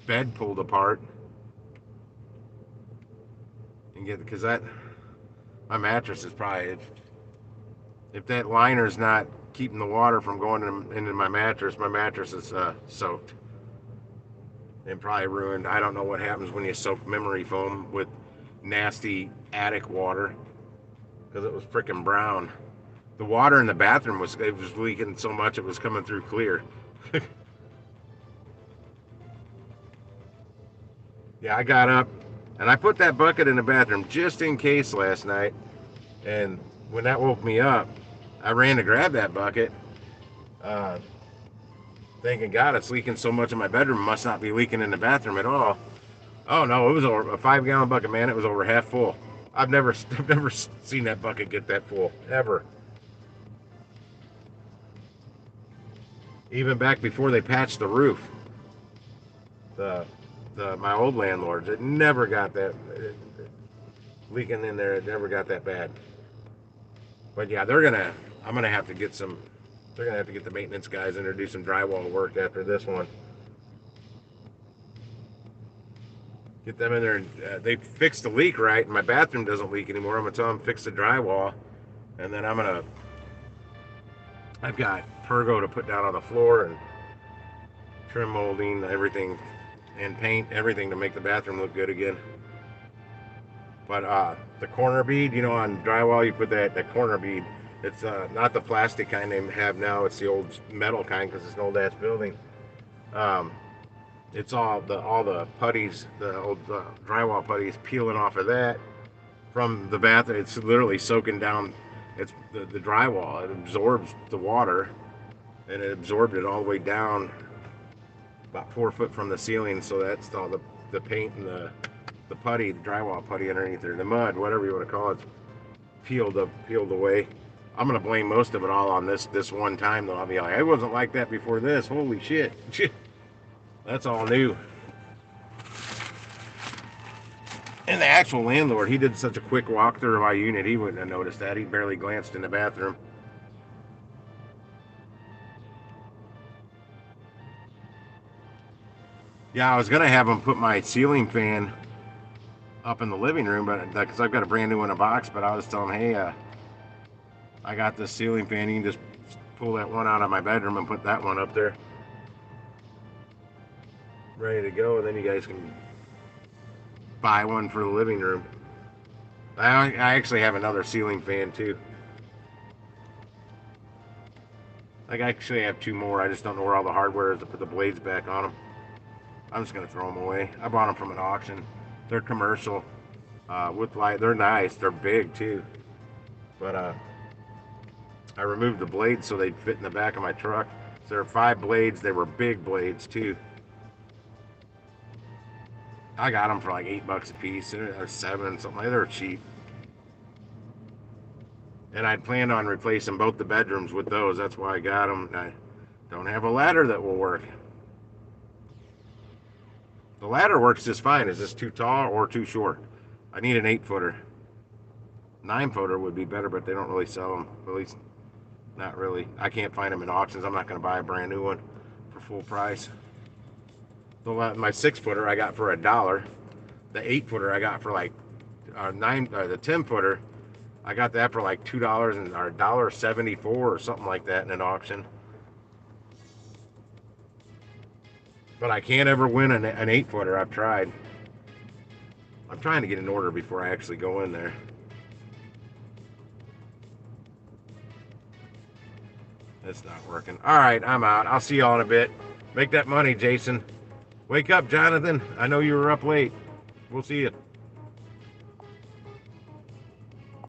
bed pulled apart and because my mattress is probably, if that liner's not keeping the water from going into my mattress is soaked and probably ruined. I don't know what happens when you soak memory foam with nasty attic water, because it was freaking brown. The water in the bathroom was leaking so much it was coming through clear. Yeah, I got up and I put that bucket in the bathroom just in case last night, and when that woke me up, I ran to grab that bucket, thinking, God, it's leaking so much in my bedroom, it must not be leaking in the bathroom at all. Oh no, it was over a 5-gallon bucket, man. It was over half full. I've never seen that bucket get that full, ever. Even back before they patched the roof, my old landlords, it never got that leaking in there. It never got that bad. But yeah, I'm gonna have to get they're gonna have to get the maintenance guys in there to do some drywall work after this one. Get them in there, and they fixed the leak right, and my bathroom doesn't leak anymore. I'm gonna tell them to fix the drywall, and then I've got pergo to put down on the floor and trim molding, everything, and paint everything to make the bathroom look good again. But the corner bead, on drywall you put that corner bead. It's not the plastic kind they have now. It's the old metal kind, because it's an old ass building. It's all the putties, the old drywall putties peeling off of that from the bathroom. It's literally soaking down. It's the drywall. It absorbs the water, and it absorbed it all the way down about 4 foot from the ceiling, so that's all the paint and the putty, the drywall putty underneath there, the mud, whatever you want to call it, peeled away. I'm gonna blame most of it all on this one time though. I'll be like, it wasn't like that before this. Holy shit. That's all new. And the actual landlord, he did such a quick walkthrough of my unit, he wouldn't have noticed that. He barely glanced in the bathroom. Yeah, I was gonna have him put my ceiling fan up in the living room, but because I've got a brand new one in a box. But I was telling him, hey, I got this ceiling fan. You can just pull that one out of my bedroom and put that one up there, ready to go, and then you guys can buy one for the living room. I actually have another ceiling fan too. I actually have 2 more. I just don't know where all the hardware is to put the blades back on them. I'm just gonna throw them away. I bought them from an auction. They're commercial, with light. They're nice. They're big too. But I removed the blades so they'd fit in the back of my truck. So there are 5 blades. They were big blades too. I got them for like $8 a piece, or 7, something like that. They're cheap. And I'd planned on replacing both the bedrooms with those. That's why I got them. I don't have a ladder that will work. The ladder works just fine. Is this too tall or too short? I need an 8-footer. 9-footer would be better, but they don't really sell them. At least, not really. I can't find them in auctions. I'm not going to buy a brand new one for full price. My 6-footer I got for $1. The 8-footer I got for like the 10-footer. I got that for like $2 and or $1.74 or something like that in an auction. But I can't ever win an 8-footer. I've tried. I'm trying to get an order before I actually go in there. It's not working. All right, I'm out. I'll see y'all in a bit. Make that money, Jason. Wake up, Jonathan. I know you were up late. We'll see you.